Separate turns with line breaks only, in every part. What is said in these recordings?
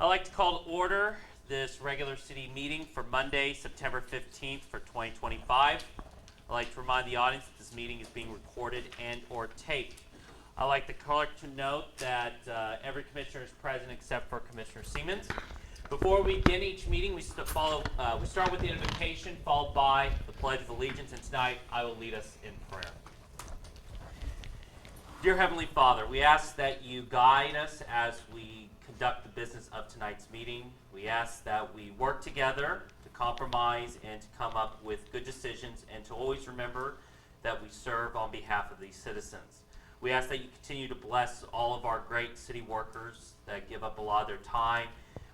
I'd like to call to order this regular city meeting for Monday, September 15th for 2025. I'd like to remind the audience that this meeting is being recorded and or taped. I'd like the clerk to note that every commissioner is present except for Commissioner Siemens. Before we begin each meeting, we start with the invocation followed by the Pledge of Allegiance, and tonight I will lead us in prayer. Dear Heavenly Father, we ask that you guide us as we conduct the business of tonight's meeting. We ask that we work together to compromise and to come up with good decisions and to always remember that we serve on behalf of these citizens. We ask that you continue to bless all of our great city workers that give up a lot of their time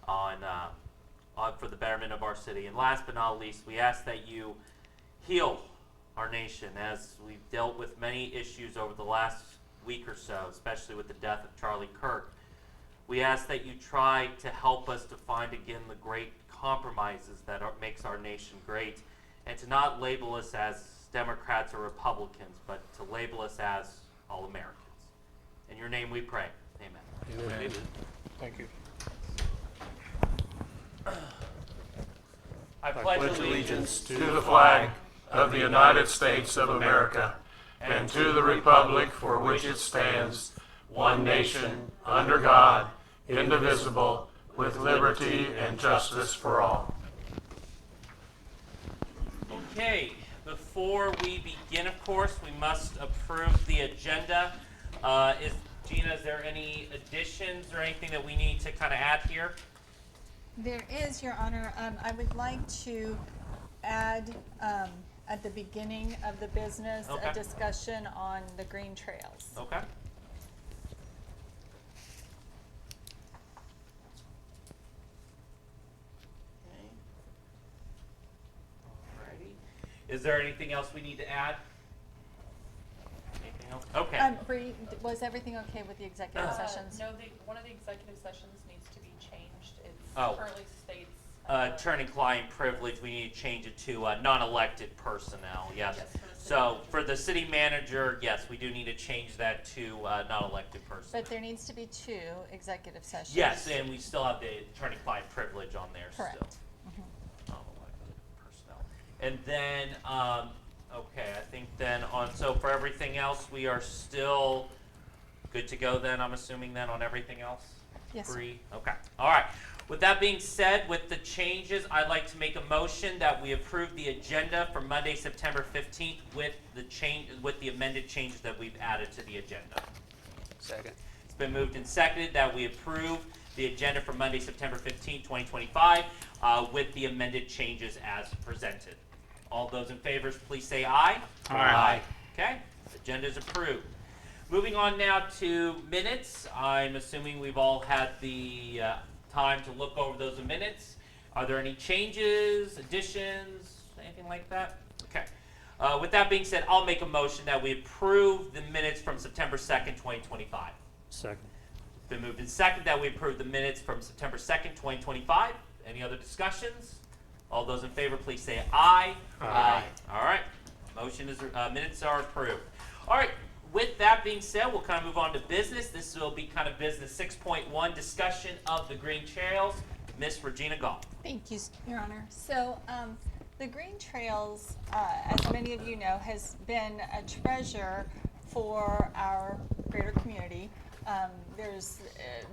for the betterment of our city. And last but not least, we ask that you heal our nation as we've dealt with many issues over the last week or so, especially with the death of Charlie Kirk. We ask that you try to help us to find again the great compromises that makes our nation great, and to not label us as Democrats or Republicans, but to label us as all Americans. In your name we pray. Amen.
Amen.
Amen.
Thank you.
I
Pledge allegiance to the flag of the United States of America and to the republic for which it stands, one nation, under God, indivisible, with liberty and justice for all.
Okay, before we begin, of course, we must approve the agenda. Gina, is there any additions or anything that we need to kind of add here?
There is, Your Honor. I would like to add at the beginning of the business a discussion on the green trails.
Okay. Alrighty. Is there anything else we need to add? Anything else? Okay.
Bree, was everything okay with the executive sessions?
No, one of the executive sessions needs to be changed. It
Oh.
currently states
Attorney-client privilege, we need to change it to non-elected personnel, yes.
Yes, for the city
So
manager.
for the city manager, yes, we do need to change that to non-elected personnel.
But there needs to be 2 executive sessions.
Yes, and we still have the attorney-client privilege on there
Correct.
still. Non-elected personnel. And then, okay, I think then so for everything else, we are still good to go then, I'm assuming then on everything else?
Yes, sir.
Free? Okay, all right. With that being said, with the changes, I'd like to make a motion that we approve the agenda for Monday, September 15th with the amended changes that we've added to the agenda.
Second.
It's been moved and seconded that we approve the agenda for Monday, September 15th, 2025 with the amended changes as presented. All those in favor, please say aye.
Aye.
Okay, agenda is approved. Moving on now to minutes. I'm assuming we've all had the time to look over those minutes. Are there any changes, additions, anything like that? Okay. With that being said, I'll make a motion that we approve the minutes from September 2nd, 2025.
Second.
It's been moved and seconded that we approve the minutes from September 2nd, 2025. Any other discussions? All those in favor, please say aye.
Aye.
All right. Minutes are approved. All right. With that being said, we'll kind of move on to business. This will be kind of business 6.1, discussion of the green trails. Miss Regina Gall.
Thank you, Your Honor. So the Green Trails, as many of you know, has been a treasure for our greater community. There's,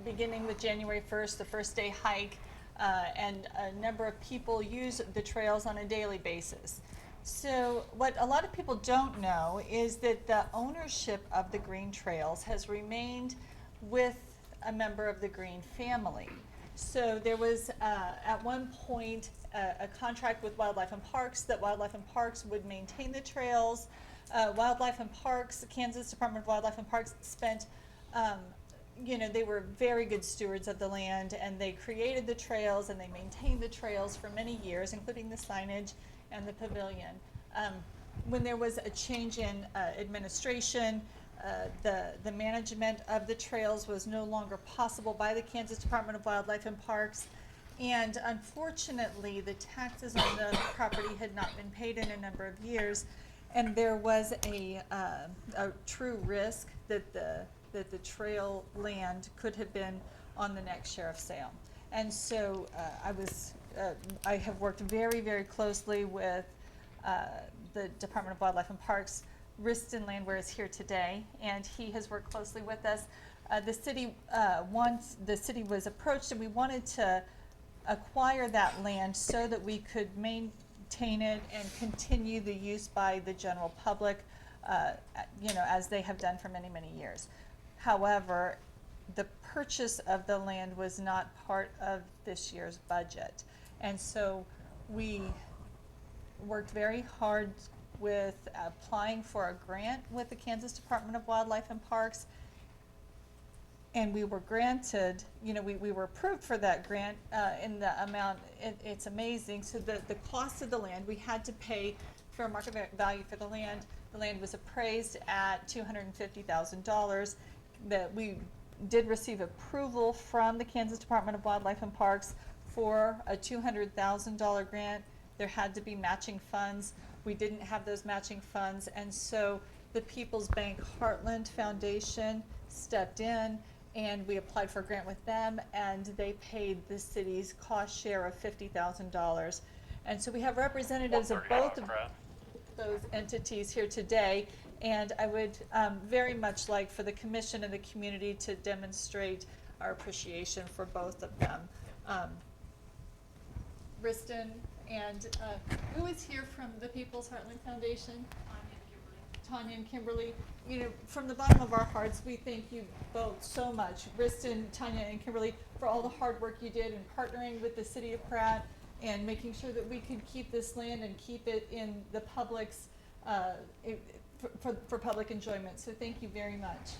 beginning with January 1st, the first day hike, and a number of people use the trails on a daily basis. So what a lot of people don't know is that the ownership of the Green Trails has remained with a member of the Green family. So there was at one point a contract with Wildlife and Parks that Wildlife and Parks would maintain the trails. Wildlife and Parks, the Kansas Department of Wildlife and Parks spent, they were very good stewards of the land, and they created the trails and they maintained the trails for many years, including the signage and the pavilion. When there was a change in administration, the management of the trails was no longer possible by the Kansas Department of Wildlife and Parks, and unfortunately the taxes on the property had not been paid in a number of years, and there was a true risk that the trail land could have been on the next sheriff's sale. And so I have worked very, very closely with the Department of Wildlife and Parks. Riston Landwehr is here today, and he has worked closely with us. The city was approached, and we wanted to acquire that land so that we could maintain it and continue the use by the general public, as they have done for many, many years. However, the purchase of the land was not part of this year's budget. And so we worked very hard with applying for a grant with the Kansas Department of Wildlife and Parks. And we were granted, we were approved for that grant in the amount, it's amazing. So the cost of the land, we had to pay fair market value for the land. The land was appraised at $250,000. That we did receive approval from the Kansas Department of Wildlife and Parks for a $200,000 grant. There had to be matching funds. We didn't have those matching funds, and so the People's Bank Heartland Foundation stepped in, and we applied for a grant with them, and they paid the city's cost share of $50,000. And so we have representatives of both of those entities here today, and I would very much like for the commission and the community to demonstrate our appreciation for both of them. Riston and who is here from the People's Heartland Foundation? Tanya and Kimberly. From the bottom of our hearts, we thank you both so much, Riston, Tanya, and Kimberly, for all the hard work you did in partnering with the City of Pratt and making sure that we could keep this land and keep it in the public's for public enjoyment. So thank you very much.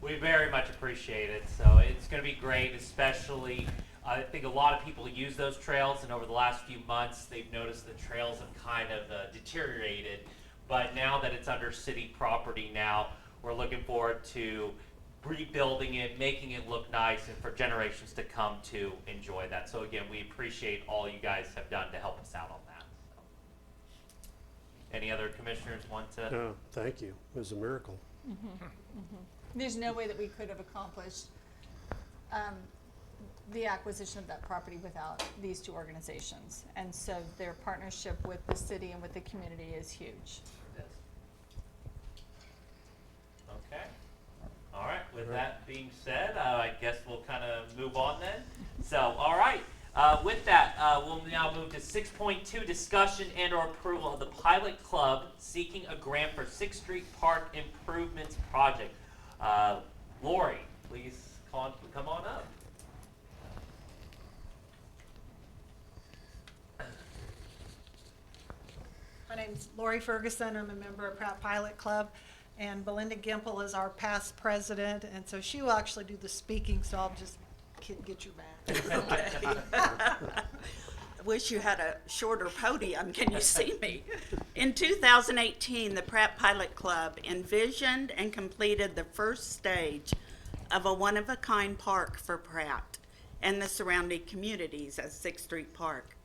We very much appreciate it. So it's going to be great, especially I think a lot of people use those trails, and over the last few months, they've noticed the trails have kind of deteriorated. But now that it's under city property now, we're looking forward to rebuilding it, making it look nice, and for generations to come to enjoy that. So again, we appreciate all you guys have done to help us out on that. Any other commissioners want to?
No, thank you. It was a miracle.
There's no way that we could have accomplished the acquisition of that property without these two organizations. And so their partnership with the city and with the community is huge.
Okay. All right. With that being said, I guess we'll kind of move on then. So, all right. With that, we'll now move to 6.2, discussion and/or approval of the Pilot Club seeking a grant for 6th Street Park Improvements Project. Lori, please come on up.
My name's Lori Ferguson. I'm a member of Pratt Pilot Club, and Belinda Gimple is our past president, and so she will actually do the speaking, so I'll just get you back.
Okay. Wish you had a shorter podium. Can you see me? In 2018, the Pratt Pilot Club envisioned and completed the first stage of a one-of-a-kind park for Pratt and the surrounding communities at 6th Street Park.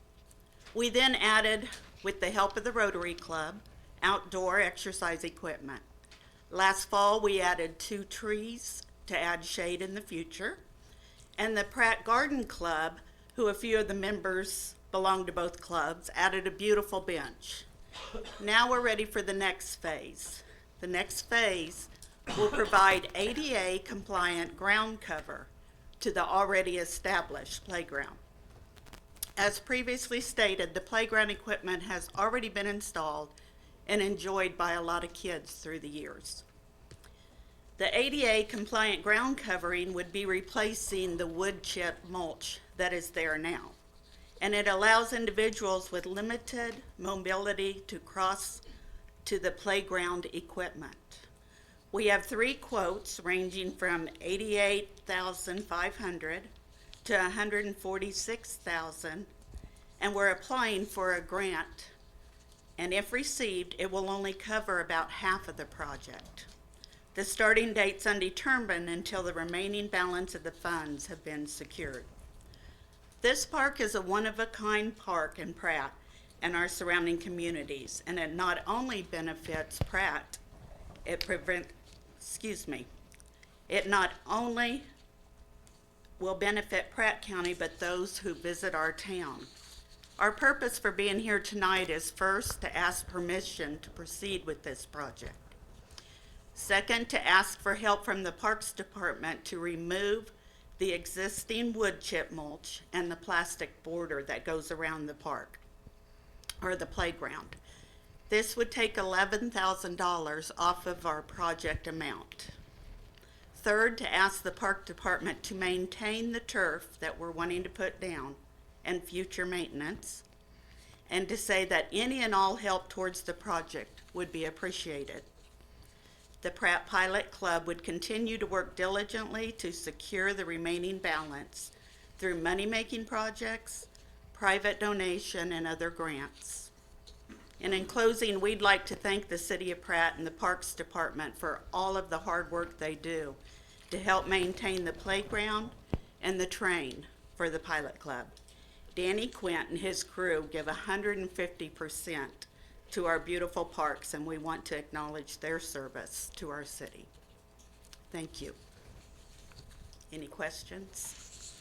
We then added, with the help of the Rotary Club, outdoor exercise equipment. Last fall, we added 2 trees to add shade in the future. And the Pratt Garden Club, who a few of the members belong to both clubs, added a beautiful bench. Now we're ready for the next phase. The next phase will provide ADA compliant ground cover to the already established playground. As previously stated, the playground equipment has already been installed and enjoyed by a lot of kids through the years. The ADA compliant ground covering would be replacing the wood chip mulch that is there now, and it allows individuals with limited mobility to cross to the playground equipment. We have 3 quotes ranging from $88,500 to $146,000, and we're applying for a grant, and if received, it will only cover about half of the project. The starting date's undetermined until the remaining balance of the funds have been secured. This park is a one-of-a-kind park in Pratt and our surrounding communities, and it not only benefits Pratt, it not only will benefit Pratt County, but those who visit our town. Our purpose for being here tonight is first, to ask permission to proceed with this project. Second, to ask for help from the Parks Department to remove the existing wood chip mulch and the plastic border that goes around the park, or the playground. This would take $11,000 off of our project amount. Third, to ask the Park Department to maintain the turf that we're wanting to put down and future maintenance, and to say that any and all help towards the project would be appreciated. The Pratt Pilot Club would continue to work diligently to secure the remaining balance through money-making projects, private donation, and other grants. And in closing, we'd like to thank the City of Pratt and the Parks Department for all of the hard work they do to help maintain the playground and the train for the Pilot Club. Danny Quint and his crew give 150% to our beautiful parks, and we want to acknowledge their service to our city. Thank you. Any questions?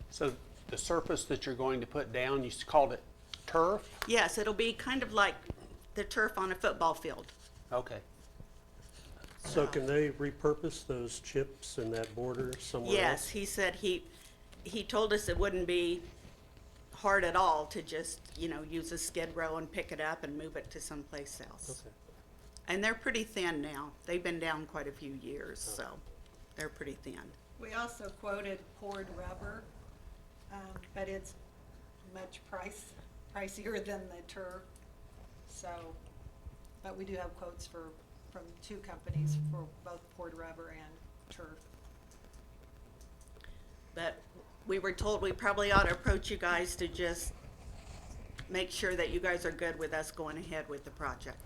So the surface that you're going to put down, you called it turf?
Yes, it'll be kind of like the turf on a football field.
Okay.
So can they repurpose those chips and that border somewhere
Yes,
else?
he said he told us it wouldn't be hard at all to just, use a skid row and pick it up and move it to someplace else.
Okay.
And they're pretty thin now. They've been down quite a few years, so they're pretty thin.
We also quoted poured rubber, but it's much pricier than the turf. So, but we do have quotes from 2 companies for both poured rubber and turf.
But we were told we probably ought to approach you guys to just make sure that you guys are good with us going ahead with the project.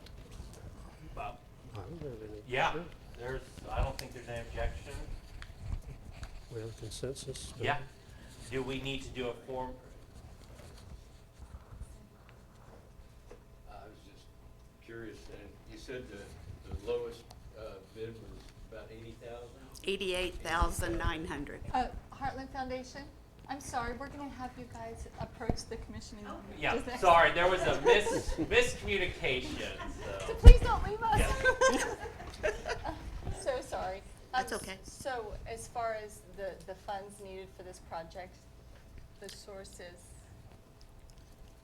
Bob?
I don't have any.
Yeah,
Sure.
I don't think there's any objection.
We have consensus. don't
Yeah.
we?
Do we need to do a form?
I was just curious, and you said the lowest bid was about 80,000?
88,900.
Heartland Foundation, I'm sorry, we're gonna have you guys approach the commission. in
Yeah,
just a-
sorry, there was a miscommunication,
So
so.
please don't leave us.
So sorry.
That's okay.
So as far as the funds needed for this project, the source is?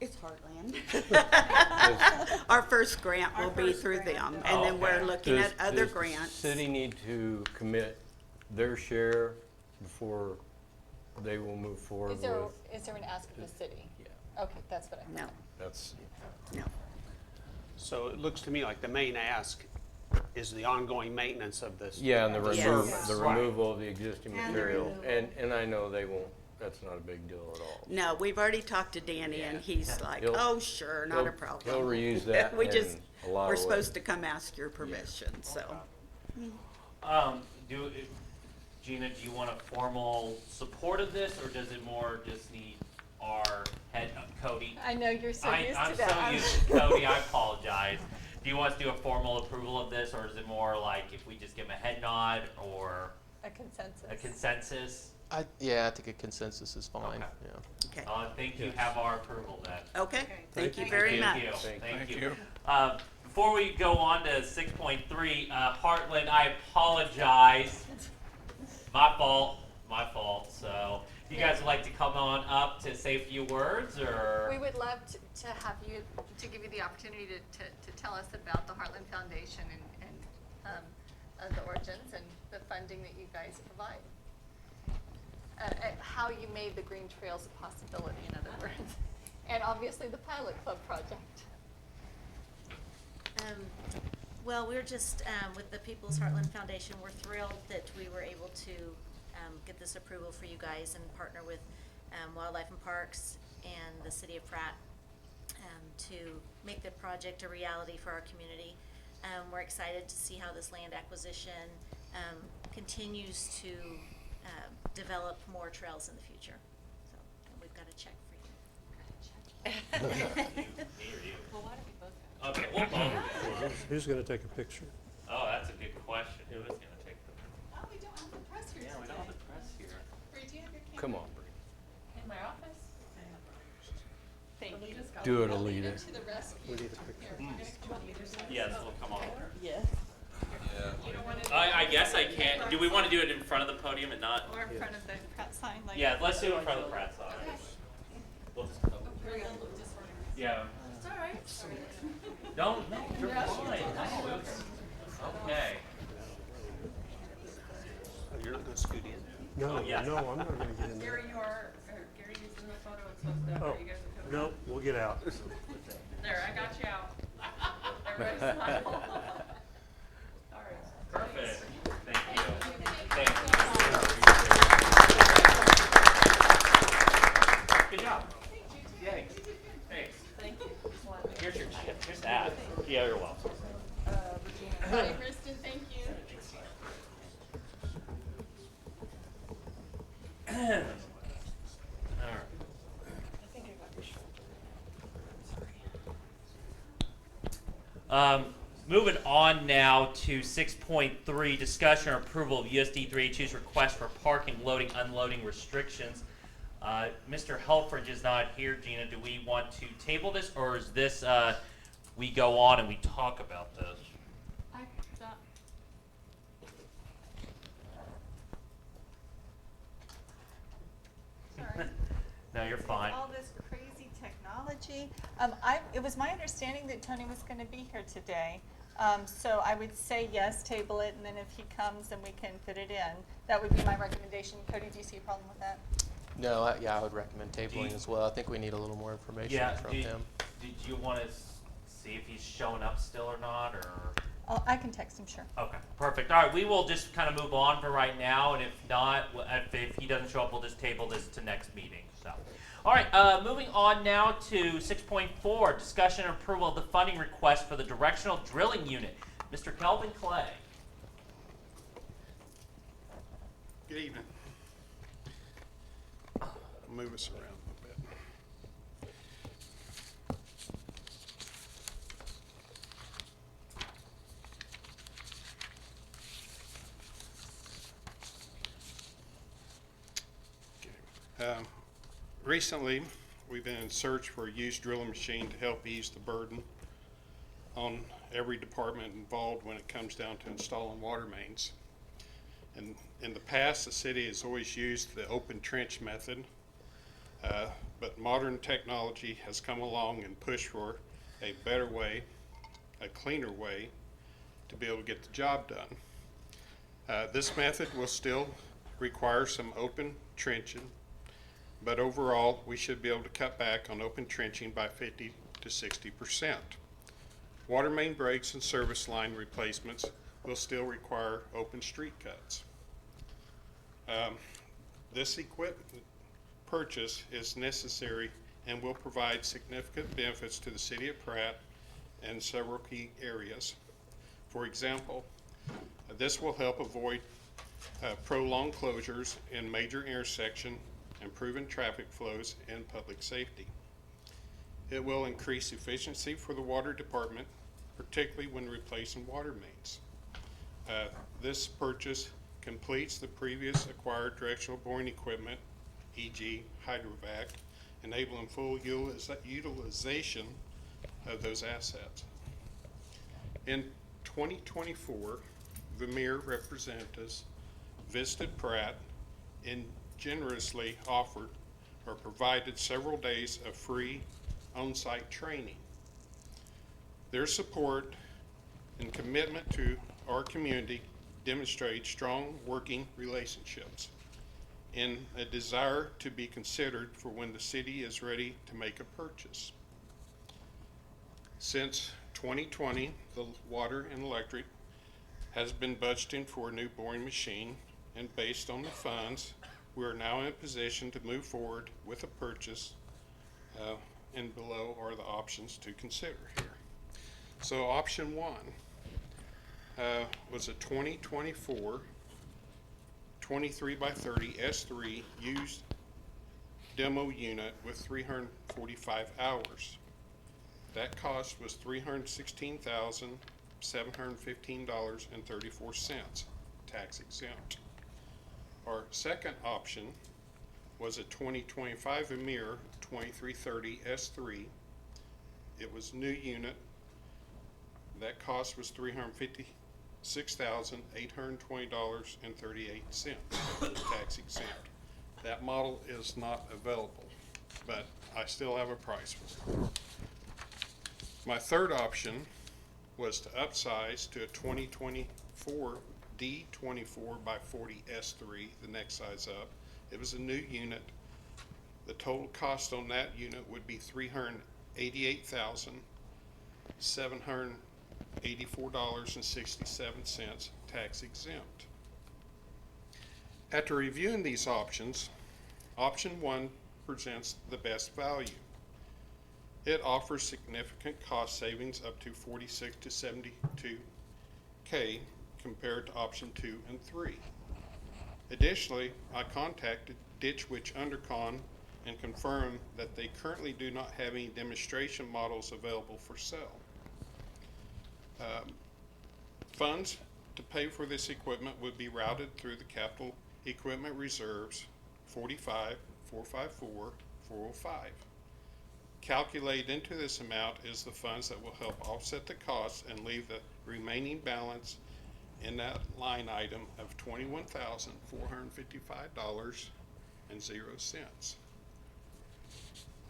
It's Heartland. Our first grant will be
first
through
grant,
them,
yeah.
and then we're
Okay.
looking at other
Does the
grants.
city need to commit their share before they will move forward
Is there,
with?
is there an ask of the city?
Yeah,
Okay, that's what I
No,
thought.
that's,
no.
So it looks to me like the main ask is the ongoing maintenance of this.
yeah, and the
Yes.
removal of the existing
And the
material.
removal.
And I know they won't, that's not a big deal at all.
No, we've already talked to Danny, and he's like,
He'll-
oh, sure, not a
He'll-
problem.
He'll reuse that
We
in
just,
a lot of
we're
ways.
supposed to come ask your permission, so.
Gina, do you want a formal support of this, or does it more just need our head, Cody?
I know you're so used
I'm
to that.
so used to Cody, I apologize. Do you want us to do a formal approval of this, or is it more like if we just give him a head nod or
A consensus.
a consensus?
I think a consensus is fine,
Okay.
yeah.
Okay,
I think you have our approval then.
okay, thank
Thank
you
you.
very much.
Thank you.
Thank
Thank
you.
you. Before we go on to 6.3, Heartland, I apologize. My fault. So, you guys would like to come on up to say a few words, or?
We would love to have you, to give you the opportunity to tell us about the Heartland Foundation and the origins and the funding that you guys provide. And how you made the Green Trails a possibility, in other words. And obviously the Pilot Club project.
Well, we're just, with the People's Heartland Foundation, we're thrilled that we were able to get this approval for you guys and partner with Wildlife and Parks and the City of Pratt to make the project a reality for our community. We're excited to see how this land acquisition continues to develop more trails in the future. So, and we've got a check for you.
Well, why don't we both go?
Okay, we'll both.
Who's gonna take a picture?
Oh, that's a good question. Who is gonna take the?
Oh, we don't have to
Come on, Bree.
In my office? Thank you.
Do it, Alita.
To the rescue.
We need a picture.
Yes, we'll come on.
Yes.
I guess I can. Do we want to do it in front of the podium and not?
Or in front of the Pratt sign, like.
Yeah, let's do it in front of the Pratt sign. We'll just, yeah.
It's all right.
No, you're fine. No, it's okay.
Oh, you're not gonna scoot in?
No,
yeah.
no, I'm not gonna get in there.
Gary, Gary's in the photo, it's supposed to,
Oh,
are you guys okay with
no, we'll get out.
that? There, I got you out. Everybody smile. All right.
Perfect. Thank you. Thank you. Good job. Yay. Thanks.
Thank you.
Here's your chip. Here's that. Yeah, you're welcome.
Hi, Kristen, thank you.
All right. Moving on now to 6.3, discussion or approval of USD 382's request for parking, loading, unloading restrictions. Mr. Helfrich is not here. Gina, do we want to table this, or is this we go on and we talk about this?
I thought,
Sorry.
No, you're fine.
All this crazy technology. It was my understanding that Tony was gonna be here today. So I would say yes, table it, and then if he comes, then we can fit it in. That would be my recommendation. Cody, do you see a problem with that?
No, I would recommend tabling as well. I think we need a little more information
Yeah.
from
Did
him.
you want to see if he's showing up still or not, or?
Oh, I can text him, sure.
Okay, perfect. All right, we will just kind of move on for right now, and if not, if he doesn't show up, we'll just table this to next meeting. So, all right, moving on now to 6.4, discussion and approval of the funding request for the directional drilling unit. Mr. Kelvin Clay.
Good evening. I'll move us around a little bit. Recently, we've been in search for a used drilling machine to help ease the burden on every department involved when it comes down to installing water mains. And in the past, the city has always used the open trench method, but modern technology has come along and pushed for a better way, a cleaner way to be able to get the job done. This method will still require some open trenching, but overall, we should be able to cut back on open trenching by 50 to 60%. Water main breaks and service line replacements will still require open street cuts. This equipment purchase is necessary and will provide significant benefits to the city of Pratt and several key areas. For example, this will help avoid prolonged closures in major intersections, improving traffic flows and public safety. It will increase efficiency for the water department, particularly when replacing water mains. This purchase completes the previous acquired directional boring equipment, e.g. Hydrovac, enabling full utilization of those assets. In 2024, Vermeer representatives visited Pratt and generously offered or provided several days of free on-site training. Their support and commitment to our community demonstrate strong working relationships and a desire to be considered for when the city is ready to make a purchase. Since 2020, the water and electric has been budgeting for a new boring machine, and based on the funds, we are now in a position to move forward with a purchase, and below are the options to consider here. So option one was a 2024 23 by 30 S3 used demo unit with 345 hours. That cost was $316,715.34, tax exempt. Our second option was a 2025 Vermeer 2330 S3. It was a new unit. That cost was $356,820.38, tax exempt. That model is not available, but I still have a price for it. My third option was to upsize to a 2024 D24 by 40 S3, the next size up. It was a new unit. The total cost on that unit would be $388,784.67, tax exempt. After reviewing these options, option 1 presents the best value. It offers significant cost savings up to $46,000 to $72,000 compared to option 2 and 3. Additionally, I contacted Ditch Witch Undercon and confirmed that they currently do not have any demonstration models available for sale. Funds to pay for this equipment would be routed through the capital equipment reserves 45, 454, 405. Calculated into this amount is the funds that will help offset the costs and leave the remaining balance in that line item of $21,455.00.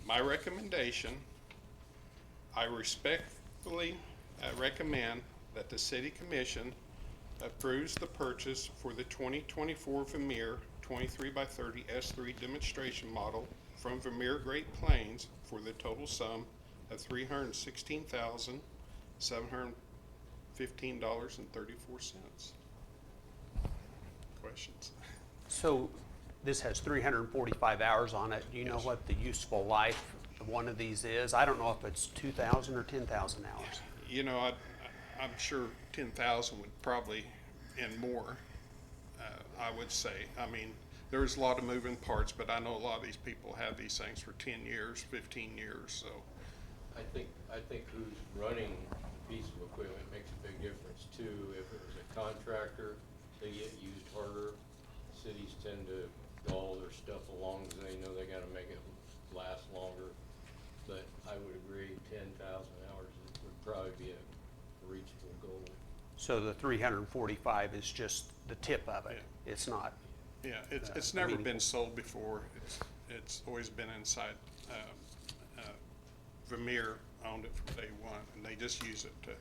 My recommendation, I respectfully recommend that the City Commission approves the purchase for the 2024 Vermeer 23x30 S3 demonstration model from Vermeer Great Plains for the total sum of $316,715.34. Questions?
So this has 345 hours on it. Do you know
Yes.
what the useful life of one of these is? I don't know if it's 2,000 or 10,000 hours.
You know, I'm sure 10,000 would probably, and more, I would say. I mean, there's a lot of moving parts, but I know a lot of these people have these things for 10 years, 15 years, so.
I think who's running the piece of equipment makes a big difference too. If it was a contractor, they get used harder. Cities tend to haul their stuff along because they know they gotta make it last longer. But I would agree, 10,000 hours would probably be a reachable goal.
So the 345 is just the tip of it.
Yeah.
It's not.
Yeah, it's never been
meaningful.
sold before. It's always been inside. Vermeer owned it from day one, and they just use it to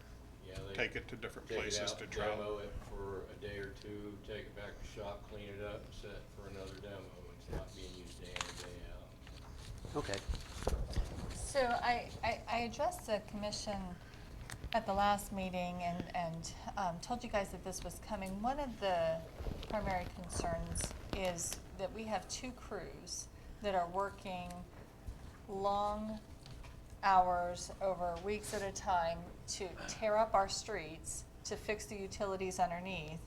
Yeah, they
take it to different
take it
places
out,
to drill.
demo it for a day or two, take it back to shop, clean it up, set it for another demo. It's not being used day in and day out.
Okay.
So I addressed the commission at the last meeting and told you guys that this was coming. One of the primary concerns is that we have 2 crews that are working long hours over weeks at a time to tear up our streets, to fix the utilities underneath,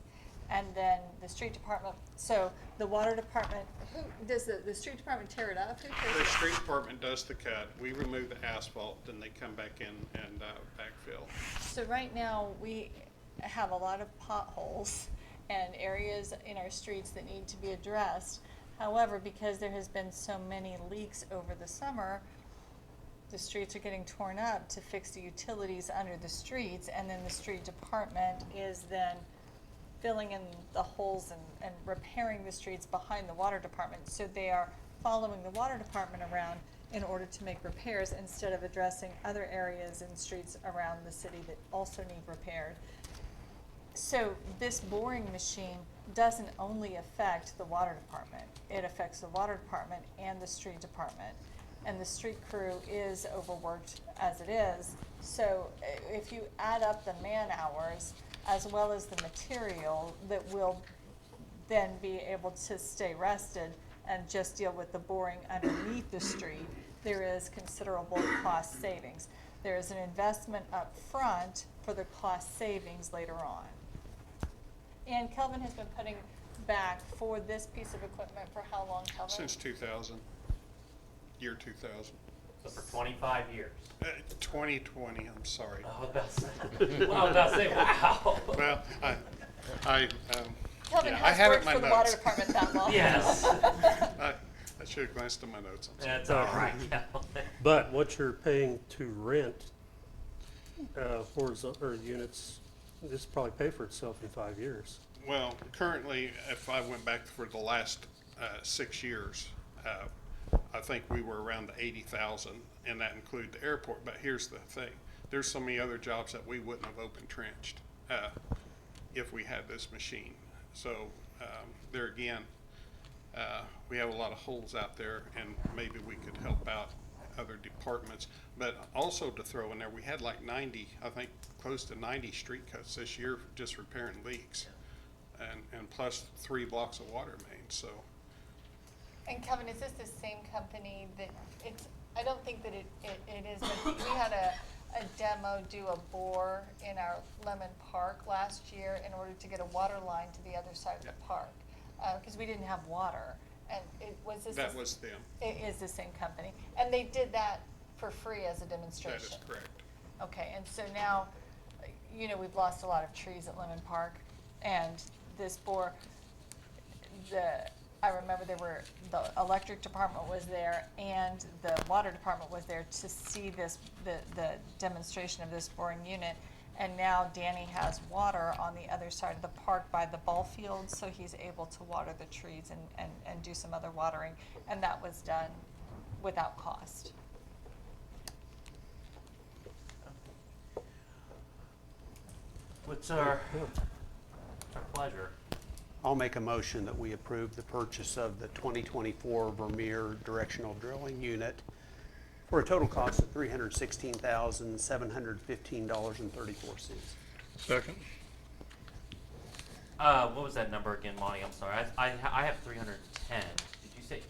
and then the street department, so the water department, who, does the street department tear it up? Who tears
The
it up?
street department does the cut. We remove the asphalt, then they come back in and backfill.
So right now, we have a lot of potholes and areas in our streets that need to be addressed. However, because there has been so many leaks over the summer, the streets are getting torn up to fix the utilities under the streets, and then the street department is then filling in the holes and repairing the streets behind the water department. So they are following the water department around in order to make repairs instead of addressing other areas and streets around the city that also need repaired. So this boring machine doesn't only affect the water department. It affects the water department and the street department. And the street crew is overworked as it is. So if you add up the man hours as well as the material that will then be able to stay rested and just deal with the boring underneath the street, there is considerable cost savings. There is an investment up front for the cost savings later on. And Kelvin has been putting back for this piece of equipment for how long, Kelvin?
Since 2000, year 2000.
So for 25 years.
2020, I'm sorry.
Oh, that's, well, I was about to say, wow.
Well,
Kelvin
yeah, I
has
have it
worked
in my
for the water
notes.
department that long.
Yes.
That's should have glanced at my notes. I'm sorry.
That's all right, Calvin.
But what you're paying to rent horizontal units, this will probably pay for itself in 5 years.
Well, currently, if I went back for the last 6 years, I think we were around the 80,000, and that included the airport. But here's the thing: there's so many other jobs that we wouldn't have open trenched if we had this machine. So there again, we have a lot of holes out there, and maybe we could help out other departments. But also to throw in there, we had like 90, I think close to 90 street cuts this year just repairing leaks, and plus 3 blocks of water mains. So.
And Kevin, is this the same company that I don't think that it is, but we had a demo do a bore in our Lemon Park last year in order to get a water line to the other side of the park, because we didn't have water. And
That was them.
It is the same company. And they did that for free as a demonstration.
That is correct.
Okay, and so now, we've lost a lot of trees at Lemon Park, and this bore, I remember the electric department was there and the water department was there to see the demonstration of this boring unit. And now Danny has water on the other side of the park by the ball field, so he's able to water the trees and do some other watering. And that was done without cost.
What's our pleasure?
I'll make a motion that we approve the purchase of the 2024 Vermeer directional drilling unit for a total cost of $316,715.34.
Second.
What was that number again, Monty? I'm sorry. I have 310. Did you say?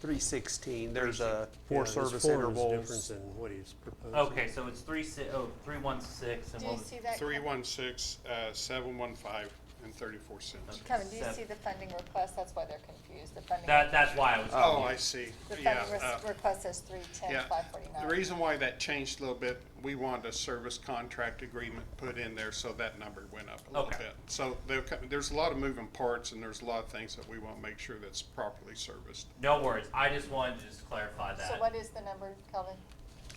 316, there's a
Yeah,
4
his
service
form is
intervals.
different than what he's proposing.
Okay, so it's 316 and
Do
what
you
was
see that?
316, 715, and 34 cents.
Kevin, do you
Seven.
see the funding request? That's why they're confused. The funding.
That's why I was.
Oh, I see.
The
Yeah.
funding request says 310,
Yeah,
549.
the reason why that changed a little bit, we wanted a service contract agreement put in there, so that number went up a little
Okay.
bit. So there's a lot of moving parts, and there's a lot of things that we want to make sure that's properly serviced.
No worries. I just wanted to just clarify that.
So what is the number, Kelvin?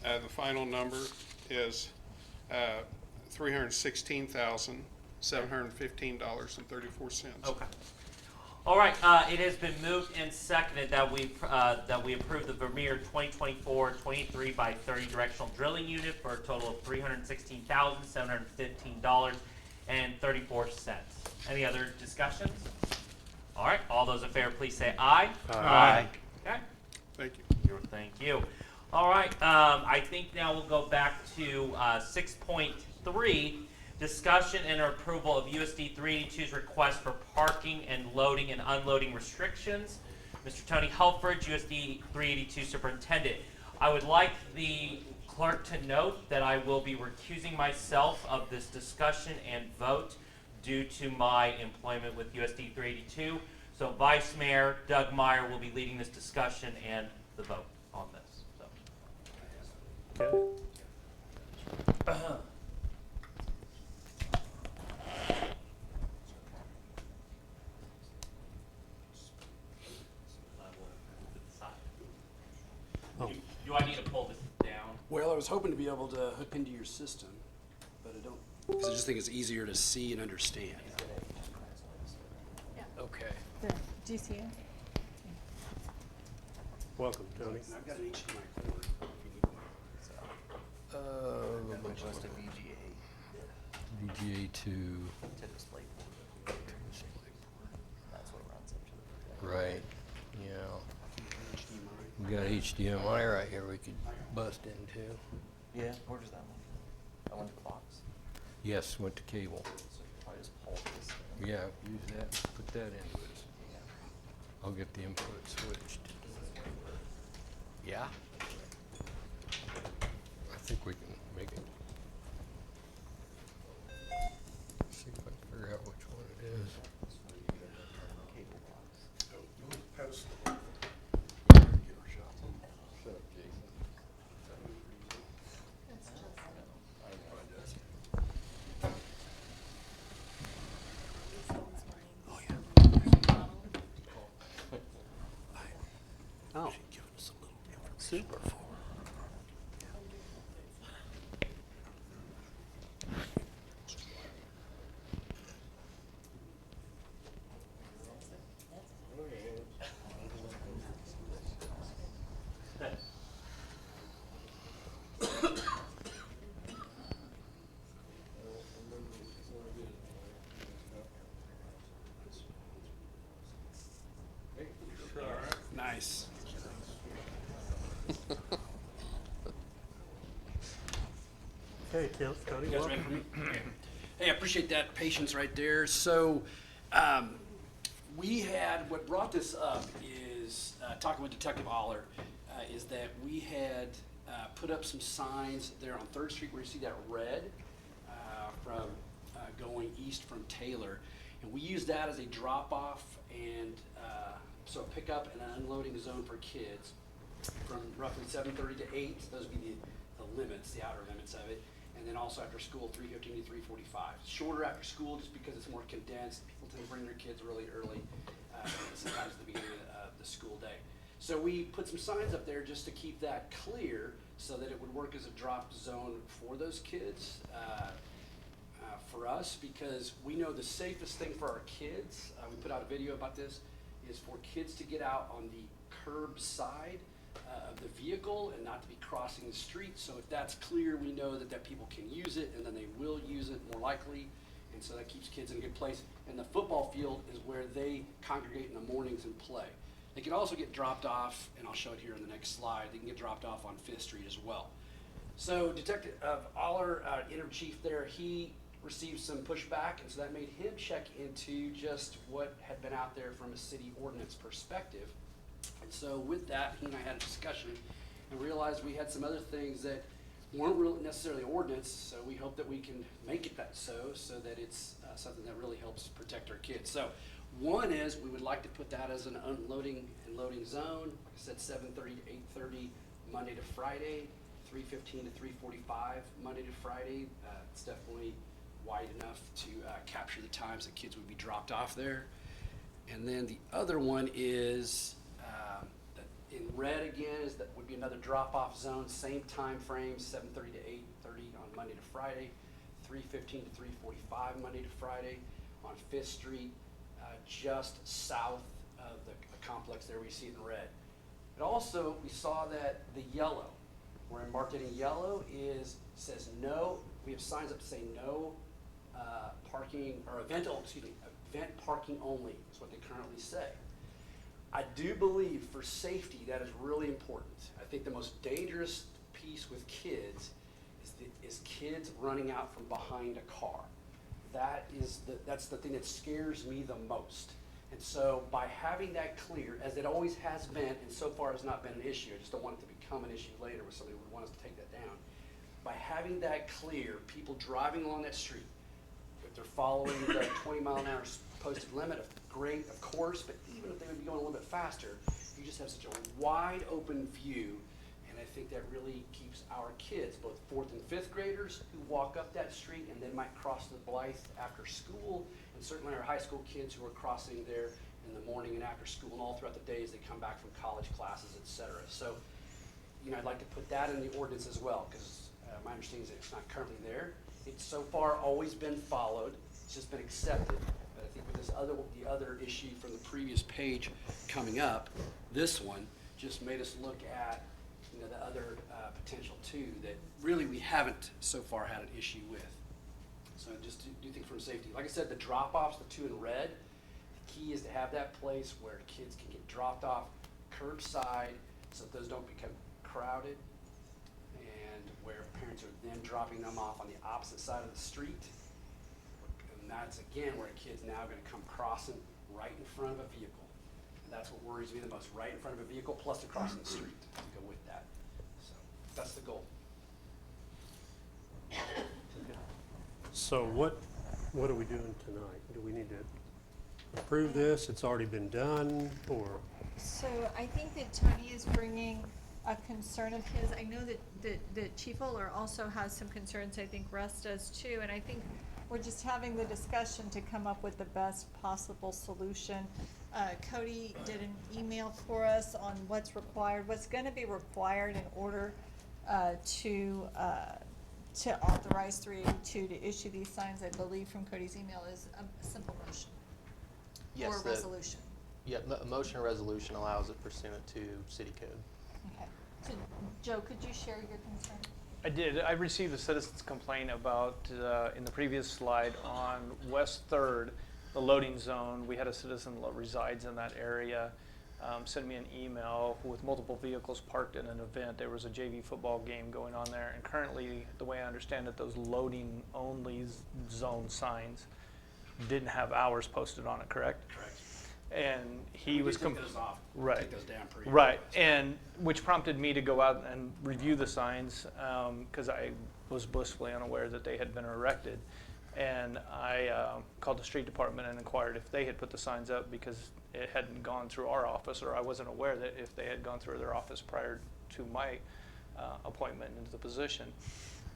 The final number is $316,715.34.
Okay. All right. It has been moved and seconded that we approve the Vermeer 2024-23 by 30 directional drilling unit for a total of $316,715.34. Any other discussions? All right. All those in favor, please say aye.
Aye.
Okay.
Thank you.
Thank you. All right. I think now we'll go back to 6.3. Discussion and approval of USD 382's request for parking and loading and unloading restrictions. Mr. Tony Helfrich, USD 382 Superintendent. I would like the clerk to note that I will be recusing myself of this discussion and vote due to my employment with USD 382. So Vice Mayor Doug Meyer will be leading this discussion and the vote on this. So.
Okay. Oh.
Do I need to pull this down?
Well, I was hoping to be able to hook into your system, but I don't, because I just think it's easier to see and understand. Okay.
Do you see it?
Welcome, Tony.
I've got an HDMI cord.
Request a VGA.
VGA to,
To display port. That's what runs up to the.
right, yeah.
HDMI.
We got HDMI right here we could bust into.
Yeah, where does that one? That one's the box.
Yes, went to cable.
So probably just pull this.
Yeah, use that, put that into it.
Yeah.
I'll get the input switched.
Yeah?
I think we can make it. See if I can figure out which one it is.
Cable box.
Super.
Nice.
Okay, County,
You guys ready
welcome.
for me? Hey, I appreciate that patience right there. So, what brought this up is, talking with Detective Aller, is that we had put up some signs there on 3rd Street where you see that red from going east from Taylor. And we used that as a drop-off and so a pickup and an unloading zone for kids from roughly 7:30 to 8. Those would be the limits, the outer limits of it. And then also after school, 3:15 to 3:45. Shorter after school just because it's more condensed. People tend to bring their kids really early, sometimes at the beginning of the school day. So we put some signs up there just to keep that clear so that it would work as a drop zone for those kids. For us, because we know the safest thing for our kids, we put out a video about this, is for kids to get out on the curb side of the vehicle and not to be crossing the street. So if that's clear, we know that people can use it, and then they will use it more likely, and so that keeps kids in a good place. And the football field is where they congregate in the mornings and play. They can also get dropped off, and I'll show it here in the next slide, they can get dropped off on 5th Street as well. So Detective Aller, Inter-Chief there, he received some pushback, and so that made him check into just what had been out there from a city ordinance perspective. And so with that, he and I had a discussion and realized we had some other things that weren't really necessarily ordinance, so we hope that we can make it that so that it's something that really helps protect our kids. So one is we would like to put that as an unloading and loading zone. Like I said, 7:30 to 8:30 Monday to Friday, 3:15 to 3:45 Monday to Friday. It's definitely wide enough to capture the times that kids would be dropped off there. And then the other one is in red again, is that would be another drop-off zone, same time frame, 7:30 to 8:30 on Monday to Friday, 3:15 to 3:45 Monday to Friday on 5th Street, just south of the complex there. We see it in red. But also, we saw that the yellow, where marked in yellow says no. We have signs up to say no parking, or event parking only is what they currently say. I do believe for safety that is really important. I think the most dangerous piece with kids is kids running out from behind a car. That's the thing that scares me the most. And so by having that clear, as it always has been, and so far has not been an issue, I just don't want it to become an issue later where somebody would want us to take that down. By having that clear, people driving along that street, if they're following the 20-mile-an-hour posted limit, great, of course, but even if they would be going a little bit faster, you just have such a wide open view, and I think that really keeps our kids, both 4th and 5th graders who walk up that street and then might cross the Blythe after school, and certainly our high school kids who are crossing there in the morning and after school and all throughout the day as they come back from college classes, etc. So, I'd like to put that in the ordinance as well, because my understanding is that it's not currently there. It's so far always been followed. It's just been accepted. But I think with the other issue from the previous page coming up, this one just made us look at the other potential too that really we haven't so far had an issue with. So just do think from safety. Like I said, the drop-offs, the two in red, the key is to have that place where kids can get dropped off curbside so that those don't become crowded, and where parents are then dropping them off on the opposite side of the street. And that's again where a kid's now going to come crossing right in front of a vehicle. And that's what worries me the most, right in front of a vehicle plus across the street to go with that. So that's the goal.
So what are we doing tonight? Do we need to approve this? It's already been done, or?
So I think that Tony is bringing a concern of his. I know that Chief Oler also has some concerns. I think Russ does too. And I think we're just having the discussion to come up with the best possible solution Cody did an email for us on what's required, what's gonna be required in order to authorize 382 to issue these signs, I believe from Cody's email, is a simple motion
Yes,
or a resolution.
Yeah, a motion or resolution allows it pursuant to city code.
Okay. So, Joe, could you share your concern?
I did. I received a citizen's complaint about, in the previous slide, on West 3rd, the loading zone. We had a citizen that resides in that area, sent me an email with multiple vehicles parked in an event. There was a JV football game going on there, and currently, the way I understand it, those loading only zone signs didn't have hours posted on it, correct?
Correct.
And he
We
was
did take those off.
right,
Take those down pretty
right,
fast.
and which prompted me to go out and review the signs because I was blissfully unaware that they had been erected, and I called the street department and inquired if they had put the signs up because it hadn't gone through our office, or I wasn't aware that if they had gone through their office prior to my appointment into the position.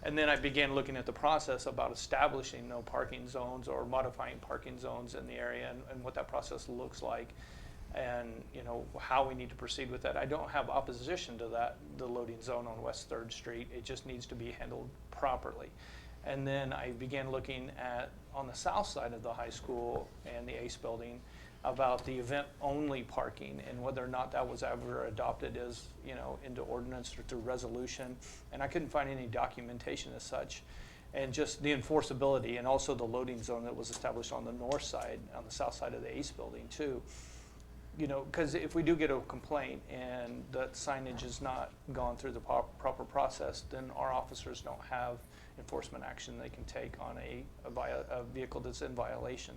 And then I began looking at the process about establishing no parking zones or modifying parking zones in the area and what that process looks like and, you know, how we need to proceed with that. I don't have opposition to that, the loading zone on West 3rd Street. It just needs to be handled properly. And then I began looking at, on the south side of the high school and the ACE building, about the event-only parking and whether or not that was ever adopted as, you know, into ordinance or through resolution. And I couldn't find any documentation as such. And just the enforceability and also the loading zone that was established on the north side, on the south side of the ACE building too. You know, because if we do get a complaint and that signage has not gone through the proper process, then our officers don't have enforcement action they can take on a vehicle that's in violation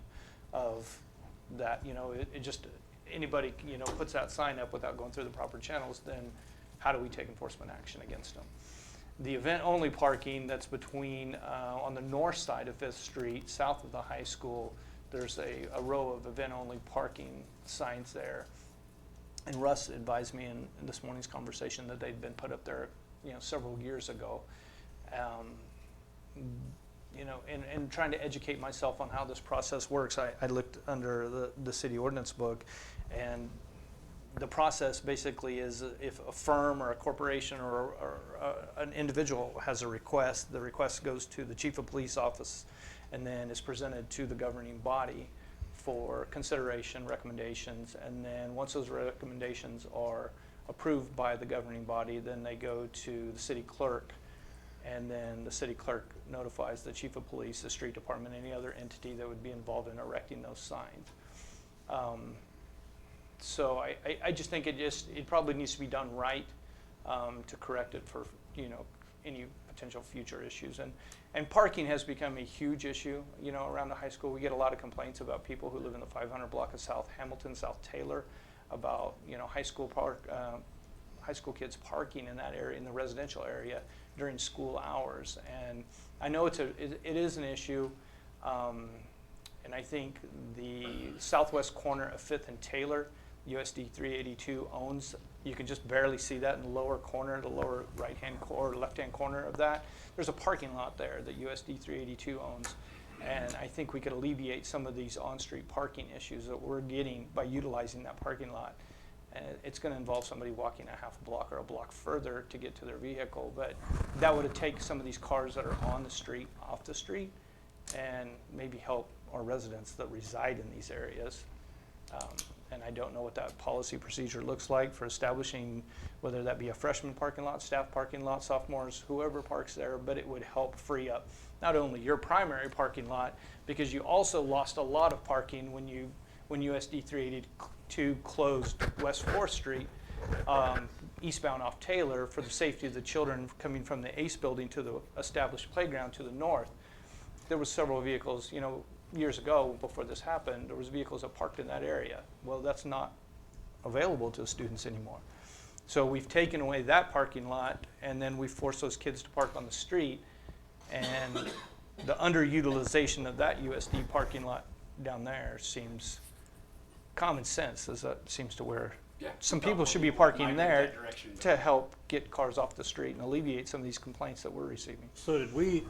of that. You know, it just, anybody, you know, puts that sign up without going through the proper channels, then how do we take enforcement action against them? The event-only parking that's between, on the north side of 5th Street, south of the high school, there's a row of event-only parking signs there. And Russ advised me in this morning's conversation that they'd been put up there, you know, several years ago. You know, and trying to educate myself on how this process works, I looked under the city ordinance book, and the process basically is if a firm or a corporation or an individual has a request, the request goes to the chief of police office and then is presented to the governing body for consideration, recommendations, and then once those recommendations are approved by the governing body, then they go to the city clerk, and then the city clerk notifies the chief of police, the street department, any other entity that would be involved in erecting those signs. So I just think it probably needs to be done right to correct it for, you know, any potential future issues. And parking has become a huge issue, you know, around the high school. We get a lot of complaints about people who live in the 500 block of South Hamilton, South Taylor, about, you know, high school kids parking in that area, in the residential area during school hours. And I know it is an issue, and I think the southwest corner of 5th and Taylor, USD 382 owns. You can just barely see that in the lower corner, the lower right-hand or left-hand corner of that. There's a parking lot there that USD 382 owns. And I think we could alleviate some of these on-street parking issues that we're getting by utilizing that parking lot. And it's going to involve somebody walking a half a block or a block further to get to their vehicle. But that would take some of these cars that are on the street off the street and maybe help our residents that reside in these areas. And I don't know what that policy procedure looks like for establishing whether that be a freshman parking lot, staff parking lot, sophomores, whoever parks there, but it would help free up not only your primary parking lot, because you also lost a lot of parking when USD 382 closed West 4th Street eastbound off Taylor for the safety of the children coming from the ACE building to the established playground to the north. There was several vehicles, you know, years ago before this happened, there was vehicles that parked in that area. Well, that's not available to students anymore. So we've taken away that parking lot, and then we forced those kids to park on the street, and the underutilization of that USD parking lot down there seems common sense, as that seems to where some people should be parking there to help get cars off the street and alleviate some of these complaints that we're receiving.
So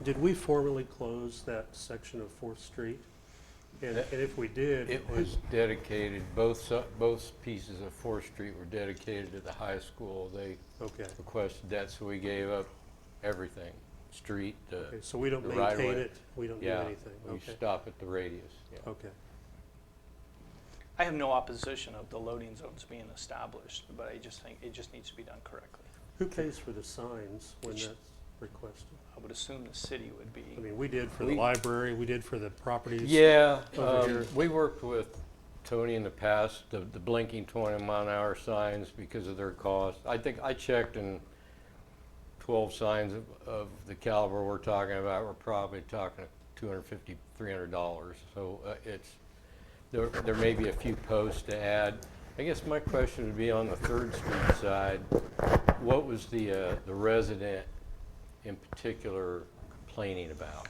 did we formally close that section of 4th Street? And if we did.
It was dedicated, both pieces of Fourth Street were dedicated to the high school. They
Okay.
requested that, so we gave up everything, street,
Okay, so we don't
the right of
maintain
way.
it, we don't do
Yeah,
anything,
we
okay,
stop at the radius, yeah.
okay.
I have no opposition of the loading zones being established, but I just think it just needs to be done correctly.
Who pays for the signs when that's requested?
I would assume the city would be.
I mean, we did for the
We-
library, we did for the properties.
Yeah,
over here.
we worked with Tony in the past, the blinking 20-mile-an-hour signs because of their cost. I think I checked, and 12 signs of the caliber we're talking about, we're probably talking $250, $300. So there may be a few posts to add. I guess my question would be on the Third Street side, what was the resident in particular complaining about?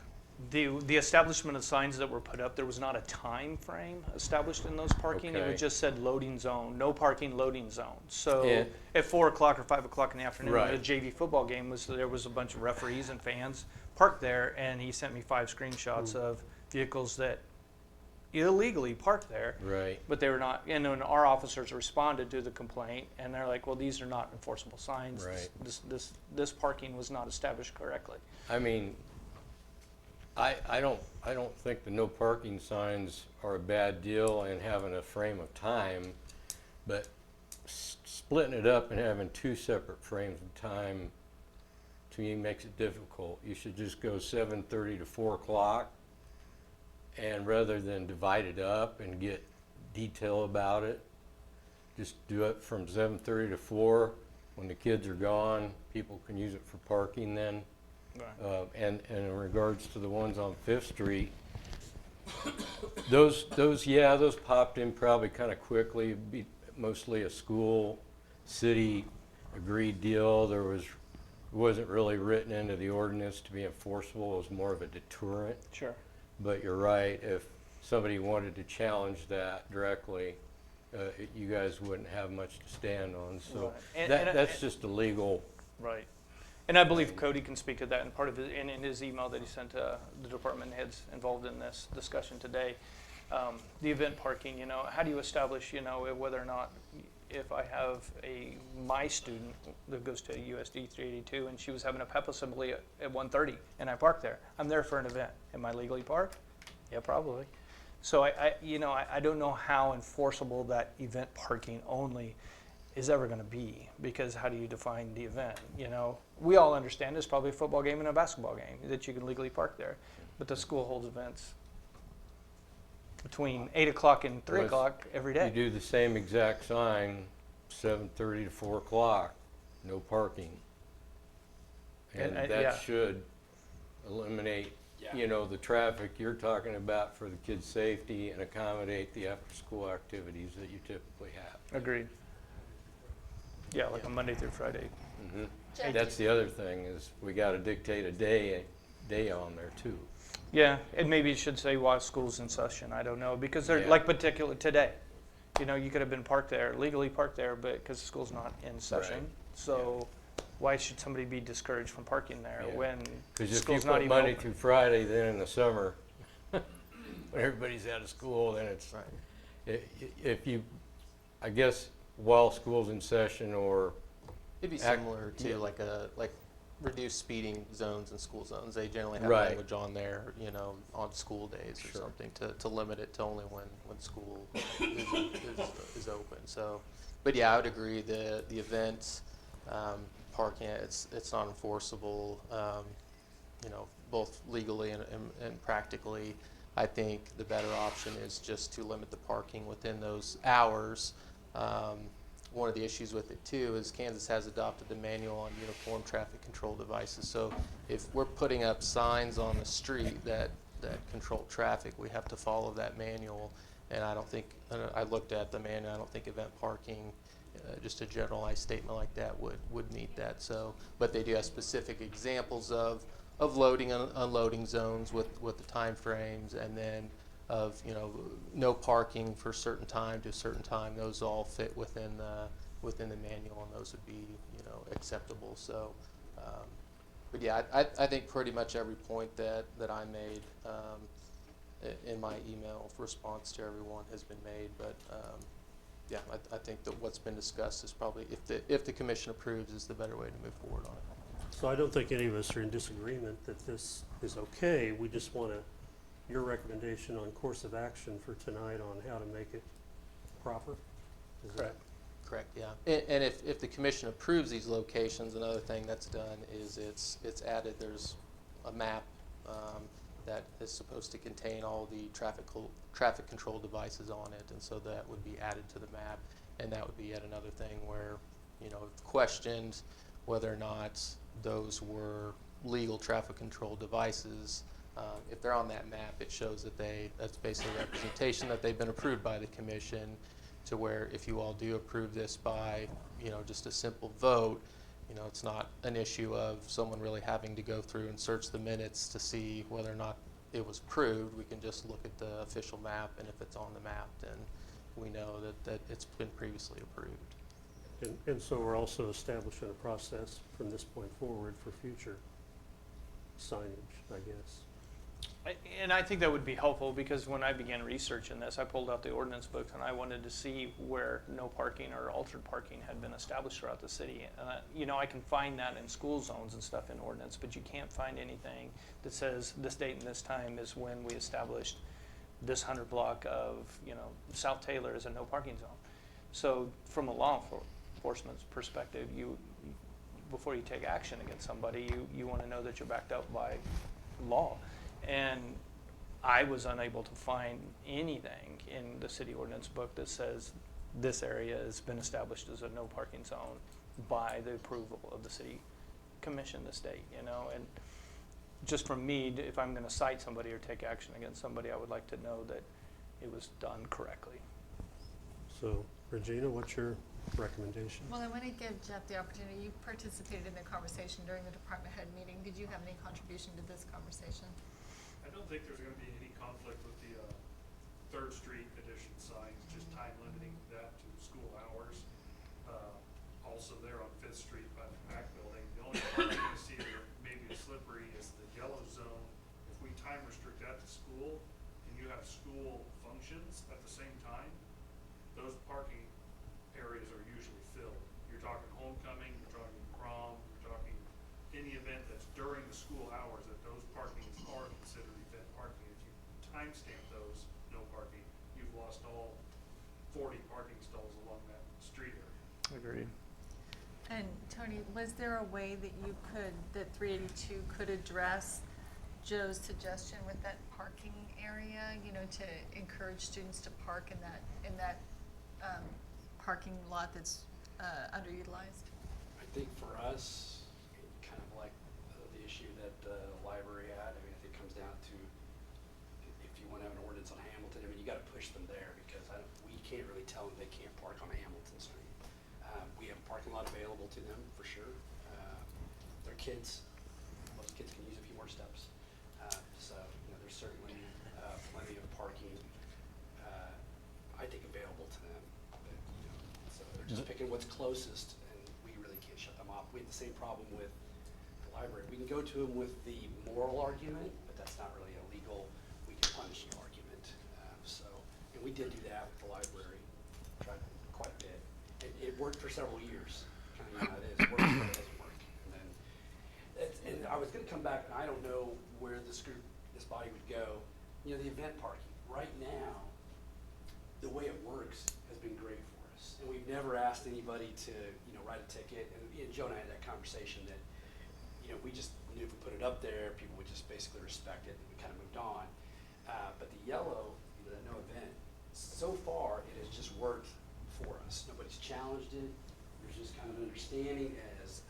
The establishment of signs that were put up, there was not a time frame established in those parking. It
Okay.
just said loading zone, no parking loading zone. So
And-
at 4 o'clock or 5 o'clock in the afternoon,
Right.
the JV football game there was a bunch of referees and fans parked there, and he sent me 5 screenshots of vehicles that illegally parked there.
Right.
But they were not, and then our officers responded to the complaint, and they're like, well, these are not enforceable signs.
Right.
This parking was not established correctly.
I mean, I don't think the no parking signs are a bad deal and having a frame of time, but splitting it up and having 2 separate frames of time, to me, makes it difficult. You should just go 7:30 to 4 o'clock, and rather than divide it up and get detail about it, just do it from 7:30 to 4. When the kids are gone, people can use it for parking then. And in regards to the ones on Fifth Street, those popped in probably kind of quickly. Be mostly a school, city agreed deal. It wasn't really written into the ordinance to be enforceable. It was more of a deterrent.
Sure.
But you're right. If somebody wanted to challenge that directly, you guys wouldn't have much to stand on. So
Right. And
that's just a legal.
Right. And I believe Cody can speak to that in part of his, in his email that he sent to the department heads involved in this discussion today. The event parking, how do you establish, whether or not, if I have my student that goes to USD 382 and she was having a pep assembly at 1:30 and I parked there, I'm there for an event. Am I legally parked? Yeah, probably. So I don't know how enforceable that event parking only is ever going to be, because how do you define the event? We all understand there's probably a football game and a basketball game that you can legally park there, but the school holds events between 8 o'clock and 3 o'clock every day.
You do the same exact sign, 7:30 to 4 o'clock, no parking. And
And,
that
yeah.
should eliminate,
Yeah.
the traffic you're talking about for the kids' safety and accommodate the after-school activities that you typically have.
Agreed. Yeah, like a Monday through Friday.
Jeff,
That's the other thing, is we gotta dictate a day on there too.
Yeah, and maybe it should say while school's in session. I don't know, because they're
Yeah.
like particular today. You could have been parked there, legally parked there, but because school's not in session.
Right.
So why should somebody be discouraged from parking there
Yeah.
when
Because if you
school's not
put
even
Monday
open?
through Friday, then in the summer, when everybody's out of school, then it's, if you, I guess, while school's in session or.
It'd be similar to like reduced speeding zones and school zones. They generally have
Right.
language on there, on school days or
Sure.
something to limit it to only when school is open. So, but yeah, I would agree the events, parking, it's not enforceable, both legally and practically. I think the better option is just to limit the parking within those hours. One of the issues with it too is Kansas has adopted the manual on uniform traffic control devices. So if we're putting up signs on the street that control traffic, we have to follow that manual. And I don't think, I looked at the manual, I don't think event parking, just a generalized statement like that would meet that. So, but they do have specific examples of loading and unloading zones with the time frames, and then of no parking for a certain time to a certain time. Those all fit within the manual, and those would be acceptable. So, but yeah, I think pretty much every point that I made in my email response to everyone has been made, but yeah, I think that what's been discussed is probably, if the commission approves, is the better way to move forward on it.
So I don't think any of us are in disagreement that this is okay. We just want your recommendation on course of action for tonight on how to make it proper. Is that-
Correct, yeah. And if the commission approves these locations, another thing that's done is it's added, there's a map that is supposed to contain all the traffic control devices on it, and so that would be added to the map. And that would be yet another thing where, you know, if questioned whether or not those were legal traffic control devices, if they're on that map, it shows that that's basically a representation that they've been approved by the commission, to where if you all do approve this by, you know, just a simple vote, you know, it's not an issue of someone really having to go through and search the minutes to see whether or not it was approved. We can just look at the official map, and if it's on the map, then we know that it's been previously approved.
And so we're also establishing a process from this point forward for future signage, I guess.
And I think that would be helpful, because when I began researching this, I pulled out the ordinance books and I wanted to see where no parking or altered parking had been established throughout the city. You know, I can find that in school zones and stuff in ordinance, but you can't find anything that says this date and this time is when we established this 100 block of, you know, South Taylor as a no parking zone. So from a law enforcement's perspective, before you take action against somebody, you want to know that you're backed up by law. And I was unable to find anything in the city ordinance book that says this area has been established as a no parking zone by the approval of the city commission this date, you know. And just from me, if I'm going to cite somebody or take action against somebody, I would like to know that it was done correctly.
So, Regina, what's your recommendation?
Well, I want to give Jeff the opportunity. You participated in the conversation during the department head meeting. Did you have any contribution to this conversation?
I don't think there's going to be any conflict with the 3rd Street addition signs, just time limiting that to school hours. Also there on 5th Street by the PAC building. The only part I'm going to see that may be slippery is the yellow zone. If we time restrict that to school and you have school functions at the same time, those parking areas are usually filled. You're talking homecoming, you're talking prom, you're talking any event that's during the school hours, that those parkings are considered event parking. If you timestamp those no parking, you've lost all 40 parking stalls along that street area.
Agreed.
And Tony, was there a way that that 382 could address Joe's suggestion with that parking area, you know, to encourage students to park in that parking lot that's underutilized?
I think for us, kind of like the issue that the library had, I mean, I think it comes down to if you want to have an ordinance on Hamilton, I mean, you got to push them there, because we can't really tell them they can't park on Hamilton Street. We have a parking lot available to them for sure. They're kids. Most kids can use a few more steps. So, you know, there's certainly plenty of parking, I think, available to them. But, you know, so they're just picking what's closest, and we really can't shut them off. We have the same problem with the library. We can go to them with the moral argument, but that's not really a legal, we can punish you argument. And we did do that with the library, tried quite a bit. It worked for several years. Kind of know how it is. It works, but it doesn't work. And I was going to come back, and I don't know where this body would go. You know, the event parking. Right now, the way it works has been great for us. And we've never asked anybody to, you know, write a ticket. And Joe and I had that conversation that, you know, we just knew if we put it up there, people would just basically respect it, and we kind of moved on. But the yellow, you know, that no event, so far it has just worked for us. Nobody's challenged it. There's just kind of an understanding, as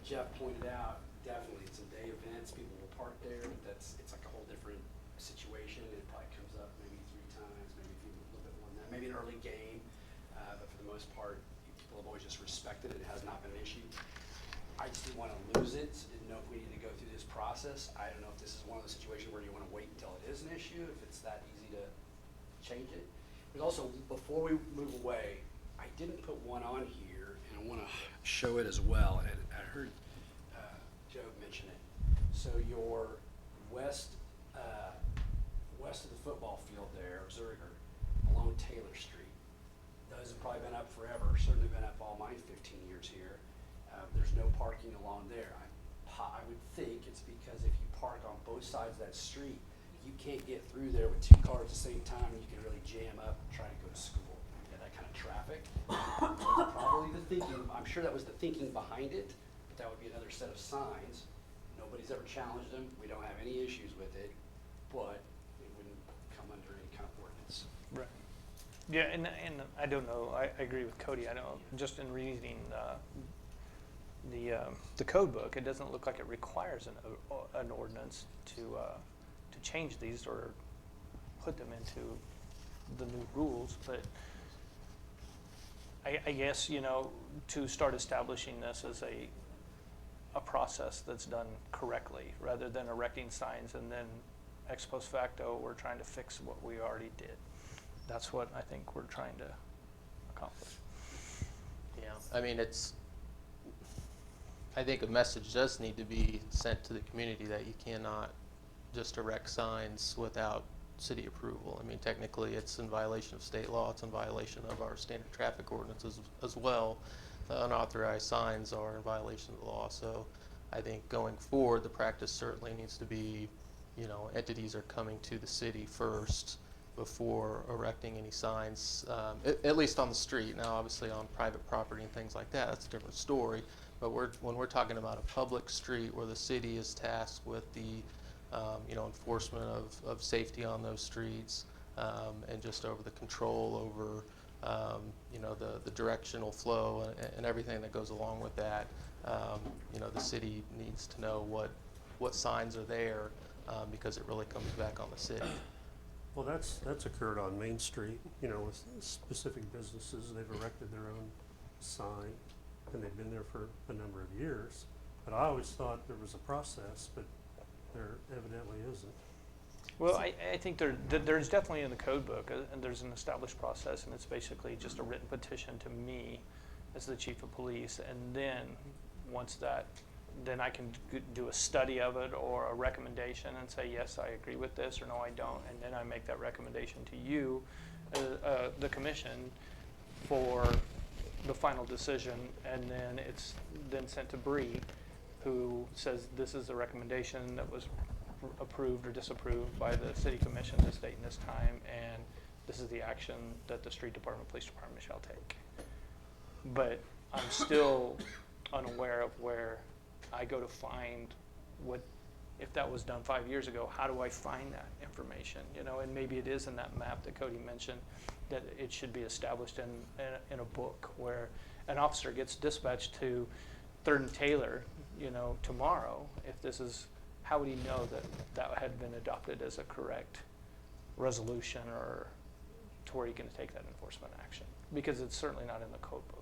Jeff pointed out, definitely some day events, people will park there, but it's like a whole different situation. It probably comes up maybe 3 times, maybe a little bit more than that, maybe an early game, but for the most part, people have always just respected it. It has not been an issue. I just didn't want to lose it, so didn't know if we needed to go through this process. I don't know if this is one of those situations where you want to wait until it is an issue, if it's that easy to change it. But also, before we move away, I didn't put one on here, and I want to show it as well. And I heard Joe mention it. So your west west of the football field there, or Zurich, along Taylor Street. Those have probably been up forever, certainly been up all my 15 years here. There's no parking along there. I would think it's because if you park on both sides of that street, you can't get through there with two cars at the same time, and you can really jam up and try to go to school. You get that kind of traffic. Probably the thinking, I'm sure that was the thinking behind it, but that would be another set of signs. Nobody's ever challenged them. We don't have any issues with it, but it wouldn't come under any kind of ordinance.
Right. Yeah, and I don't know, I agree with Cody. I know, just in reading the code book, it doesn't look like it requires an ordinance to change these or put them into the new rules, but I guess, you know, to start establishing this as a process that's done correctly, rather than erecting signs and then ex post facto, we're trying to fix what we already did. That's what I think we're trying to accomplish.
Yeah, I mean, I think a message does need to be sent to the community that you cannot just erect signs without city approval. I mean, technically, it's in violation of state law. It's in violation of our standard traffic ordinances as well. Unauthorized signs are in violation of the law. So I think going forward, the practice certainly needs to be, you know, entities are coming to the city first before erecting any signs, at least on the street. Now, obviously on private property and things like that, that's a different story. But when we're talking about a public street where the city is tasked with the you know, enforcement of safety on those streets, and just over the control over you know, the directional flow and everything that goes along with that, you know, the city needs to know what signs are there, because it really comes back on the city.
Well, that's occurred on Main Street, you know, with specific businesses. They've erected their own sign, and they've been there for a number of years. But I always thought there was a process, but there evidently isn't.
Well, I think there's definitely in the code book, and there's an established process, and it's basically just a written petition to me as the chief of police, and then once that, then I can do a study of it or a recommendation and say, yes, I agree with this, or no, I don't, and then I make that recommendation to you, the commission, for the final decision, and then it's then sent to Bree, who says this is a recommendation that was approved or disapproved by the city commission this date and this time, and this is the action that the street department, police department shall take. But I'm still unaware of where I go to find what, if that was done 5 years ago, how do I find that information? You know, and maybe it is in that map that Cody mentioned, that it should be established in a book where an officer gets dispatched to 3rd and Taylor, you know, tomorrow. If this is, how would he know that that had been adopted as a correct resolution, or to where he can take that enforcement action? Because it's certainly not in the code book.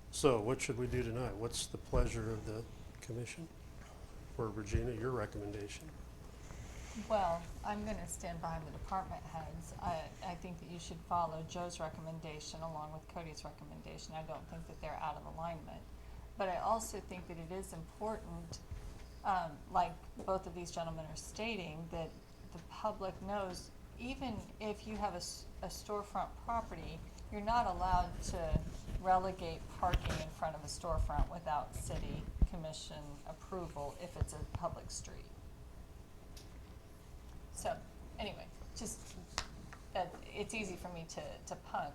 So what should we do tonight? What's the pleasure of the commission? Or Regina, your recommendation?
Well, I'm going to stand behind the department heads. I think that you should follow Joe's recommendation along with Cody's recommendation. I don't think that they're out of alignment. But I also think that it is important, like both of these gentlemen are stating, that the public knows, even if you have a storefront property, you're not allowed to relegate parking in front of a storefront without city commission approval if it's a public street. So, anyway, just that it's easy for me to punt.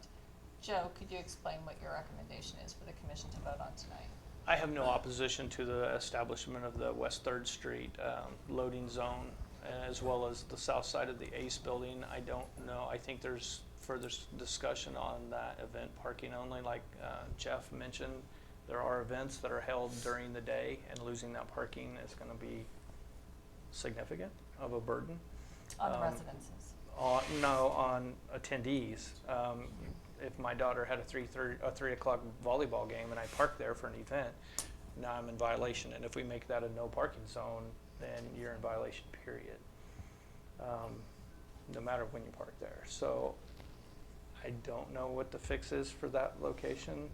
Joe, could you explain what your recommendation is for the commission to vote on tonight?
I have no opposition to the establishment of the West 3rd Street loading zone, as well as the south side of the ACE building. I don't know. I think there's further discussion on that event parking only. Like Jeff mentioned, there are events that are held during the day, and losing that parking is going to be significant of a burden.
On the residences?
No, on attendees. If my daughter had a 3 o'clock volleyball game and I parked there for an event, now I'm in violation. And if we make that a no parking zone, then you're in violation, period. No matter when you park there. So I don't know what the fix is for that location.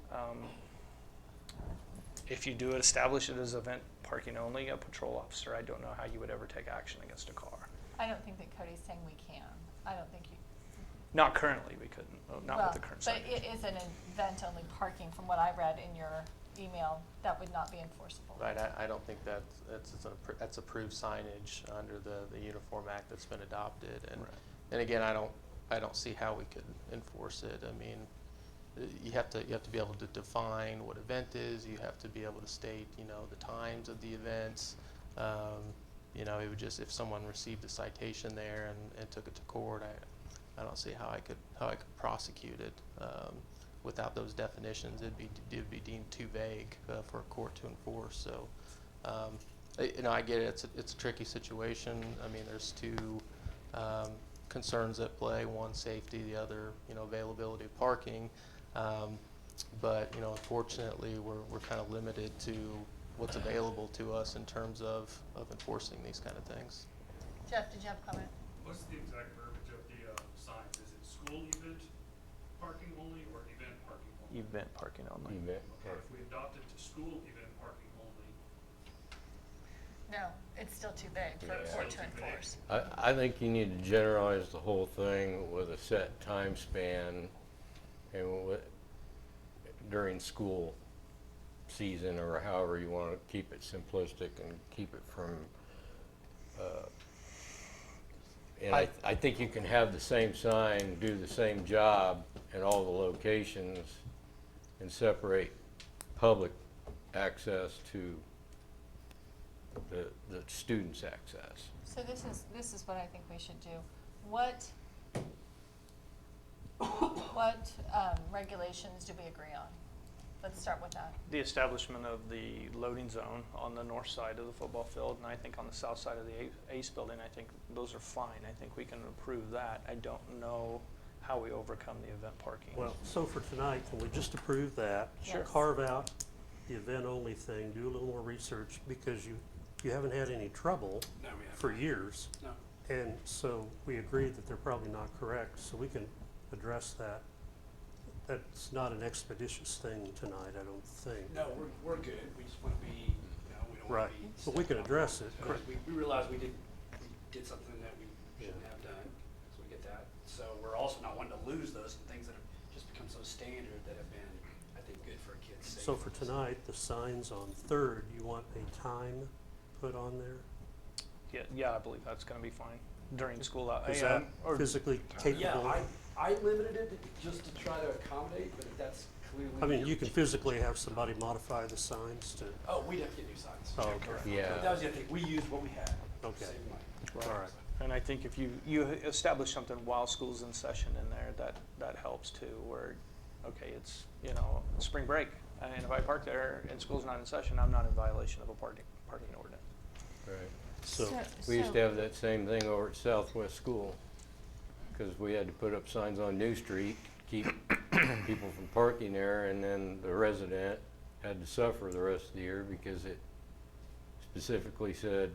If you do establish it as event parking only, a patrol officer, I don't know how you would ever take action against a car.
I don't think that Cody's saying we can. I don't think you.
Not currently, we couldn't, not with the current
But
signage.
it is an event-only parking, from what I read in your email, that would not be enforceable.
Right, I don't think that's approved signage under the Uniform Act that's been adopted. And again, I don't see how we could enforce it. I mean, you have to be able to define what event is. You have to be able to state, the times of the events. It would just, if someone received a citation there and took it to court, I don't see how I could prosecute it. Without those definitions, it'd be deemed too vague for a court to enforce. So, I get it. It's a tricky situation. I mean, there's two concerns at play: one, safety; the other, availability of parking. But unfortunately, we're kind of limited to what's available to us in terms of enforcing these kind of things.
Jeff, did you have a comment?
What's the exact verbiage of the signs? Is it school event parking only or event parking only?
Event parking only.
Event.
Or if we adopt it to school event parking only,
No, it's still too big for a
Yeah.
court to
Still too big.
enforce.
I think you need to generalize the whole thing with a set time span and during school season, or however you want to keep it simplistic and keep it from, and I think you can have the same sign, do the same job in all the locations and separate public access to the students' access.
So this is what I think we should do. What regulations do we agree on? Let's start with that.
The establishment of the loading zone on the north side of the football field, and I think on the south side of the ACE building, I think those are fine. I think we can approve that. I don't know how we overcome the event parking.
Well, so for tonight, can we just approve that?
Yes.
Carve out the event-only thing, do a little more research, because you haven't had any trouble
No, we haven't.
for years.
No.
And so we agree that they're probably not correct, so we can address that. That's not an expeditious thing tonight, I don't think.
No, we're good. We just want to be, we don't want
Right,
to be.
but we can address it.
Because we realize we did something that we shouldn't have done, so we get that. So we're also not wanting to lose those things that have just become so standard that have been, I think, good for kids' safety.
So for tonight, the signs on Third, you want a time put on there?
Yeah, I believe that's gonna be fine during school hours.
Is that physically capable?
Yeah, I limited it just to try to accommodate, but if that's clearly.
I mean, you can physically have somebody modify the signs to,
Oh, we'd have to get new signs.
Oh, okay.
Correct.
Yeah.
But that was the other thing. We used what we had.
Okay.
Save money.
all right.
And I think if you establish something while school's in session in there, that helps too, where, okay, it's, spring break, and if I park there and school's not in session, I'm not in violation of a parking ordinance.
Right.
So,
We used to have that same thing over at Southwest School, because we had to put up signs on New Street to keep people from parking there, and then the resident had to suffer the rest of the year because it specifically said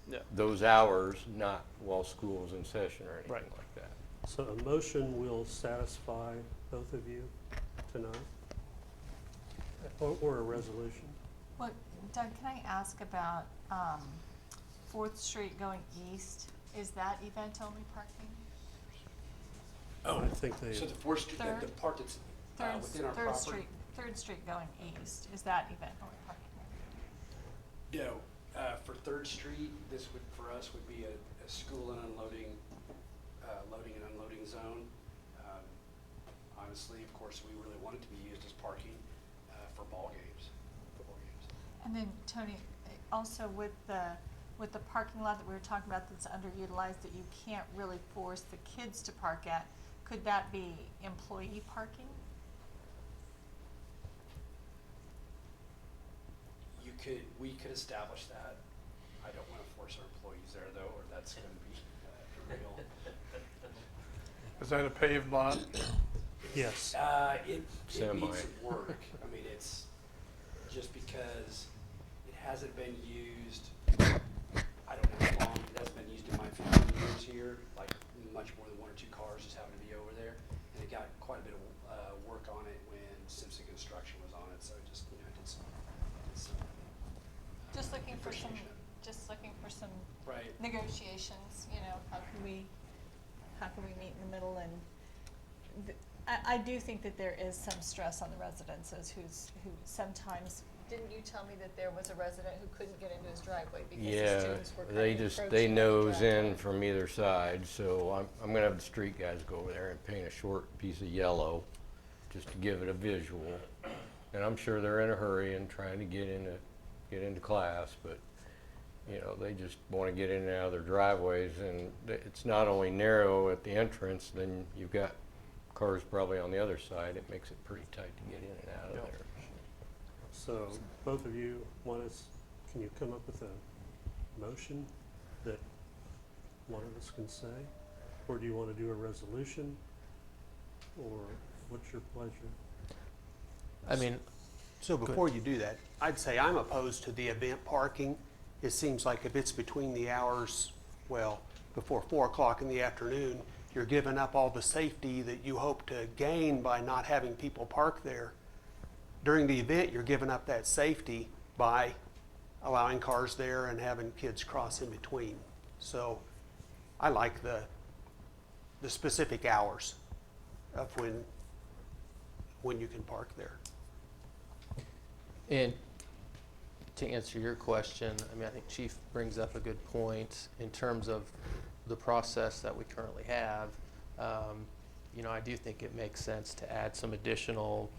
Yeah.
those hours, not while school was in session or anything
Right.
like that.
so a motion will satisfy both of you tonight? Or a resolution?
Well, Doug, can I ask about 4th Street going east? Is that event-only parking?
Oh,
I think they,
so the Fourth Street, the
Third?
part that's within our property?
Third Street going east, is that event-only parking?
No, for Third Street, this would, for us, would be a school and unloading, loading and unloading zone. Honestly, of course, we really want it to be used as parking, for ball games, football games.
And then, Tony, also with the parking lot that we were talking about that's underutilized, that you can't really force the kids to park at, could that be employee parking?
We could establish that. I don't want to force our employees there though, or that's gonna be, real.
Is that a paved lot?
yes.
It
Semi.
needs some work. I mean, it's just because it hasn't been used, I don't know how long, it hasn't been used in my 15 years here, like much more than 1 or 2 cars just happen to be over there. And it got quite a bit of work on it when Simpson Construction was on it, so it just, did some
Just looking for some,
appreciation.
just looking for some
Right.
negotiations, you know, how can we meet in the middle? And I do think that there is some stress on the residences who sometimes, didn't you tell me that there was a resident who couldn't get into his driveway because the
Yeah,
students were kind
they
of
just,
encroaching
they
on the
nose
driveway?
in from either side, so I'm gonna have the street guys go over there and paint a short piece of yellow just to give it a visual. And I'm sure they're in a hurry and trying to get into class, but, you know, they just wanna get in and out of their driveways, and it's not only narrow at the entrance, then you've got cars probably on the other side. It makes it pretty tight to get in and out of there.
So both of you can you come up with a motion that one of us can say? Or do you want to do a resolution? Or what's your pleasure?
I mean,
So before you do that, I'd say I'm opposed to the event parking. It seems like if it's between the hours, well, before 4 o'clock in the afternoon, you're giving up all the safety that you hope to gain by not having people park there. During the event, you're giving up that safety by allowing cars there and having kids cross in between. So I like the specific hours of when you can park there.
and to answer your question, I mean, I think Chief brings up a good point in terms of the process that we currently have. You know, I do think it makes sense to add some additional,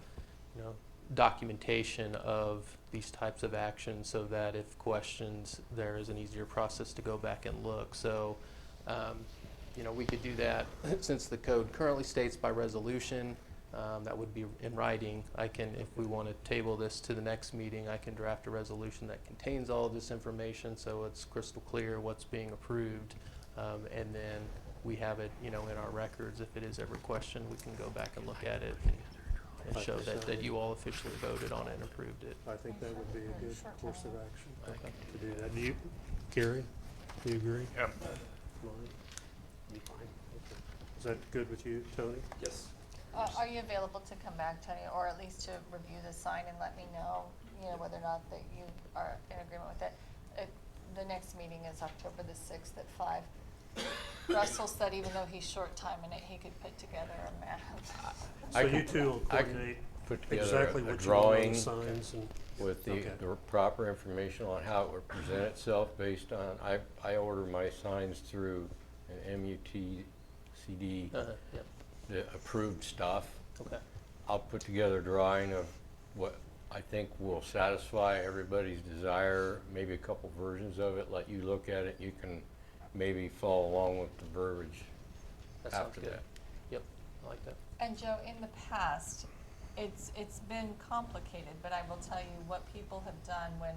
you know, documentation of these types of actions so that if questions, there is an easier process to go back and look. So, you know, we could do that since the code currently states by resolution. That would be in writing. I can, if we want to table this to the next meeting, I can draft a resolution that contains all of this information so it's crystal clear what's being approved. And then we have it, you know, in our records. If it is ever questioned, we can go back and look at it and show that you all officially voted on it and approved it.
I think that would be a good course of action
Okay.
to do that. Do you, Gary, do you agree?
Yeah.
Lauren? Be fine. Okay. Is that good with you, Tony?
Yes.
Are you available to come back, Tony, or at least to review the sign and let me know, you know, whether or not that you are in agreement with it? The next meeting is October the 6th at 5. Russell said even though he's short-timing it, he could put together a map.
So you two will
I could
coordinate
put together
exactly
a
what you want on
drawing
the signs and.
with the
Okay.
proper information on how it would present itself based on, I order my signs through an MUTCD,
Yep.
the approved stuff.
Okay.
I'll put together a drawing of what I think will satisfy everybody's desire, maybe a couple versions of it, let you look at it, you can maybe follow along with the verbiage
That sounds
after
good.
that.
Yep, I like that.
And Joe, in the past, it's been complicated, but I will tell you what people have done when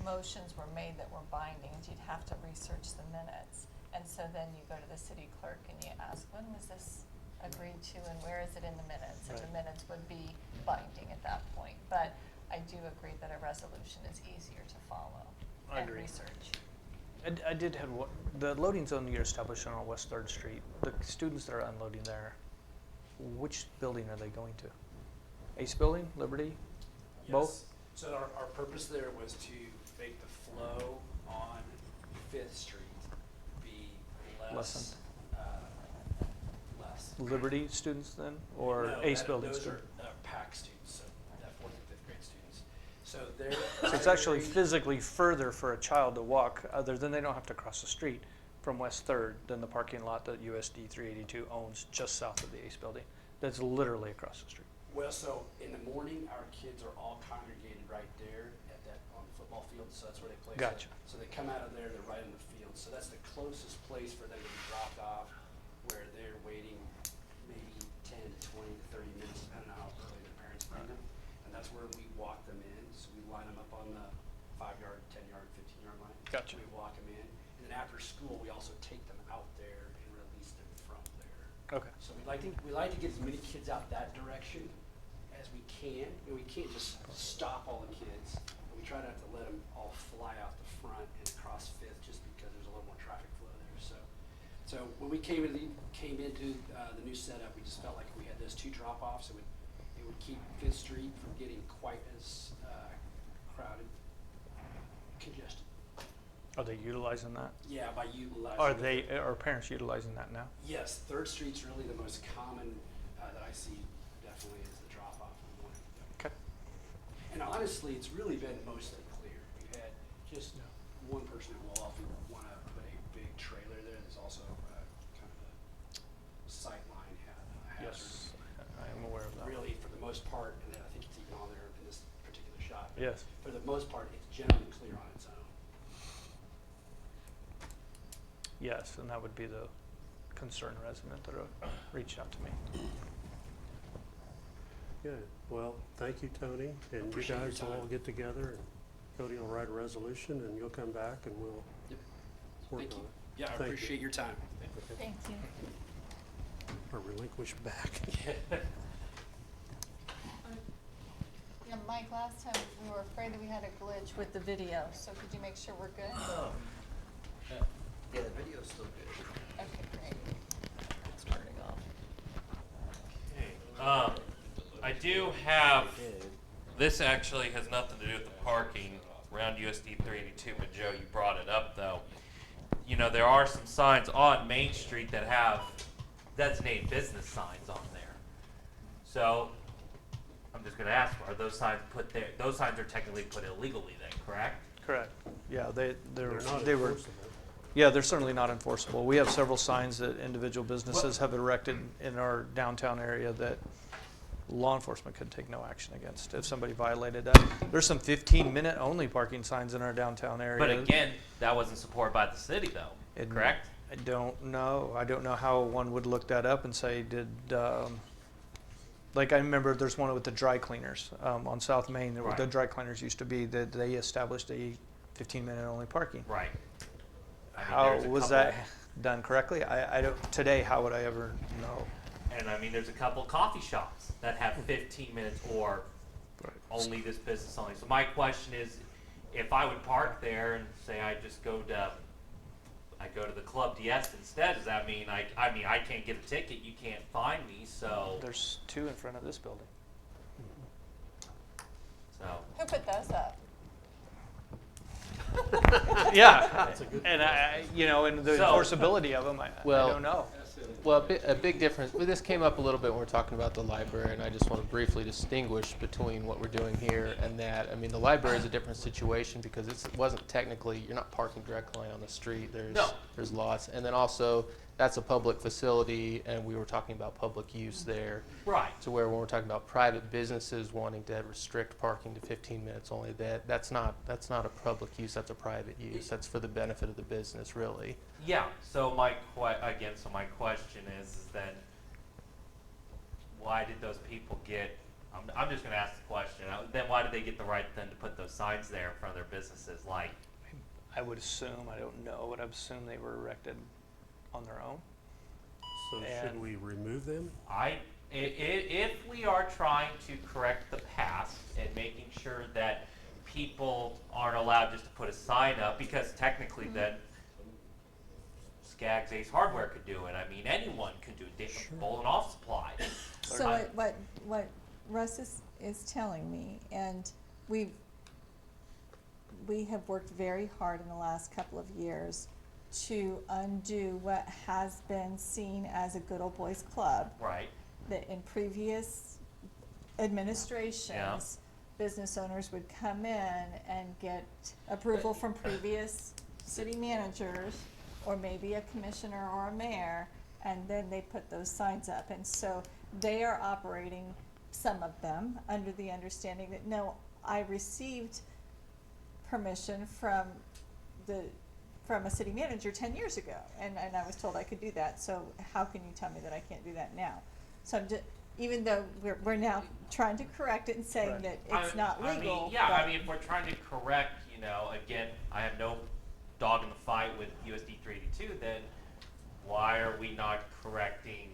motions were made that were binding, is you'd have to research the minutes. And so then you go to the city clerk and you ask, when was this agreed to and where is it in the minutes? And the
Right.
minutes would be binding at that point. But I do agree that a resolution is easier to follow
I
and
agree.
research.
I did have the loading zone you're establishing on West 3rd Street. The students that are unloading there, which building are they going to? Ace Building, Liberty, both?
So our purpose there was to make the flow on Fifth Street be less.
Liberty students then, or
No,
Ace Building
those
students?
are PAC students, so that 4th and 5th grade students. So they're.
So it's actually physically further for a child to walk, other than they don't have to cross the street from West 3rd than the parking lot that USD 382 owns just south of the Ace Building. That's literally across the street.
Well, so in the morning, our kids are all congregated right there on the football field, so that's where they play.
Gotcha.
So they come out of there, they're right in the field, so that's the closest place for them to be dropped off, where they're waiting maybe 10 to 20 to 30 minutes, depending on how early their parents bring them. And that's where we walk them in, so we line them up on the 5-yard, 10-yard, 15-yard line.
Gotcha.
We walk them in, and then after school, we also take them out there and release them from there.
Okay.
So we like to get as many kids out that direction as we can, and we can't just stop all the kids. But we try not to let them all fly out the front and across Fifth, just because there's a little more traffic flow there. So when we came into the new setup, we just felt like if we had those two drop-offs, it would keep Fifth Street from getting quite as crowded, congested.
Are they utilizing that?
Yeah, by utilizing.
Are parents utilizing that now?
Yes, Third Street's really the most common that I see. Definitely is the drop off in the morning.
Okay.
And honestly, it's really been mostly clear. We've had just one person who will often want to put a big trailer there. There's also kind of a sight line hazard.
Yes, I am aware of that.
Really, for the most part, and I think it's even on there in this particular shot.
Yes.
For the most part, it's generally clear on its own.
Yes, and that would be the concerned resident that reached out to me.
Good. Well, thank you, Tony, and you
Appreciate your
guys will all
time.
get together, and Cody will write a resolution, and you'll come back, and we'll
Yep.
work
Thank
on
you.
it.
Yeah, I
Thank you.
appreciate your time.
Thank you.
Or relinquish back.
Yeah, Mike, last time we were afraid that we had a glitch with the video, so could you make sure we're good?
Yeah, the video's still good.
Okay, great. It's turning off.
Okay. I do have, this actually has nothing to do with the parking around USD 382, but Joe, you brought it up though. You know, there are some signs on Main Street that have designated business signs on there. So, I'm just gonna ask, are those signs put there, those signs are technically put illegally then, correct?
Correct. Yeah, they
They're not
were.
enforceable.
Yeah, they're certainly not enforceable. We have several signs that individual businesses have erected in our downtown area that law enforcement could take no action against if somebody violated that. There's some 15-minute only parking signs in our downtown area.
But again, that wasn't supported by the city though, correct?
I don't know. I don't know how one would look that up and say, like I remember there's one with the dry cleaners on South Main. There were the
Right.
dry cleaners used to be that they established a 15-minute only parking.
Right. I mean,
How
there's a
was
couple-
that done correctly? I don't, today, how would I ever know?
And I mean, there's a couple coffee shops that have 15 minutes or
Right.
only this business only. So my question is, if I would park there and say I just go to the Club DS instead, does that mean I can't get a ticket, you can't find me, so.
There's two in front of this building.
So.
Who put those up?
Yeah, and and the
So-
enforceability of them, I don't know.
Well, a big difference, well, this came up a little bit when we were talking about the library, and I just want to briefly distinguish between what we're doing here and that. I mean, the library is a different situation because it wasn't technically, you're not parking directly on the street. There's lots. And then also, that's a public facility, and we were talking about public use there.
Right.
To where when we're talking about private businesses wanting to restrict parking to 15 minutes only, that's not a public use, that's a private use. That's for the benefit of the business, really.
Yeah, so my question is then, why did those people get, I'm just gonna ask the question, then why did they get the right then to put those signs there in front of their businesses, like?
I would assume, I don't know, but I would assume they were erected on their own.
So should
And-
we remove them?
If we are trying to correct the past and making sure that people aren't allowed just to put a sign up, because technically then Skaggs Ace Hardware could do it. I mean, anyone could do it, bowling off supply.
So what Russ is telling me, and we have worked very hard in the last couple of years to undo what has been seen as a good old boys club.
Right.
That in previous administrations, business owners would come in and get approval from previous city managers, or maybe a commissioner or a mayor, and then they put those signs up. And so they are operating, some of them, under the understanding that, no, I received permission from a city manager 10 years ago, and I was told I could do that, so how can you tell me that I can't do that now? So I'm just, even though we're now trying to correct it and saying that it's not legal.
I mean, if we're trying to correct, again, I have no dog in the fight with USD 382, then why are we not correcting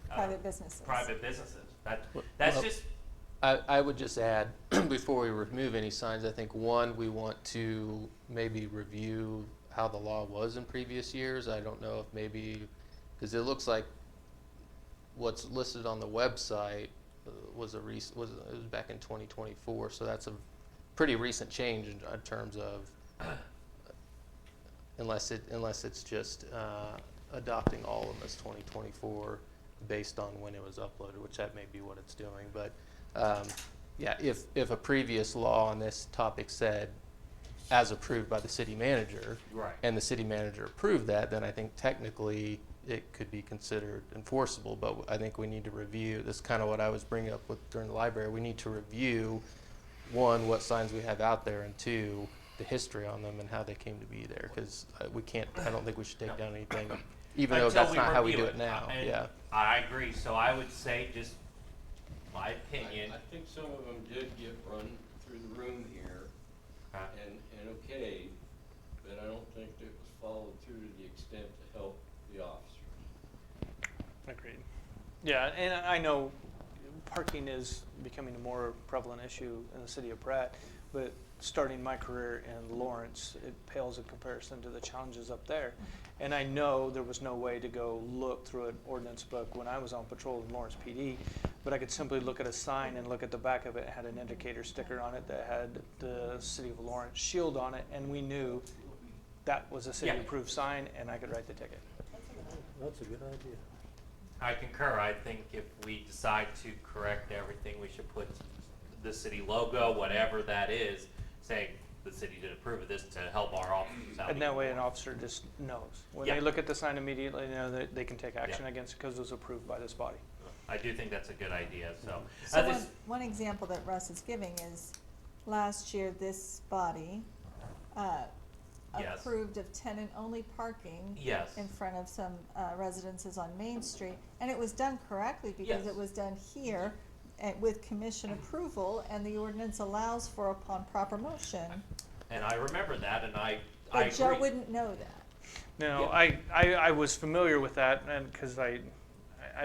Private businesses.
Private businesses. That's
Well,
just.
I would just add, before we remove any signs, I think, one, we want to maybe review how the law was in previous years. I don't know if maybe, because it looks like what's listed on the website was back in 2024, so that's a pretty recent change in terms of unless it's just adopting all of them as 2024 based on when it was uploaded, which that may be what it's doing. But yeah, if a previous law on this topic said, as approved by the city manager,
Right.
and the city manager approved that, then I think technically it could be considered enforceable. But I think we need to review, this is kind of what I was bringing up with during the library, we need to review, one, what signs we have out there, and two, the history on them and how they came to be there, because we can't, I don't think we should take down anything, even though
Until
that's
we
not how we
review
do it now,
And
yeah.
I agree, so I would say, just my opinion,
I think some of them did get run through the room here, and okay, but I don't think it was followed through to the extent to help the officers.
Agreed. Yeah, and I know parking is becoming a more prevalent issue in the city of Pratt, but starting my career in Lawrence, it pales in comparison to the challenges up there. And I know there was no way to go look through an ordinance book when I was on patrol in Lawrence PD, but I could simply look at a sign and look at the back of it. It had an indicator sticker on it that had the City of Lawrence shield on it, and we knew that was a city-approved sign, and I could write the ticket.
That's a good idea.
I concur. I think if we decide to correct everything, we should put the city logo, whatever that is, saying the city did approve of this to help our officers out.
And that way an officer just knows. When
Yeah.
they look at the sign immediately, they know that they can take action
Yeah.
against it because it was approved by this body.
I do think that's a good idea, so.
So
this-
one example that Russ is giving is, last year, this body,
Yes.
approved of tenant-only parking
Yes.
in front of some, residences on Main Street, and it was done correctly because
Yes.
it was done here with commission approval, and the ordinance allows for upon proper motion.
And I remember that, and I
But Joe
agree.
wouldn't know that.
No,
Yeah.
I was familiar with that, and because I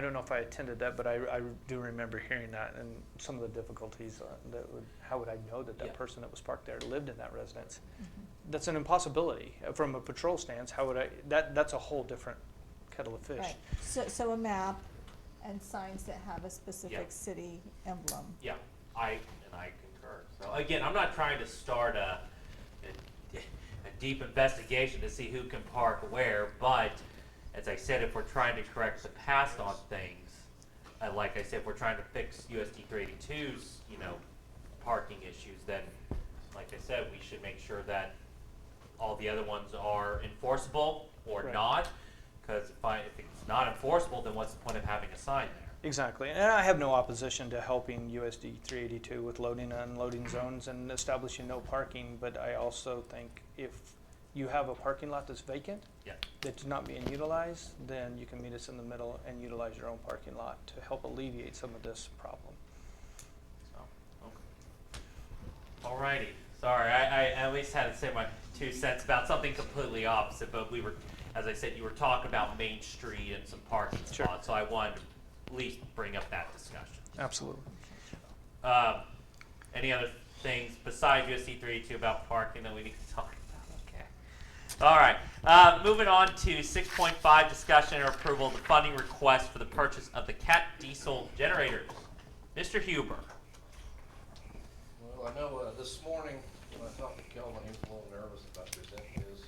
don't know if I attended that, but I do remember hearing that and some of the difficulties how would I know that that
Yeah.
person that was parked there lived in that residence? That's an impossibility. From a patrol stance, how would that's a whole different kettle of fish.
Right, so a map and signs that have a specific city emblem.
Yeah, I concur. So again, I'm not trying to start a deep investigation to see who can park where, but as I said, if we're trying to correct the past on things, like I said, if we're trying to fix USD 382's, parking issues, then, like I said, we should make sure that all the other ones are enforceable or
Right.
not. Because if it's not enforceable, then what's the point of having a sign there?
Exactly, and I have no opposition to helping USD 382 with loading and unloading zones and establishing no parking, but I also think if you have a parking lot that's vacant,
Yeah.
that's not being utilized, then you can meet us in the middle and utilize your own parking lot to help alleviate some of this problem.
So, okay. Alrighty. Sorry, I at least had to say my 2 cents about something completely opposite, but we were, as I said, you were talking about Main Street and some parking
Sure.
spots, so I wanted to at least bring up that discussion.
Absolutely.
Any other things besides USD 382 about parking that we need to talk about? Okay. All right. Moving on to 6.5, discussion and approval of the funding request for the purchase of the Cat diesel generators. Mr. Huber.
Well, I know this morning when I talked to Kelvin, he was a little nervous about presenting his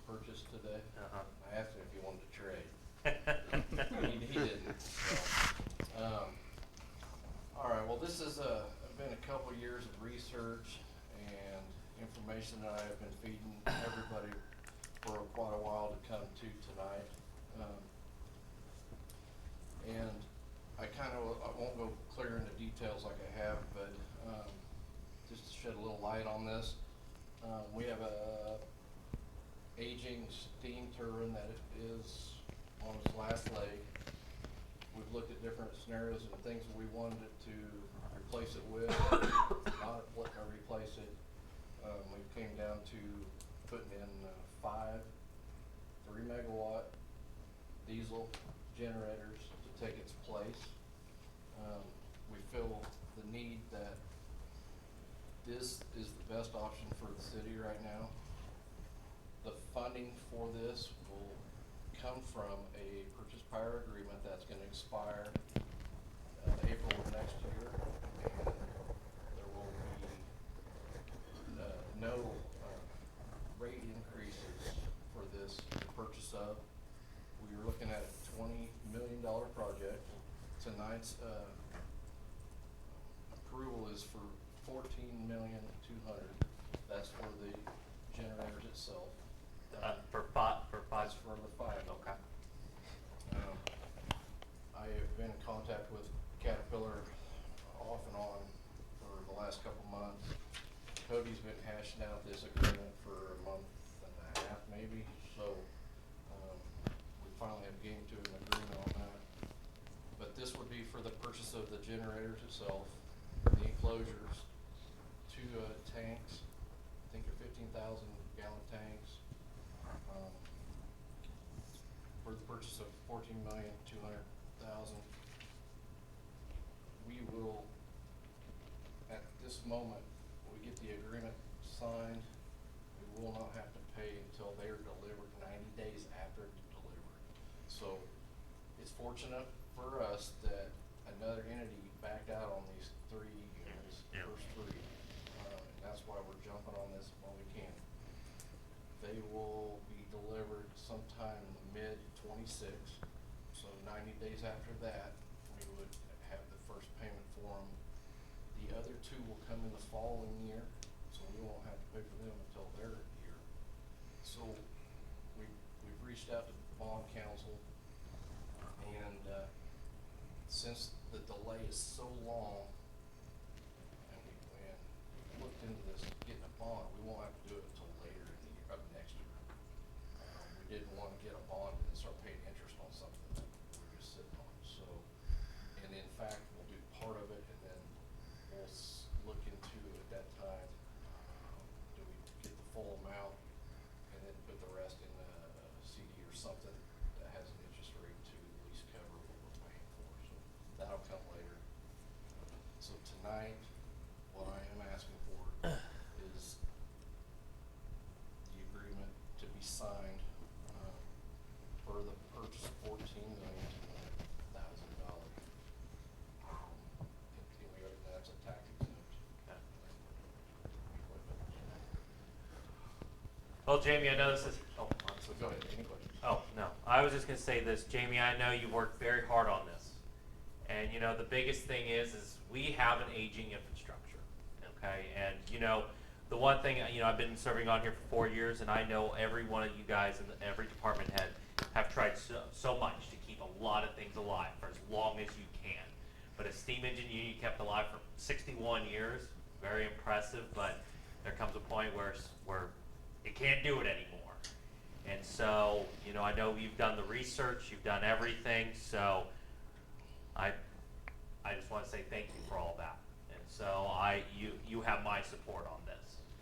purchase today.
Uh-huh.
I asked him if he wanted to trade. He didn't. So, all right. Well, this has been a couple years of research and information that I have been feeding everybody for quite a while to come to tonight. And I won't go clear into details like I have, but just to shed a little light on this, we have a aging steam turbine that is on its last leg. We've looked at different scenarios and things that we wanted it to replace it with, not replace it. We came down to putting in 5 3-megawatt diesel generators to take its place. We feel the need that this is the best option for the city right now. The funding for this will come from a purchase prior agreement that's going to expire April of next year, and there will be no rate increase $14,200,000. That's for the generators itself.
For five.
That's for the 5.
Okay.
I have been in contact with Caterpillar off and on for the last couple months. Cody's been hashing out this agreement for a month and a half maybe, so we finally have came to an agreement on that. But this would be for the purchase of the generators itself, the enclosures, 2 tanks, I think they're 15,000 gallon tanks, for the purchase of $14,200,000. We will, at this moment, we get the agreement signed, we will not have to pay until they are delivered 90 days after delivery. So it's fortunate for us that another entity backed out on these 3 units, first 3. And that's why we're jumping on this while we can. They will be delivered sometime mid-26, so 90 days after that, we would have the first payment for them. The other 2 will come in the following year, so we won't have to pay for them until they're here. So we've reached out to the bond council, and since the delay is so long, and we looked into this, getting a bond, we won't have to do it until later in the year, next year. We didn't want to get a bond and start paying interest on something that we're just sitting on. So, and in fact, we'll do part of it, and then we'll look into at that time, do we get the full amount and then put the rest in a CD or something that has an interest rate to at least cover what we're paying for. So that'll come later. So tonight, what I am asking for is the agreement to be signed for the purchase of $14,200,000. That's a tax exempt equipment.
Well, Jamie, I know this is. Oh,
So go ahead, any questions?
Oh, no. I was just going to say this. Jamie, I know you worked very hard on this. And, you know, the biggest thing is we have an aging infrastructure, okay? And, you know, the one thing, you know, I've been serving on here for 4 years, and I know every one of you guys and every department head have tried so much to keep a lot of things alive for as long as you can. But a steam engine you kept alive for 61 years, very impressive, but there comes a point where you can't do it anymore. And so, you know, I know you've done the research, you've done everything, so I just want to say thank you for all that. And so you have my support on this.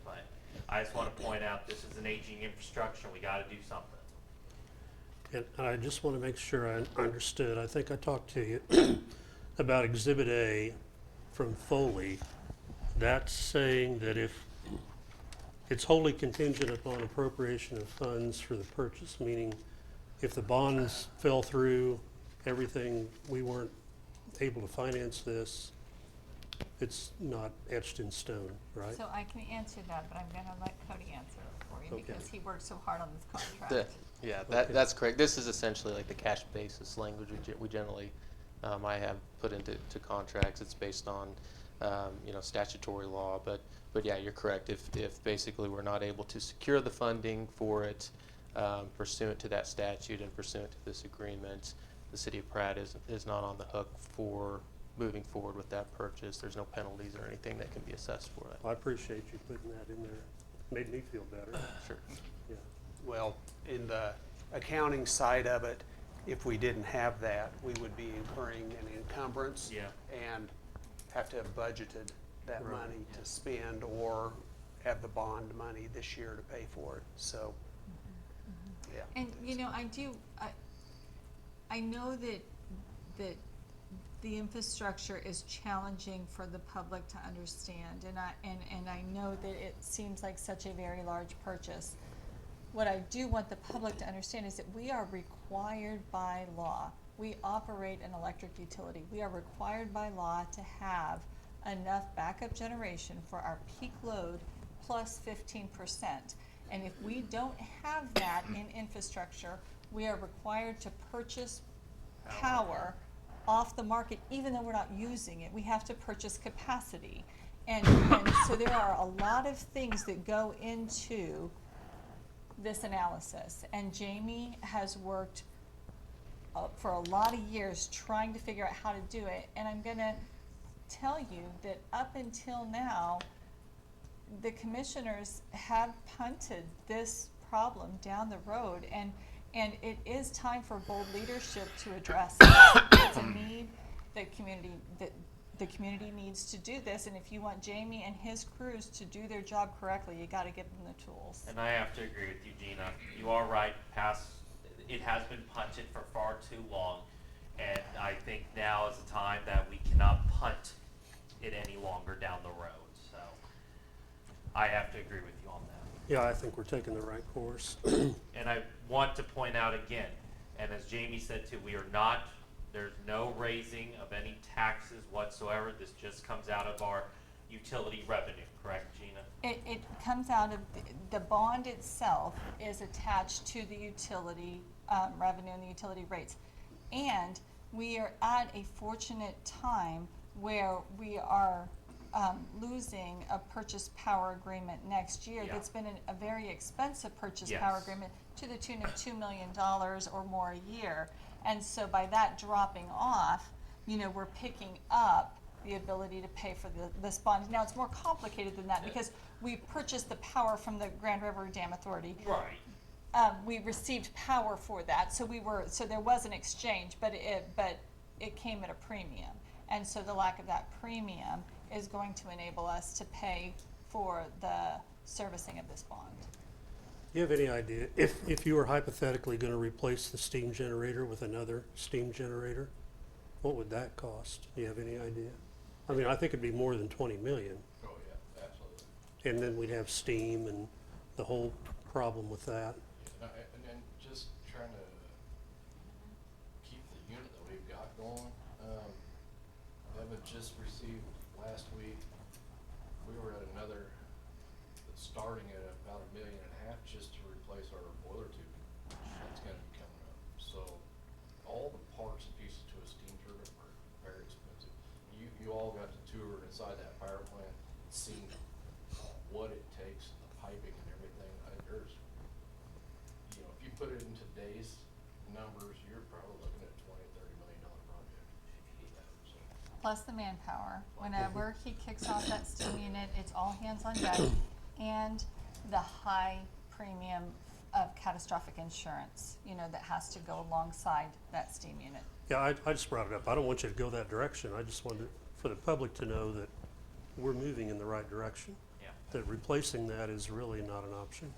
But I just want to point out this is an aging infrastructure, we got to do something.
And I just want to make sure I understood. I think I talked to you about Exhibit A from Foley. That's saying that if it's wholly contingent upon appropriation of funds for the purchase, meaning if the bonds fell through, everything, we weren't able to finance this, it's not etched in stone, right?
So I can answer that, but I'm gonna let Cody answer it for you
Okay.
because he worked so hard on this contract.
Yeah,
Okay.
that's correct. This is essentially like the cash basis language we generally, I have put into contracts. It's based on, you know, statutory law, but yeah, you're correct. If basically we're not able to secure the funding for it, pursuant to that statute and pursuant to this agreement, the city of Pratt is not on the hook for moving forward with that purchase. There's no penalties or anything that can be assessed for it.
I appreciate you putting that in there. Made me feel better.
Sure.
Yeah.
Well, in the accounting side of it, if we didn't have that, we would be incurring an encumbrance.
Yeah.
And have to have budgeted that
Right.
money to spend or have the bond money this year to pay for it, so, yeah.
And, you know, I know that the infrastructure is challenging for the public to understand, and I know that it seems like such a very large purchase. What I do want the public to understand is that we are required by law. We operate an electric utility. We are required by law to have enough backup generation for our peak load plus 15%. And if we don't have that in infrastructure, we are required to purchase power off the market, even though we're not using it. We have to purchase capacity.
And so there are a lot of things that go into this analysis. And Jamie has worked for a lot of years trying to figure out how to do it. And I'm going to tell you that up until now, the commissioners have punted this problem down the road, and it is time for bold leadership to address it. It's a need that the community needs to do this, and if you want Jamie and his crews to do their job correctly, you got to give them the tools.
And I have to agree with you, Gina. You are right. It has been punted for far too long, and I think now is the time that we cannot punt it any longer down the road. So I have to agree with you on that.
Yeah, I think we're taking the right course.
And I want to point out again, and as Jamie said too, there's no raising of any taxes whatsoever. This just comes out of our utility revenue, correct, Gina?
It comes out of, the bond itself is attached to the utility revenue and the utility rates. And we are at a fortunate time where we are losing a purchase power agreement next year.
Yeah.
That's been a very expensive purchase
Yes.
power agreement to the tune of $2 million or more a year. And so by that dropping off, we're picking up the ability to pay for this bond. Now, it's more complicated than that because we purchased the power from the Grand River Dam Authority.
Right.
We received power for that, so there was an exchange, but it came at a premium. And so the lack of that premium is going to enable us to pay for the servicing of this bond.
Do you have any idea, if you were hypothetically going to replace the steam generator with another steam generator, what would that cost? Do you have any idea? I mean, I think it'd be more than 20 million.
Oh, yeah, absolutely.
And then we'd have steam and the whole problem with that.
And then just trying to keep the unit that we've got going. Evan just received last week, we were at another, starting at about $1.5 million just to replace our boiler tubing. That's gonna be coming up. So all the parts and pieces to a steam turbine are very expensive. You all got to tour inside that power plant, seen what it takes, the piping and everything. If you put it in today's numbers, you're probably looking at $20-30 million project. So,
Plus the manpower. Whenever he kicks off that steam unit, it's all hands on deck, and the high premium of catastrophic insurance, that has to go alongside that steam unit.
Yeah, I just brought it up. I don't want you to go that direction. I just wanted for the public to know that we're moving in the right direction.
Yeah.
That replacing that is really not an option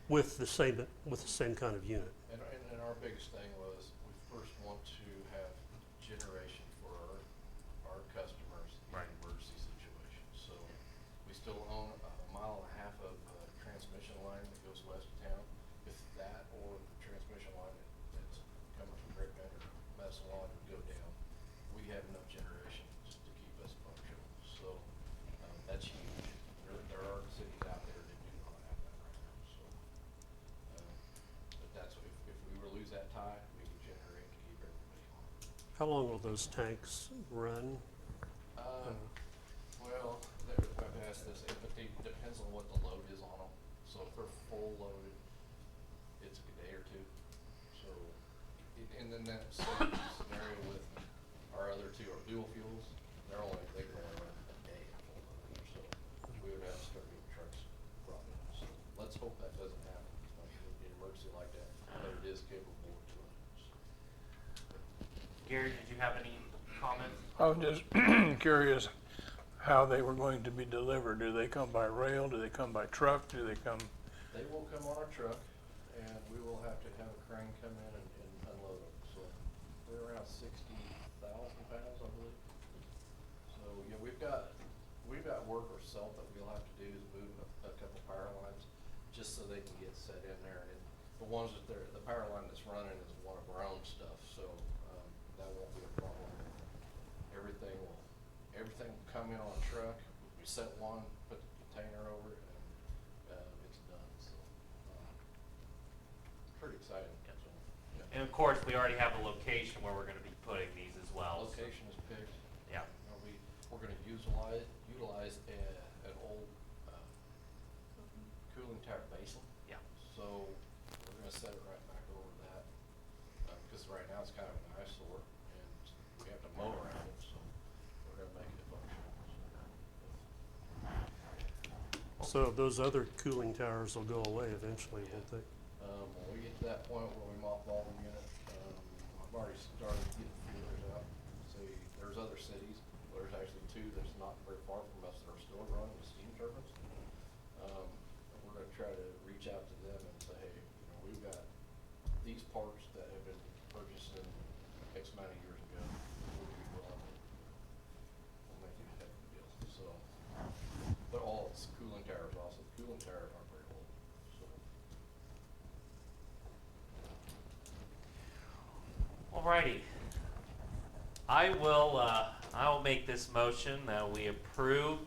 with the same kind of unit.
and our biggest thing was, we first want to have generation for our customers in
Right.
emergency situations. So we still own a 1.5 miles of transmission line that goes west of town. If that or the transmission line that's coming from Great Bend or Massillon would go down, we have enough generation just to keep us functional. So that's huge. There are cities out there that do not have that right now. So, but that's if we were to lose that tie, we could generate to keep everybody on.
How long will those tanks run?
Well, I've asked this, it depends on what the load is on them. So if they're full loaded, it's a day or two. So, and then that same scenario with our other two, our dual fuels, they can only run a day full load. So we would have to start getting trucks brought in. So let's hope that doesn't happen, especially in an emergency like that, but it is capable of doing it. So.
Gary, did you have any comments?
I was just curious how they were going to be delivered. Do they come by rail? Do they come by truck? Do they come?
They will come on a truck, and we will have to have a crane come in and unload them. So they're around 60,000 pounds, I believe. So yeah, we've got work ourselves that we'll have to do is move a couple power lines just so they can get set in there. And the ones that the power line that's running is one of our own stuff, so that won't be a problem. Everything will come in on a truck. We set one, put the container over it, and it's done. So pretty exciting.
Yeah.
So, yeah.
And of course, we already have a location where we're going to be putting these as well.
Location is picked.
Yeah.
We're going to use a lot utilize an old cooling tower basin.
Yeah.
So we're gonna set it right back over that, because right now it's kind of an eyesore and we have to mow around it, so we're gonna make it functional.
So those other cooling towers will go away eventually, won't they?
When we get to that point where we mothball the unit, I've already started getting feelers out. See, there's other cities, there's actually two that's not very far from us that are still running with steam turbines. And we're gonna try to reach out to them and say, hey, you know, we've got these parts that have been purchased in X amount of years ago. Would you be willing to, we'll make you a heck of a deal, so. But all it's cooling towers also, cooling towers aren't very old, so.
Alrighty. I will make this motion that we approve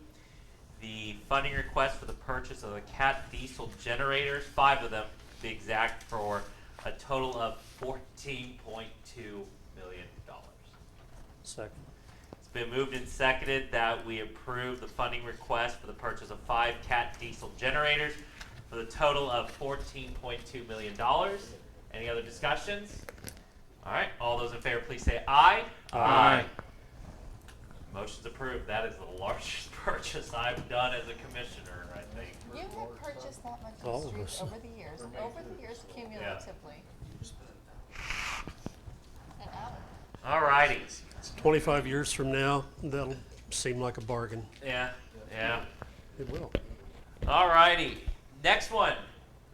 the funding request for the purchase of the Cat diesel generators, 5 of them to be exact, for a total of $14.2 million.
Second.
It's been moved and seconded that we approve the funding request for the purchase of 5 Cat diesel generators for the total of $14.2 million. Any other discussions? All right, all those in favor, please say aye.
Aye.
Motion's approved. That is the largest purchase I've done as a commissioner, I think.
You have purchased that much
All
in
of
streets
us.
over the years cumulatively. And out.
All righty.
25 years from now, that'll seem like a bargain.
Yeah, yeah.
It will.
All righty. Next one.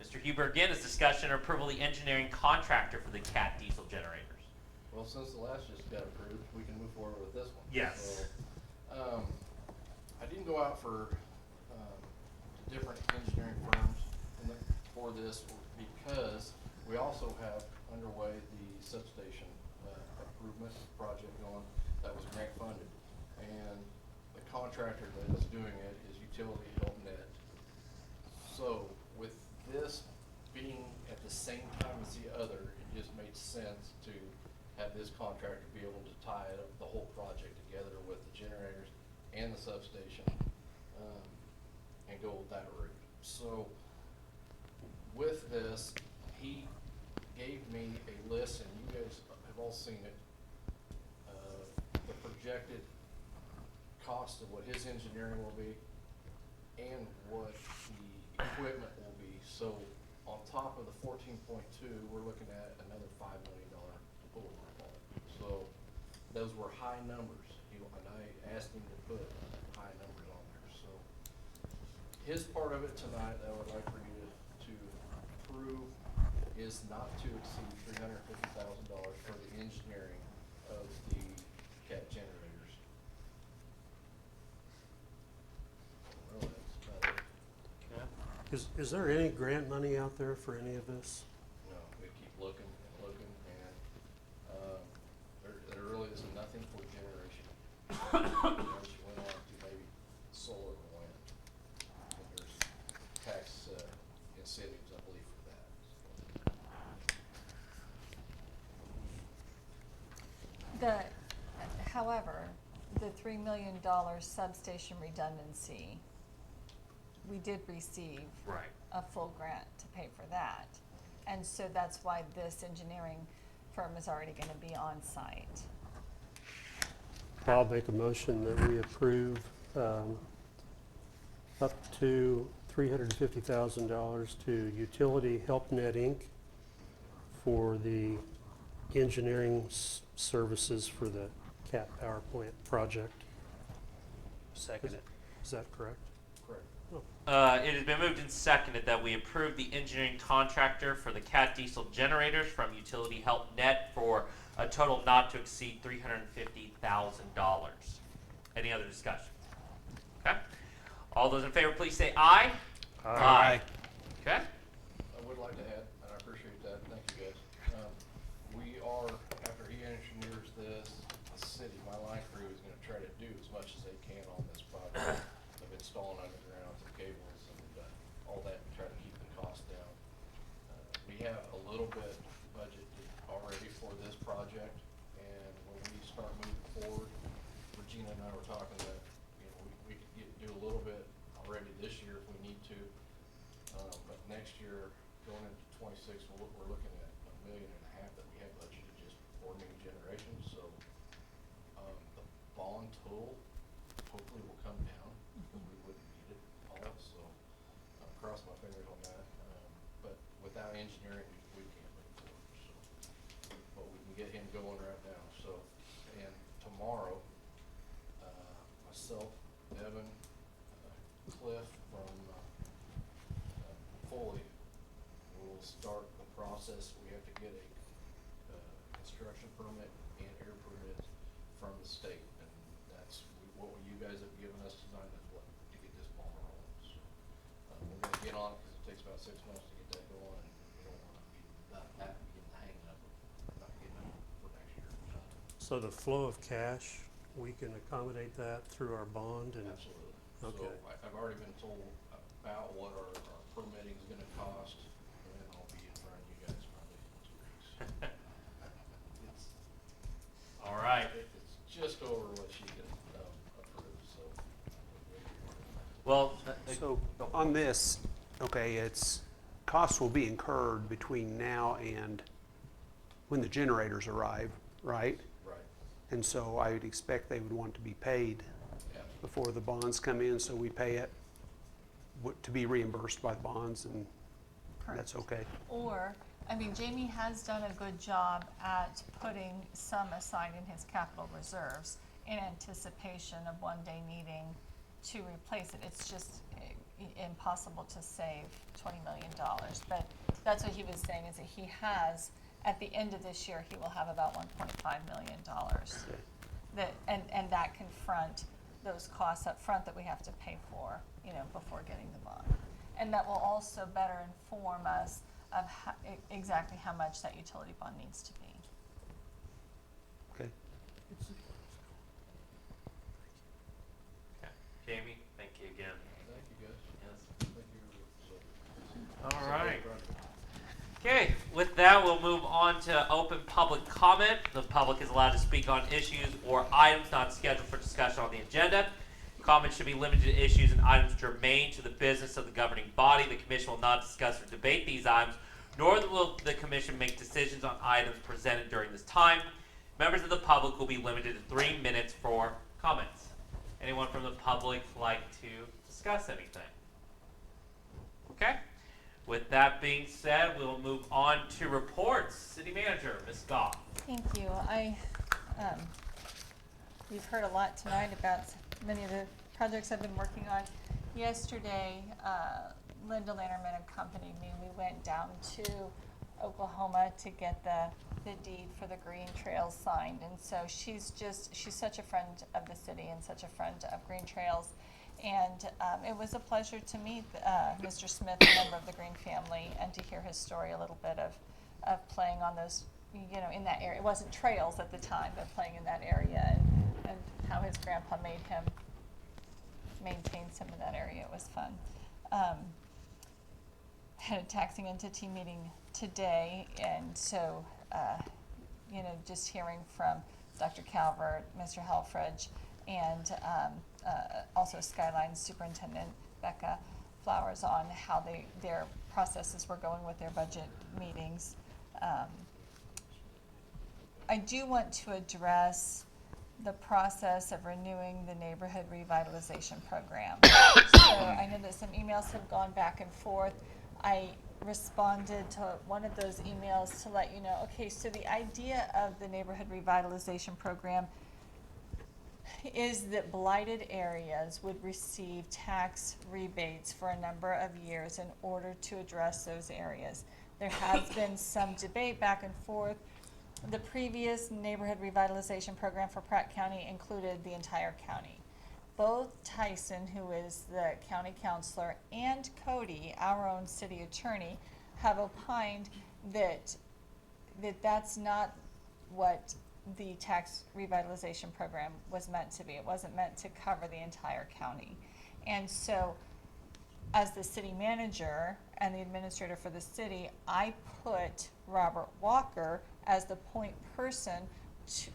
Mr. Huber, again, is discussion or approval of the engineering contractor for the Cat diesel generators.
Well, since the last just got approved, we can move forward with this one.
Yes.
So, I didn't go out for, different engineering firms for this because we also have underway the substation, improvement project going that was grant funded. And the contractor that is doing it is Utility Help Net. So with this being at the same time as the other, it just made sense to have this contractor be able to tie it up, the whole project together with the generators and the substation, and go with that route. So with this, he gave me a list, and you guys have all seen it, the projected cost of what his engineering will be and what the equipment will be. So on top of the 14.2, we're looking at another $5 million to pull on it. So those were high numbers, and I asked him to put high numbers on there. So his part of it tonight that I would like for you to approve is not to exceed $350,000 for the engineering of the Cat generators. Really, that's about it.
Okay.
Is there any grant money out there for any of this?
No, we keep looking and looking, and there really is nothing for generation. Unless you went on to maybe solar or wind. And there's tax incentives, I believe, for that.
However, the $3 million substation redundancy, we did receive
Right.
a full grant to pay for that. And so that's why this engineering firm is already gonna be on site.
I'll make a motion that we approve up to $350,000 to Utility Help Net Inc. for the engineering services for the Cat Power Plant project.
Second it.
Is that correct?
Correct.
It has been moved and seconded that we approve the engineering contractor for the Cat diesel generators from Utility Help Net for a total not to exceed $350,000. Any other discussion? Okay. All those in favor, please say aye.
Aye.
Okay.
I would like to add, and I appreciate that, thank you guys. We are, after he engineers this, the city, my line crew is gonna try to do as much as they can on this project of installing underground and cables and all that, and try to keep the cost down. We have a little bit budgeted already for this project, and when we start moving forward, Regina and I were talking that, you know, 6, we're looking at $1.5 million that we have budgeted just for new generations, so, the bond total hopefully will come down, because we wouldn't need it all, so, cross my fingers on that, but without engineering, we can't move forward, so. But we can get him going right now, so, and tomorrow, myself, Evan, Cliff from Foley will start the process. We have to get a construction permit and air permit from the state, and that's what you guys have given us tonight, is what, to get this ball rolling. So, we're gonna get on it, because it takes about 6 months to get that going, and we don't wanna be that being the hang up of not getting it for next year.
So the flow of cash, we can accommodate that through our bond and?
Absolutely.
Okay.
So I've already been told about what our permitting is gonna cost, and then I'll be in front of you guys probably in 2 weeks. It's,
All right.
it's just over what she can approve, so.
Well,
So on this, okay, it's, costs will be incurred between now and when the generators arrive, right?
Right.
And so I would expect they would want to be paid before the bonds come in, so we pay it to be reimbursed by the bonds, and that's okay.
Or, I mean, Jamie has done a good job at putting some aside in his capital reserves in anticipation of one day needing to replace it. It's just impossible to save $20 million. But that's what he was saying, is that he has, at the end of this year, he will have about $1.5 million. And that can front those costs up front that we have to pay for, before getting the bond. And that will also better inform us of exactly how much that utility bond needs to be.
Okay.
okay. Jamie, thank you again.
Thank you, guys.
Yes.
Thank you.
All right. Okay, with that, we'll move on to open public comment. The public is allowed to speak on issues or items not scheduled for discussion on the agenda. Comments should be limited to issues and items germane to the business of the governing body. The commission will not discuss or debate these items, nor will the commission make decisions on items presented during this time. Members of the public will be limited to 3 minutes for comments. Anyone from the public like to discuss anything? Okay. With that being said, we'll move on to reports. City Manager, Ms. Goff.
Thank you. We've heard a lot tonight about many of the projects I've been working on. Yesterday, Linda Lannerman accompanied me. We went down to Oklahoma to get the deed for the Green Trails signed. And so she's such a friend of the city and such a friend of Green Trails. And it was a pleasure to meet Mr. Smith, a member of the Green family, and to hear his story a little bit of playing on those, in that area. It wasn't trails at the time, but playing in that area, and how his grandpa made him maintain some of that area. It was fun. Had a taxing entity meeting today, and so, just hearing from Dr. Calvert, Mr. Helfrich, and also Skyline Superintendent Becca Flowers on how their processes were going with their budget meetings. I do want to address the process of renewing the neighborhood revitalization program. So I know that some emails have gone back and forth. I responded to one of those emails to let you know, okay, so the idea of the neighborhood revitalization program is that blighted areas would receive tax rebates for a number of years in order to address those areas. There has been some debate back and forth. The previous neighborhood revitalization program for Pratt County included the entire county. Both Tyson, who is the county councilor, and Cody, our own city attorney, have opined that that's not what the tax revitalization program was meant to be. It wasn't meant to cover the entire county. And so, as the city manager and the administrator for the city, I put Robert Walker as the point person.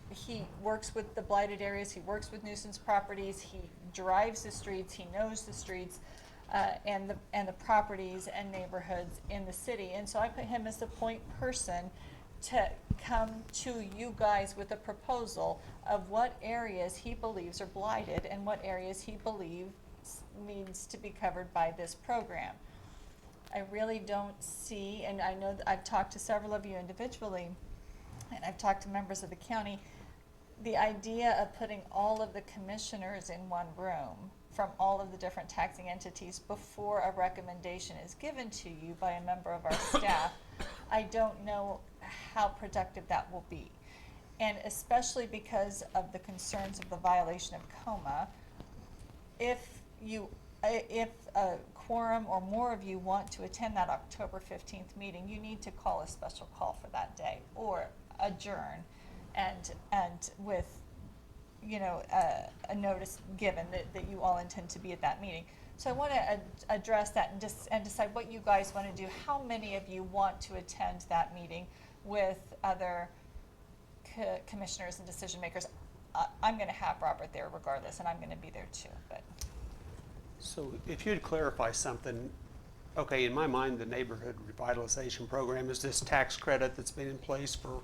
He works with the blighted areas, he works with nuisance properties, he drives the streets, he knows the streets.
and the properties and neighborhoods in the city. And so I put him as the point person to come to you guys with a proposal of what areas he believes are blighted and what areas he believes needs to be covered by this program. I really don't see, and I know that I've talked to several of you individually, and I've talked to members of the county, the idea of putting all of the commissioners in one room from all of the different taxing entities before a recommendation is given to you by a member of our staff, I don't know how productive that will be. And especially because of the concerns of the violation of COMA, if a quorum or more of you want to attend that October 15th meeting, you need to call a special call for that day or adjourn and with, you know, a notice given that you all intend to be at that meeting. So I want to address that and decide what you guys want to do. How many of you want to attend that meeting with other commissioners and decision makers? I'm going to have Robert there regardless, and I'm going to be there too. But
So if you'd clarify something, okay, in my mind, the neighborhood revitalization program is this tax credit that's been in place for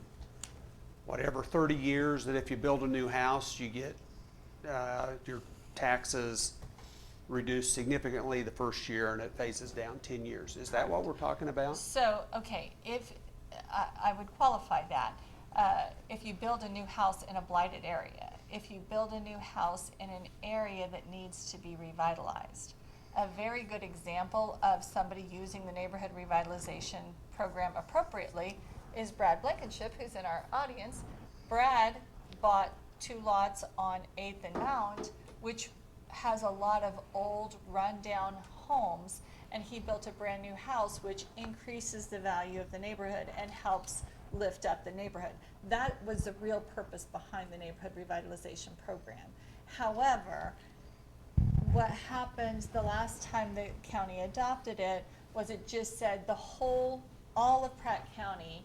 whatever, 30 years, that if you build a new house, you get your taxes reduced significantly the first year and it phases down 10 years. Is that what we're talking about?
so, okay, if I would qualify that. If you build a new house in a blighted area, if you build a new house in an area that needs to be revitalized. A very good example of somebody using the neighborhood revitalization program appropriately is Brad Blankenship, who's in our audience. Brad bought 2 lots on 8th and Mount, which has a lot of old rundown homes, and he built a brand new house which increases the value of the neighborhood and helps lift up the neighborhood. That was the real purpose behind the neighborhood revitalization program. However, what happened the last time the county adopted it was it just said all of Pratt County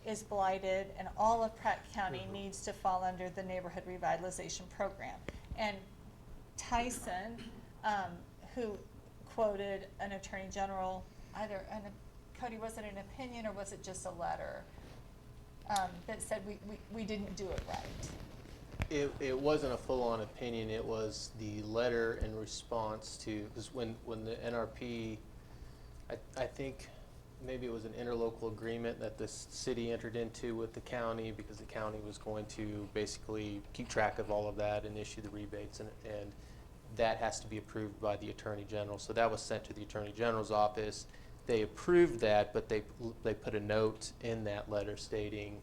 is blighted, and all of Pratt County needs to fall under the neighborhood revitalization program. And Tyson, who quoted an attorney general, Cody, was it an opinion or was it just a letter that said we didn't do it right?
It wasn't a full-on opinion. It was the letter in response to, because when the NRP, I think maybe it was an interlocal agreement that the city entered into with the county, because the county was going to basically keep track of all of that and issue the rebates, and that has to be approved by the Attorney General. So that was sent to the Attorney General's office. They approved that, but they put a note in that letter stating,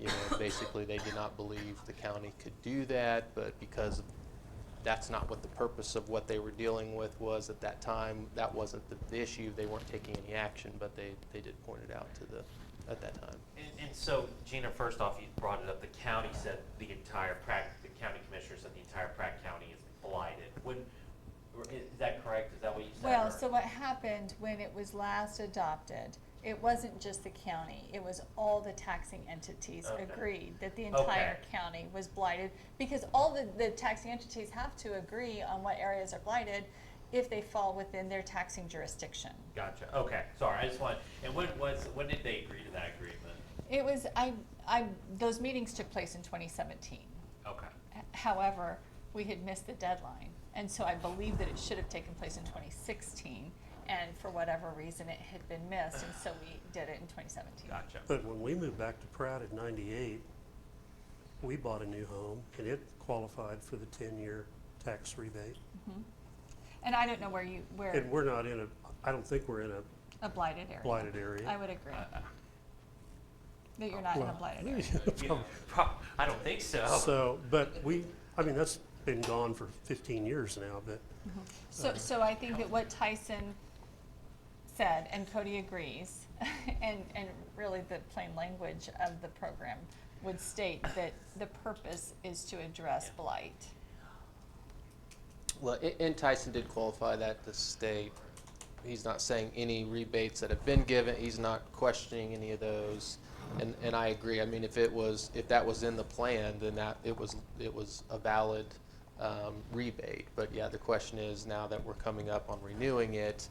you know, basically they did not believe the county could do that, but because that's not what the purpose of what they were dealing with was at that time, that wasn't the issue. They weren't taking any action, but they did point it out at that time.
And so, Gina, first off, you brought it up. The county said the county commissioner said the entire Pratt County is blighted. Is that correct? Is that what you said?
Well,
or-
so what happened when it was last adopted, it wasn't just the county, it was all the taxing entities
Okay.
agreed that the entire
Okay.
county was blighted, because all the taxing entities have to agree on what areas are blighted if they fall within their taxing jurisdiction.
Gotcha. Okay. Sorry, I just want. And when did they agree to that agreement?
It was, those meetings took place in 2017.
Okay.
However, we had missed the deadline, and so I believe that it should have taken place in 2016, and for whatever reason, it had been missed, and so we did it in 2017.
Gotcha.
But when we moved back to Pratt in '98, we bought a new home, and it qualified for the 10-year tax rebate.
Mhm. And I don't know where
And we're not I don't think we're in
a blighted area.
blighted area.
I would agree. That you're not in a
Well,
blighted area.
I don't think so.
So, but that's been gone for 15 years now, but.
So I think that what Tyson said, and Cody agrees, and really the plain language of the program would state that the purpose is to address blight.
Well, and Tyson did qualify that to state, he's not saying any rebates that have been given, he's not questioning any of those. And I agree. I mean, if that was in the plan, then it was a valid rebate. But yeah, the question is, now that we're coming up on renewing it,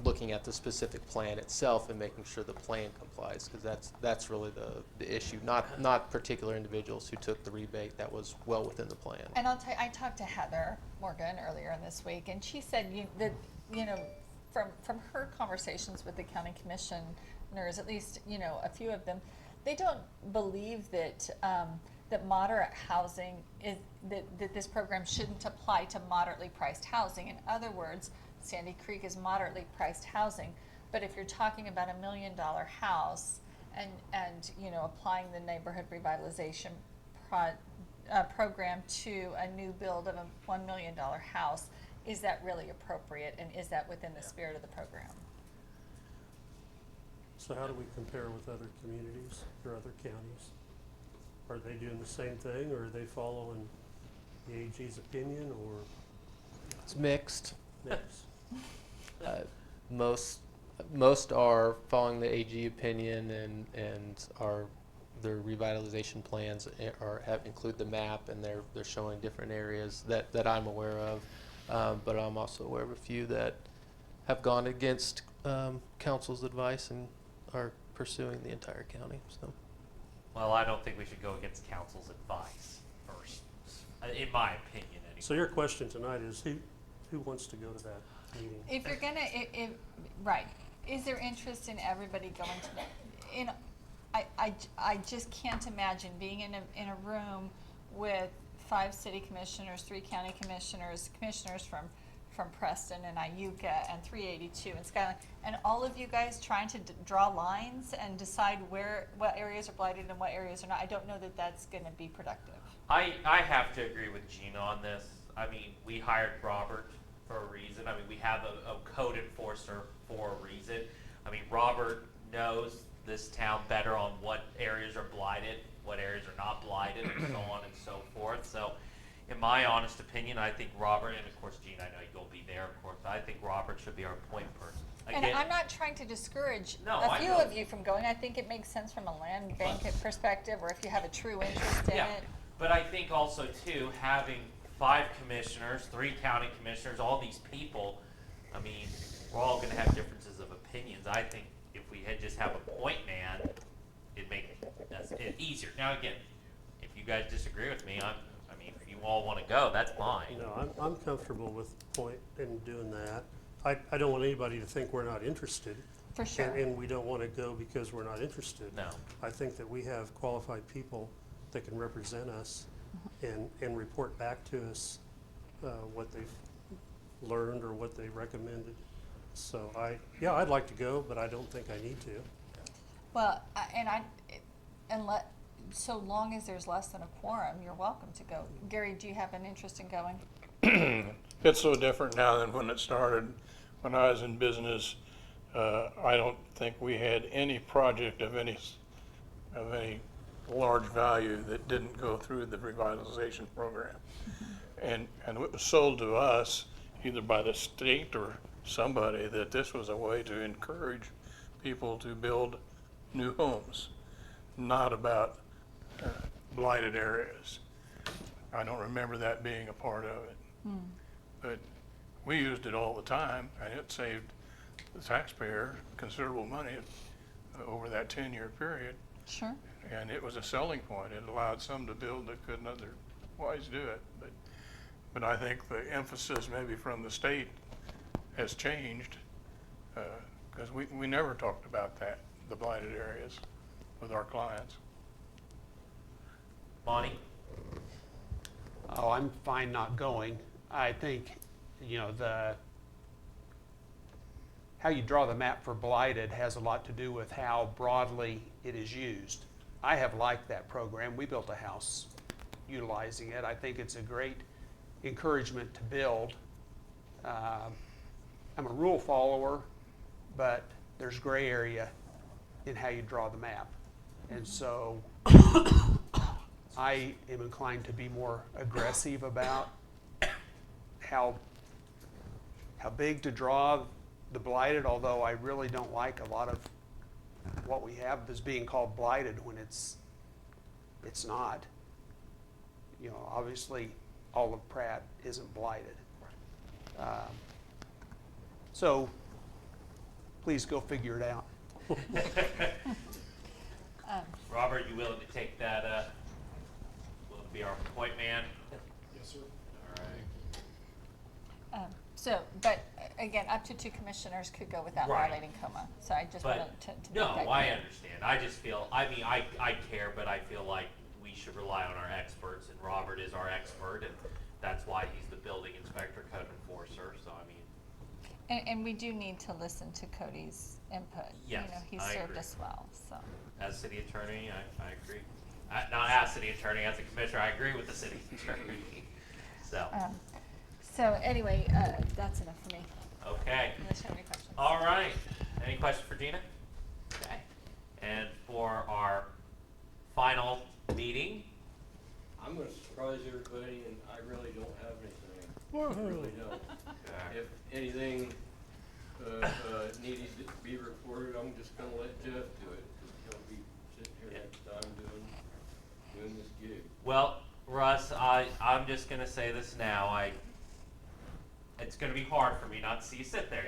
looking at the specific plan itself and making sure the plan complies, because that's really the issue, not particular individuals who took the rebate. That was well within the plan.
And I'll tell you, I talked to Heather Morgan earlier this week, and she said that, from her conversations with the county commissioners, at least, a few of them, they don't believe that, that moderate housing is, that this program shouldn't apply to moderately priced housing. In other words, Sandy Creek is moderately priced housing, but if you're talking about $1 million house and applying the neighborhood revitalization program to a new build of a $1 million house, is that really appropriate, and is that within the spirit of the program?
So how do we compare with other communities or other counties? Are they doing the same thing, or are they following the AG's opinion, or
It's mixed.
mix?
Most are following the AG opinion, and their revitalization plans include the map, and they're showing different areas that I'm aware of. But I'm also aware of a few that have gone against council's advice and are pursuing the entire county. So.
Well, I don't think we should go against council's advice first, in my opinion anyway.
So your question tonight is, who wants to go to that meeting?
If you're gonna, right, is there interest in everybody going to that? I just can't imagine being in a room with 5 city commissioners, 3 county commissioners from Preston and Iuka and 382 and Skyline, and all of you guys trying to draw lines and decide what areas are blighted and what areas are not. I don't know that that's gonna be productive.
I have to agree with Gina on this. I mean, we hired Robert for a reason. I mean, we have a code enforcer for a reason. I mean, Robert knows this town better on what areas are blighted, what areas are not blighted, and so on and so forth. So, in my honest opinion, I think Robert, and of course, Gina, I know you'll be there, of course, but I think Robert should be our point person.
And I'm not trying to discourage
No,
a
I
few
know.
of you from going. I think it makes sense from a land bank perspective, or if you have a true interest in
Yeah,
it.
but I think also too, having 5 commissioners, 3 county commissioners, all these people, I mean, we're all gonna have differences of opinions. I think if we had just have a point man, it'd make it easier. Now again, if you guys disagree with me, if you all wanna go, that's fine.
No, I'm comfortable with point in doing that. I don't want anybody to think we're not interested.
For sure.
And we don't want to go because we're not interested.
No.
I think that we have qualified people that can represent us and report back to us what they've learned or what they recommended. So I'd like to go, but I don't think I need to.
Well, so long as there's less than a quorum, you're welcome to go. Gary, do you have an interest in going?
It's so different now than when it started. When I was in business, I don't think we had any project of any large value that didn't go through the revitalization program. And it was sold to us either by the state or somebody that this was a way to encourage people to build new homes, not about blighted areas. I don't remember that being a part of it. But we used it all the time, and it saved the taxpayer considerable money over that 10-year period.
Sure.
And it was a selling point. It allowed some to build that couldn't otherwise do it. But I think the emphasis maybe from the state has changed, because we never talked about that, the blighted areas, with our clients.
Monty?
Oh, I'm fine not going. I think, how you draw the map for blighted has a lot to do with how broadly it is used. I have liked that program. We built a house utilizing it. I think it's a great encouragement to build. I'm a rule follower, but there's gray area in how you draw the map. And so I am inclined to be more aggressive about how big to draw the blighted, although I really don't like a lot of what we have as being called blighted when it's not. Obviously all of Pratt isn't blighted. So please go figure it out.
Robert, you willing to take that, will be our point man?
Yes, sir.
All right.
So, but again, up to 2 commissioners could go without
Right.
violating coma. So I just wanted
But,
to make
no,
that
I
clear.
understand. I just feel, I mean, I care, but I feel like we should rely on our experts, and Robert is our expert, and that's why he's the building inspector, code enforcer, so I mean,
And we do need to listen to Cody's input.
Yes,
You know, he's
I
served
agree.
us well, so.
as city attorney, I agree. Not as city attorney, as a commissioner, I agree with the city attorney.
So anyway, that's enough for me,
Okay.
unless you have any questions.
All right. Any questions for Gina? Okay. And for our final meeting,
I'm gonna surprise everybody, and I really don't have anything. I really don't. If anything, needed to be reported, I'm just gonna let Jeff do it, because he'll be sitting here next time doing this gig.
well, Russ, I'm just gonna say this now. It's gonna be hard for me not to see you sit there,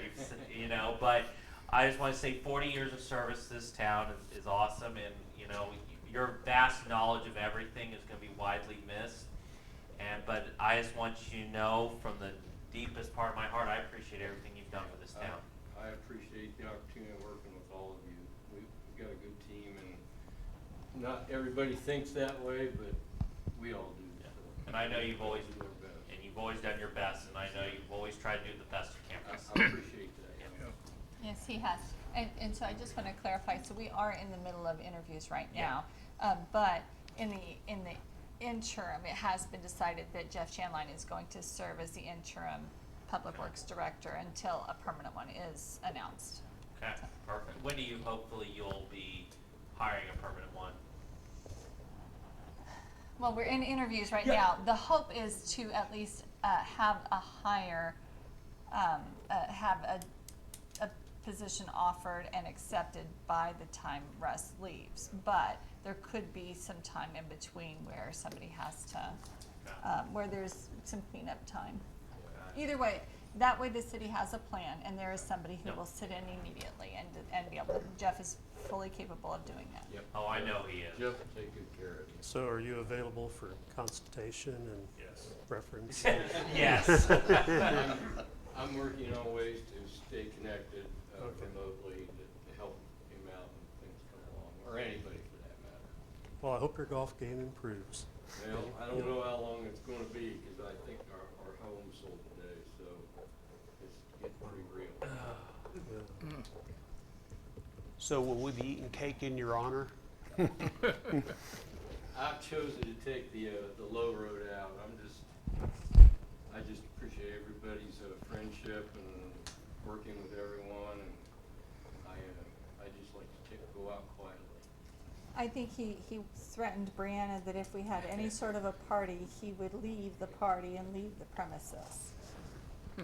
you know, but I just wanna say 40 years of service to this town is awesome, and, you know, your vast knowledge of everything is gonna be widely missed. But I just want you to know from the deepest part of my heart, I appreciate everything you've done for this town.
I appreciate the opportunity of working with all of you. We've got a good team, and not everybody thinks that way, but we all do. So.
And I know you've always
do our best.
And you've always done your best, and I know you've always tried to do the best you can for us.
I appreciate that.
Yes, he has. And so I just want to clarify, so we are in the middle of interviews right now. But in the interim, it has been decided that Jeff Shanline is going to serve as the interim Public Works Director until a permanent one is announced.
Okay, perfect. When do you, hopefully you'll be hiring a permanent one?
Well, we're in interviews right now. The hope is to at least have a hire, have a position offered and accepted by the time Russ leaves. But there could be some time in between where somebody has to, where there's some cleanup time. Either way, that way the city has a plan, and there is somebody who will sit in immediately and be able to, Jeff is fully capable of doing that.
Yep.
Oh, I know he is.
Jeff will take good care of you.
So are you available for consultation and
Yes.
reference?
Yes.
I'm working on ways to stay connected
Okay.
remotely to help him out when things come along, or anybody for that matter.
Well, I hope your golf game improves.
Well, I don't know how long it's gonna be, because I think our home sold today, so it's getting pretty real.
Yeah.
So will we be eating cake in your honor?
I've chosen to take the low road out. I just appreciate everybody's friendship and working with everyone, and I just like to go out quietly.
I think he threatened Brianna that if we had any sort of a party, he would leave the party and leave the premises.
I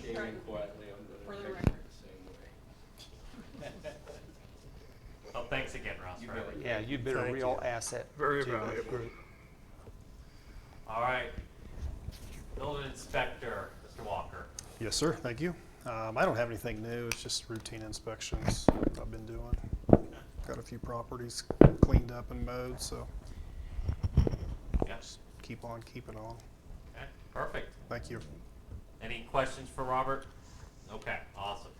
came in quietly, I'm
For the
gonna take
record.
it the same way.
Well, thanks again, Russ.
You
for
bet.
everything.
Yeah, you've been a
Thank
real
you.
asset
Very
to the
valuable.
group.
All right. Building inspector, Mr. Walker.
Yes, sir. Thank you. I don't have anything new. It's just routine inspections I've been doing. Got a few properties cleaned up and mowed, so
Yes.
keep on keeping on.
Okay, perfect.
Thank you.
Any questions for Robert? Okay, awesome.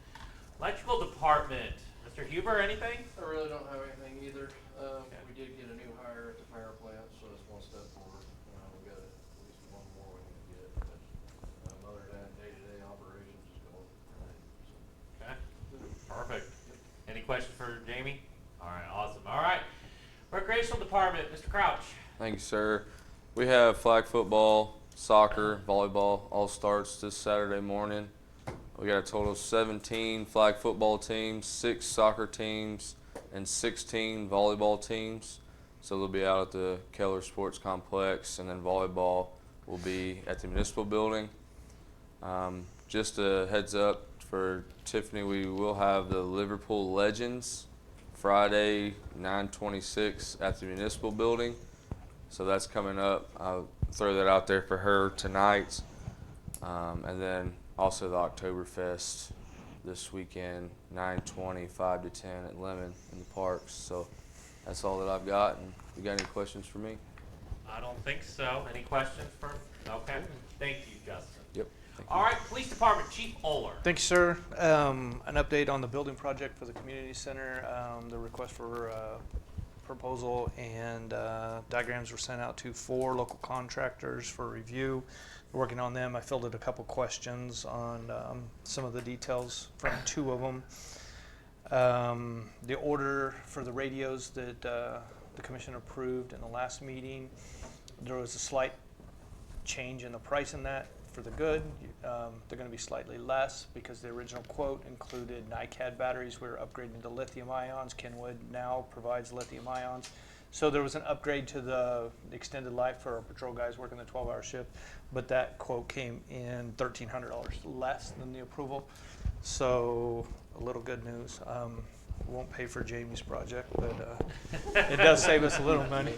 Electrical department, Mr. Huber, anything?
I really don't have anything either. We did get a new hire at the power plant, so that's one step forward. We've got at least one more we need to get, but other than that, day-to-day operations is going.
Okay, perfect. Any questions for Jamie? All right, awesome. All right. Recreational department, Mr. Crouch.
Thank you, sir. We have flag football, soccer, volleyball, all starts this Saturday morning. We got a total of 17 flag football teams, 6 soccer teams, and 16 volleyball teams. So they'll be out at the Keller Sports Complex, and then volleyball will be at the municipal building. Just a heads up for Tiffany, we will have the Liverpool Legends Friday, 9/26 at the municipal building. So that's coming up. throw that out there for her tonight. And then also the Oktoberfest this weekend, 9:20, 5 to 10 at Lemon in the parks. So that's all that I've got. And you got any questions for me?
I don't think so. Any questions for? Okay. Thank you, Justin.
Yep. Thank
All right, Police Department Chief Oler.
Thank you, sir. An update on the building project for the community center. The request for proposal and diagrams were sent out to 4 local contractors for review. We're working on them. I filled in a couple questions on some of the details from 2 of them. The order for the radios that the commission approved in the last meeting, there was a slight change in the price in that for the good. They're going to be slightly less because the original quote included NiCad batteries. We're upgrading to lithium ions. Kenwood now provides lithium ions. So there was an upgrade to the extended life for our patrol guys working the 12-hour shift, but that quote came in $1,300 less than the approval. So a little good news. Won't pay for Jamie's project, but it does save us a little money.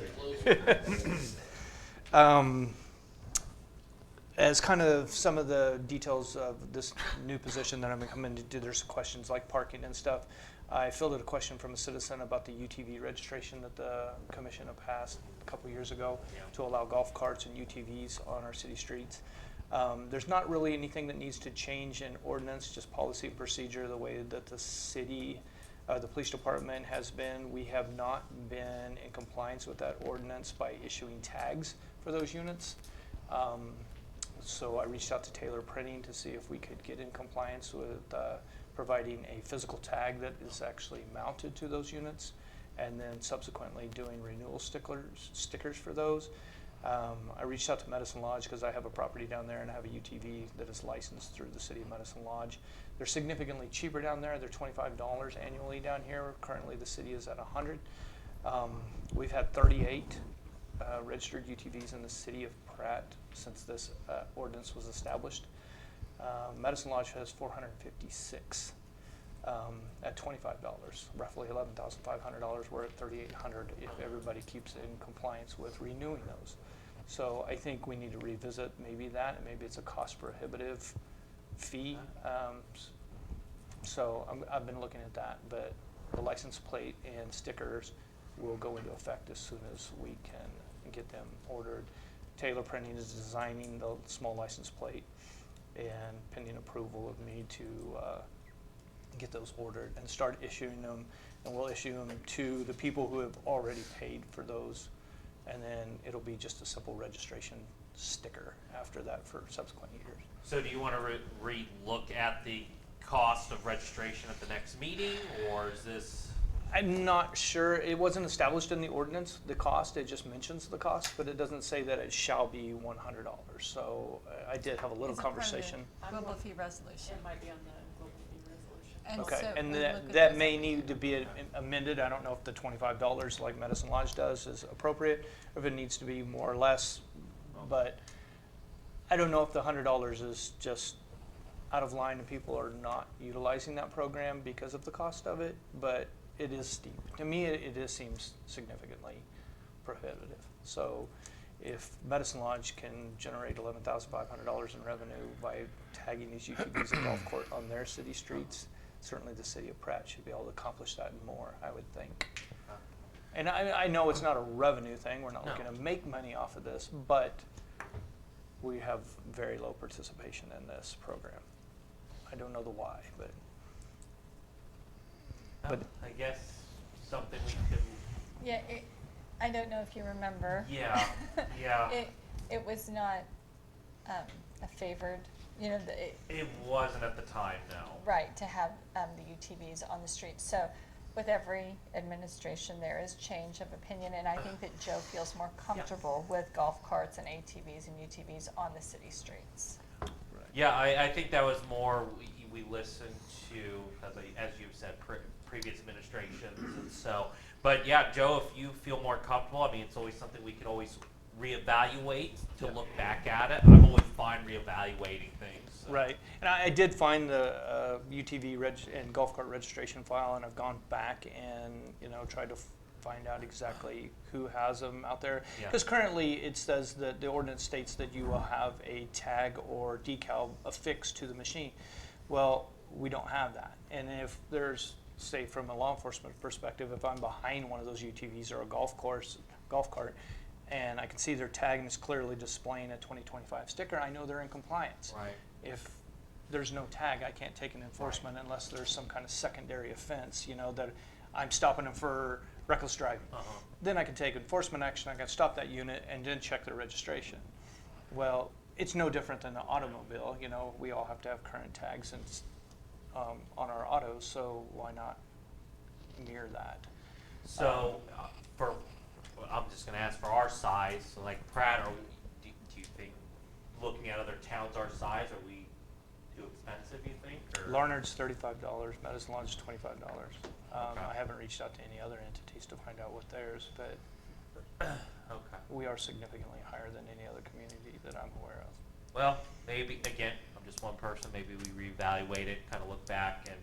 As kind of some of the details of this new position that I'm going to come into, there's questions like parking and stuff. I filled out a question from a citizen about the UTV registration that the commission had passed a couple years ago to allow golf carts and UTVs on our city streets. There's not really anything that needs to change in ordinance, just policy and procedure, the way that the city, the police department has been. We have not been in compliance with that ordinance by issuing tags for those units. So I reached out to Taylor Printing to see if we could get in compliance with providing a physical tag that is actually mounted to those units, and then subsequently doing renewal stickers for those. I reached out to Medicine Lodge because I have a property down there and I have a UTV that is licensed through the city of Medicine Lodge. They're significantly cheaper down there. They're $25 annually down here. Currently the city is at $100. We've had 38 registered UTVs in the city of Pratt since this ordinance was established. Medicine Lodge has 456 at $25, roughly $11,500. We're at $3,800 if everybody keeps in compliance with renewing those. So I think we need to revisit maybe that, and maybe it's a cost prohibitive fee. So I've been looking at that, but the license plate and stickers will go into effect as soon as we can get them ordered. Taylor Printing is designing the small license plate, and pending approval of me to get those ordered and start issuing them, and we'll issue them to the people who have already paid for those, and then it'll be just a simple registration sticker after that for subsequent years.
So do you want to re-look at the cost of registration at the next meeting, or is this?
I'm not sure. It wasn't established in the ordinance, the cost. It just mentions the cost, but it doesn't say that it shall be $100. So I did have a little conversation.
Global fee resolution.
It might be on the global fee resolution.
And
Okay,
so
and
we'll look at
that
those.
may need to be amended. I don't know if the $25 like Medicine Lodge does is appropriate, or if it needs to be more or less, but I don't know if the $100 is just out of line and people are not utilizing that program because of the cost of it, but it is steep. To me, it seems significantly prohibitive. So if Medicine Lodge can generate $11,500 in revenue by tagging these UTVs and golf court on their city streets, certainly the city of Pratt should be able to accomplish that and more, I would think. And I know it's not a revenue thing. We're not looking to make money off of this, but we have very low participation in this program. I don't know the why, but
I guess something we could.
Yeah, I don't know if you remember.
Yeah, yeah.
It was not a favored,
It wasn't at the time, no.
right, to have the UTVs on the street. So with every administration, there is change of opinion, and I think that Joe feels more comfortable with golf carts and ATVs and UTVs on the city streets.
Yeah, I think that was more, we listened to, as you've said, previous administrations, and so, but yeah, Joe, if you feel more comfortable, I mean, it's always something we could always reevaluate to look back at it. I'm always fine reevaluating things. So.
right. And I did find the UTV and golf cart registration file, and I've gone back and tried to find out exactly who has them out there.
Yeah.
Because currently it says that the ordinance states that you will have a tag or decal affixed to the machine. Well, we don't have that. And if there's, say from a law enforcement perspective, if I'm behind one of those UTVs or a golf cart, and I can see their tag and it's clearly displaying a 2025 sticker, I know they're in compliance.
Right.
If there's no tag, I can't take an enforcement unless there's some kind of secondary offense, you know, that I'm stopping them for reckless driving. Then I can take enforcement action, I can stop that unit and then check their registration. Well, it's no different than an automobile, you know, we all have to have current tags and, on our autos, so why not mirror that?
So, I'm just gonna ask for our size, so like Pratt, do you think, looking at other towns our size, are we too expensive, you think? Or?
Larned's $35, Medicine Lodge is $25.
Okay.
I haven't reached out to any other entities to find out what theirs, but
Okay.
we are significantly higher than any other community that I'm aware of.
Well, maybe, again, I'm just one person, maybe we reevaluate it, kind of look back, and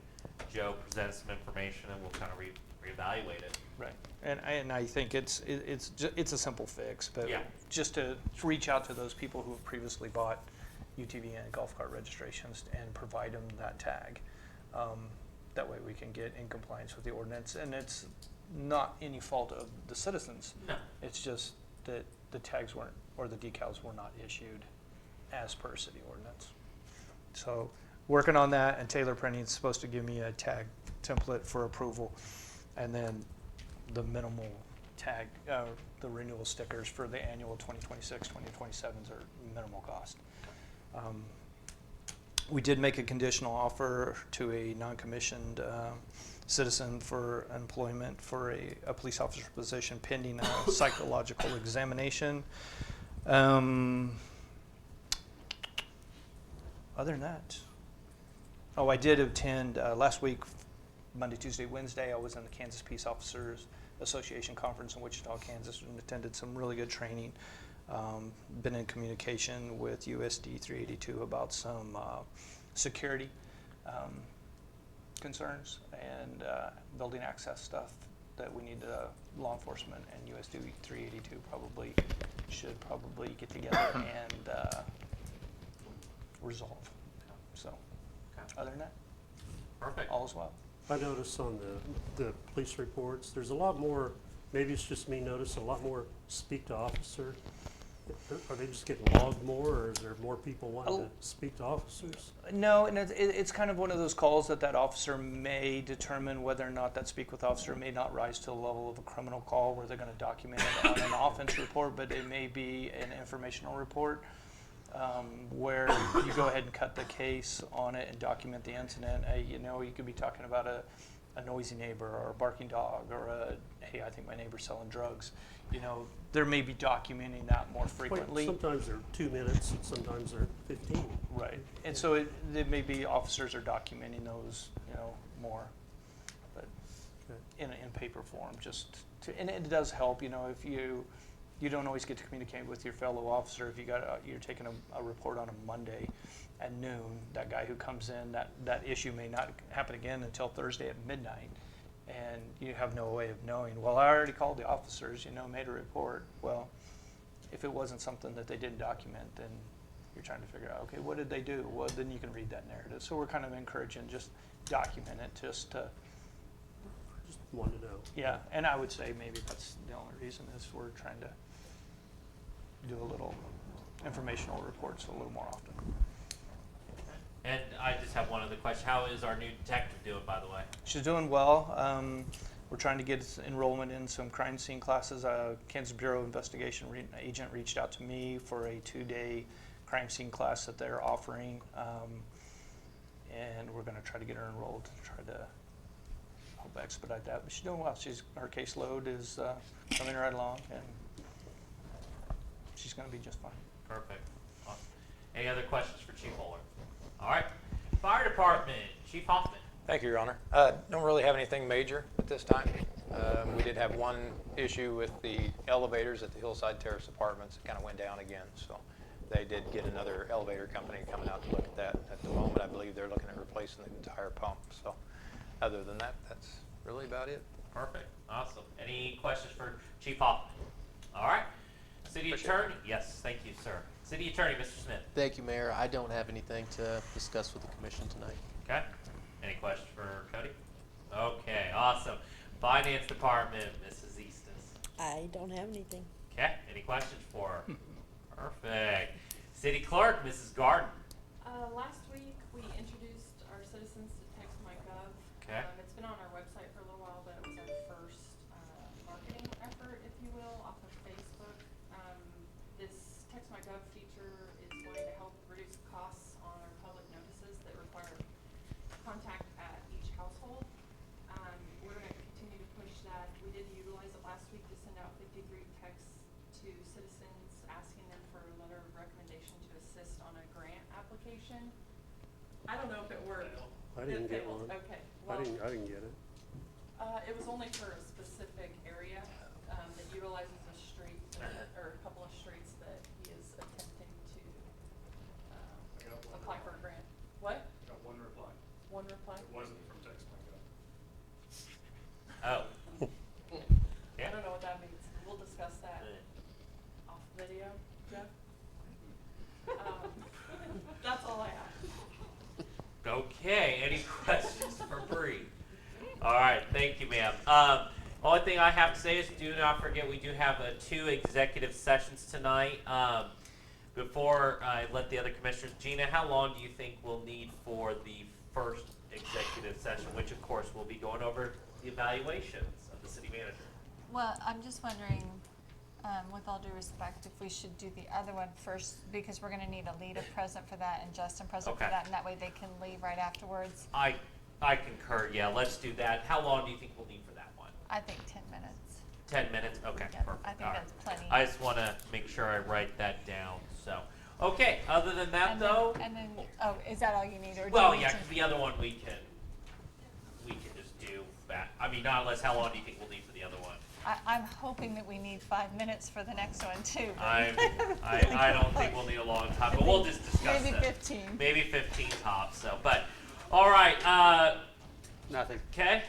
Joe presents some information, and we'll kind of reevaluate it.
Right, and I think it's a simple fix, but
Yeah.
just to reach out to those people who have previously bought UTV and golf cart registrations and provide them that tag. That way we can get in compliance with the ordinance, and it's not any fault of the citizens.
No.
It's just that the tags weren't, or the decals were not issued as per city ordinance. So working on that, and Taylor Printing is supposed to give me a tag template for approval, and then the minimal tag, the renewal stickers for the annual 2026, 2027s are minimal cost. We did make a conditional offer to a non-commissioned citizen for employment for a police officer position pending a psychological examination. Other than that, I did attend last week, Monday, Tuesday, Wednesday. I was in the Kansas Peace Officers Association Conference in Wichita, Kansas, and attended some really good training. Been in communication with USD 382 about some security concerns and building access stuff that we need law enforcement and USD 382 should get together and resolve. So, other than that,
perfect.
All is well.
I notice on the police reports, there's a lot more, maybe it's just me notice, a lot more speak to officer. Are they just getting logged more, or is there more people wanting to speak to officers?
No, and it's kind of one of those calls that officer may determine whether or not that speak with officer may not rise to the level of a criminal call where they're going to document it on an offense report, but it may be an informational report where you go ahead and cut the case on it and document the incident. You could be talking about a noisy neighbor or a barking dog or hey, I think my neighbor's selling drugs. There may be documenting that more frequently.
Sometimes they're 2 minutes, and sometimes they're 15.
Right, and so it may be officers are documenting those, more, but in paper form, and it does help, if you don't always get to communicate with your fellow officer. If you're taking a report on a Monday at noon, that guy who comes in, that issue may not happen again until Thursday at midnight. And you have no way of knowing, well, I already called the officers, made a report. Well, if it wasn't something that they didn't document, then you're trying to figure out, okay, what did they do? Well, then you can read that narrative. So we're kind of encouraging just document it just
want to know.
Yeah, and I would say maybe that's the only reason is we're trying to do a little informational reports a little more often.
And I just have one other question. How is our new detective doing, by the way?
She's doing well. We're trying to get enrollment in some crime scene classes. Kansas Bureau of Investigation agent reached out to me for a 2-day crime scene class that they're offering. And we're going to try to get her enrolled to try to help expedite that. But she's doing well. Her caseload is coming right along, and she's going to be just fine.
Perfect. Awesome. Any other questions for Chief Oler? All right. Fire Department, Chief Hoffman.
Thank you, Your Honor. Don't really have anything major at this time. We did have one issue with the elevators at the Hillside Terrace Apartments. It kind of went down again, so they did get another elevator company coming out to look at that. At the moment, I believe they're looking at replacing the entire pump. So other than that, that's really about it.
Perfect. Awesome. Any questions for Chief Hoffman? All right. City Attorney. Yes, thank you, sir. City Attorney, Mr. Smith.
Thank you, Mayor. I don't have anything to discuss with the commission tonight.
Okay. Any questions for Cody? Okay, awesome. Finance Department, Mrs. Easton.
I don't have anything.
Okay. Any questions for her? Perfect. City Clerk, Mrs. Garden.
Last week, we introduced our citizens to TextMyGov.
Okay.
It's been on our website for a little while, but it was our first marketing effort, if you will, off of Facebook. This TextMyGov feature is going to help reduce costs on our public notices that require contact at each household. We're going to continue to push that. We did utilize it last week to send out 53 texts to citizens asking them for a letter of recommendation to assist on a grant application. I don't know if it worked.
I didn't get
It failed.
one.
Okay.
I
Well,
didn't get it.
it was only for a specific area that utilizes a street or a couple of streets that he is attempting to apply for a grant. What?
Got one reply.
One reply?
It wasn't from TextMyGov.
Oh.
I don't know what that means. We'll discuss that off video, Jeff. That's all I have.
Okay, any questions for Bree? All right, thank you, ma'am. Only thing I have to say is do not forget we do have 2 executive sessions tonight. Before I let the other commissioners, Gina, how long do you think we'll need for the first executive session, which of course will be going over the evaluations of the city manager?
Well, I'm just wondering, with all due respect, if we should do the other one first, because we're gonna need Alita present for that and Justin present for
Okay.
that, and that way they can leave right afterwards.
I concur, yeah, let's do that. How long do you think we'll need for that one?
I think 10 minutes.
10 minutes? Okay,
Yeah,
perfect.
I think
All right.
that's plenty.
I just want to make sure I write that down, so. Okay, other than that
And
though,
then, oh, is that all you need, or do
well,
you
yeah,
need
'cause the other one we can just do that. I mean, not unless, how long do you think we'll need for the other one?
I'm hoping that we need 5 minutes for the next one too. but-
I don't think we'll need a long time, but we'll just discuss
Maybe
that.
15.
Maybe 15 tops, so, but, all right,
Nothing.
okay?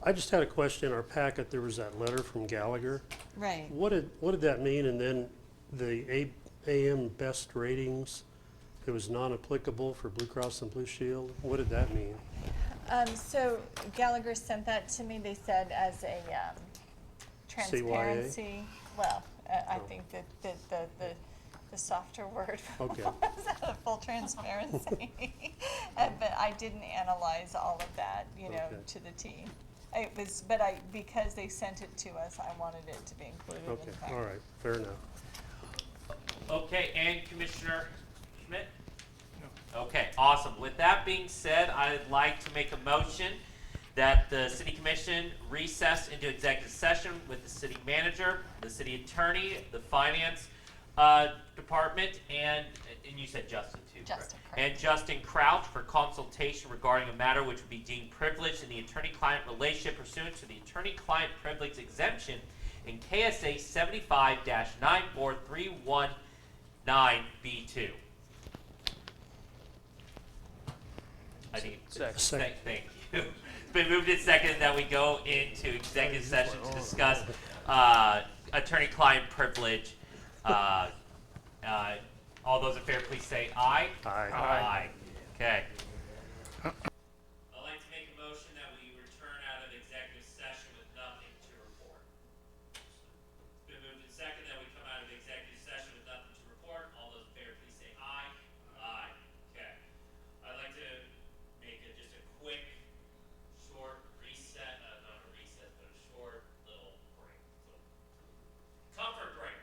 I just had a question. In our packet, there was that letter from Gallagher.
Right.
What did that mean? And then the AM best ratings, it was non-applicable for Blue Cross and Blue Shield. What did that mean?
So Gallagher sent that to me, they said as a transparency. Well, I think that the softer word
Okay.
was a full transparency. But I didn't analyze all of that,
Okay.
to the T. It was, because they sent it to us, I wanted it to be included in
Okay,
fact.
all right, fair enough.
Okay, and Commissioner Schmidt? No. Okay, awesome. With that being said, I'd like to make a motion that the City Commission recess into executive session with the city manager, the city attorney, the finance department, and you said Justin too, correct?
Justin, correct.
And Justin Crouch for consultation regarding a matter which would be deemed privileged in the attorney-client relationship pursuant to the attorney-client privilege exemption in KSA 75-94319B2. I think
Second.
thank you. It's been moved and seconded that we go into executive session to discuss attorney-client privilege. All those in favor, please say aye.
Aye.
Aye. Okay. I'd like to make a motion that we return out of executive session with nothing to report. It's been moved and seconded that we come out of executive session with nothing to report. All those in favor, please say aye. Aye. Okay. I'd like to make just a quick, short reset, not a reset, but a short little break. So, comfort break.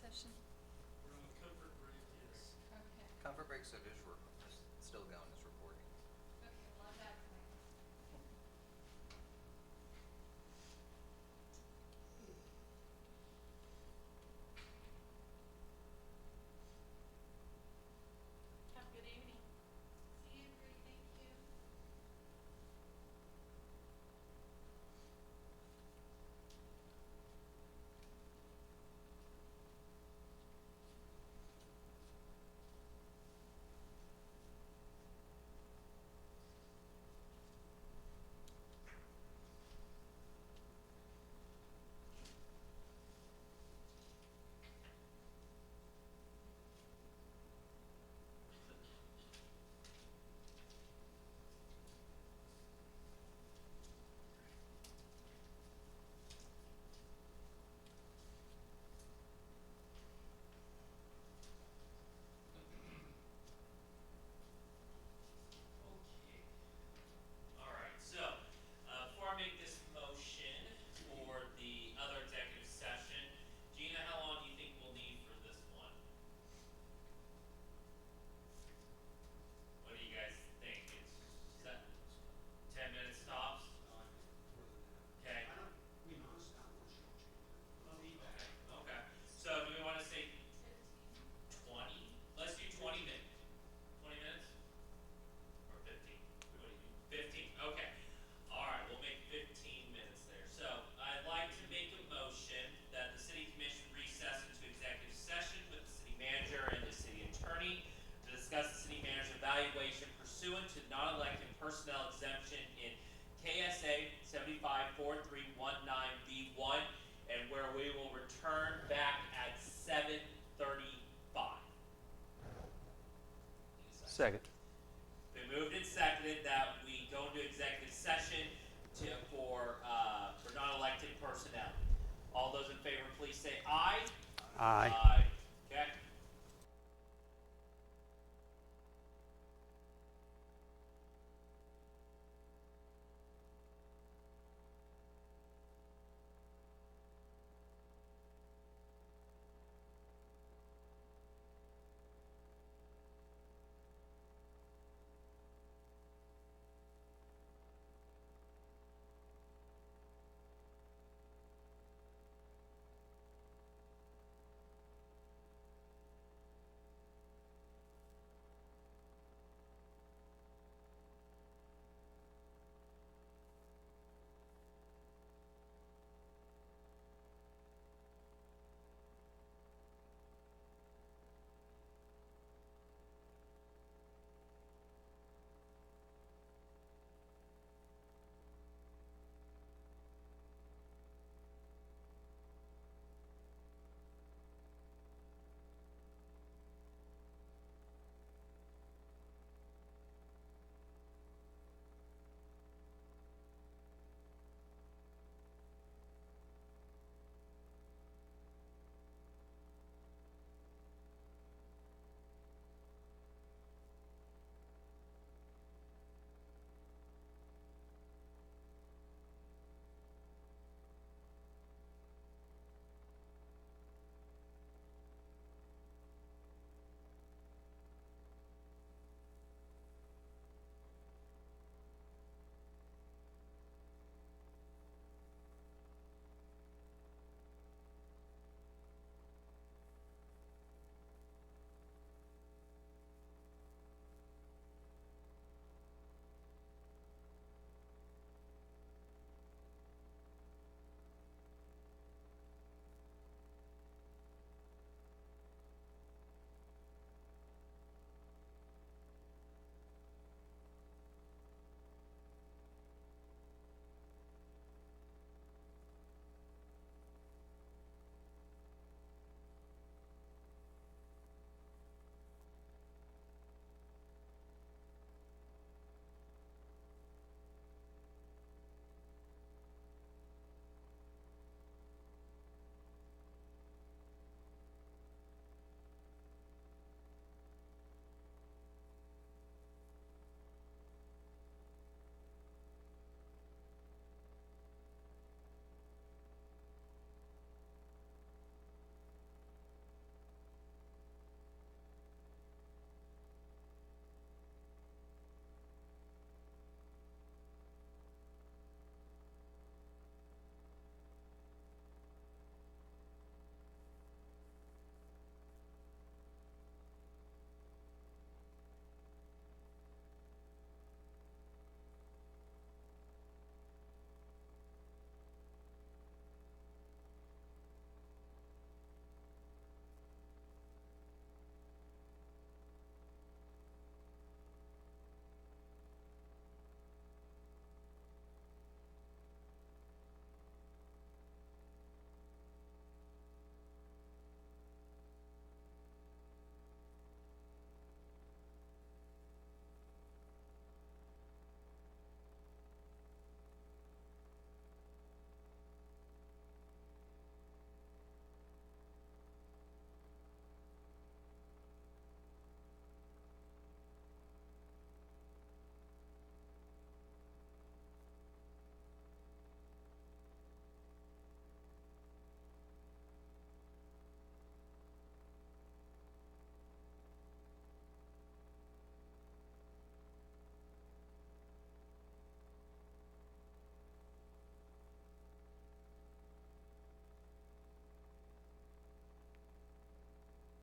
session?
We're on comfort break, yes.
Okay.
Comfort break, so it is, it's still going, it's reporting.
Okay, well, I'm back. Have a good evening. See you, Bree, thank you.
Okay. All right, so, before I make this motion for the other executive session, Gina, how long do you think we'll need for this one? What do you guys think? It's 10 minutes tops? Okay. Okay, so do we wanna say 20? Let's do 20 minutes. 20 minutes? Or 15? What do you think? 15, okay. All right, we'll make 15 minutes there. So I'd like to make a motion that the city commission recess into executive session with the city manager and the city attorney to discuss the city manager's evaluation pursuant to non-elected personnel exemption in KSA 754319B1, and where we will return back at 7:35.
Second.
Been moved and seconded that we go into executive session for non-elected personnel. All those in favor, please say aye.
Aye.
Aye.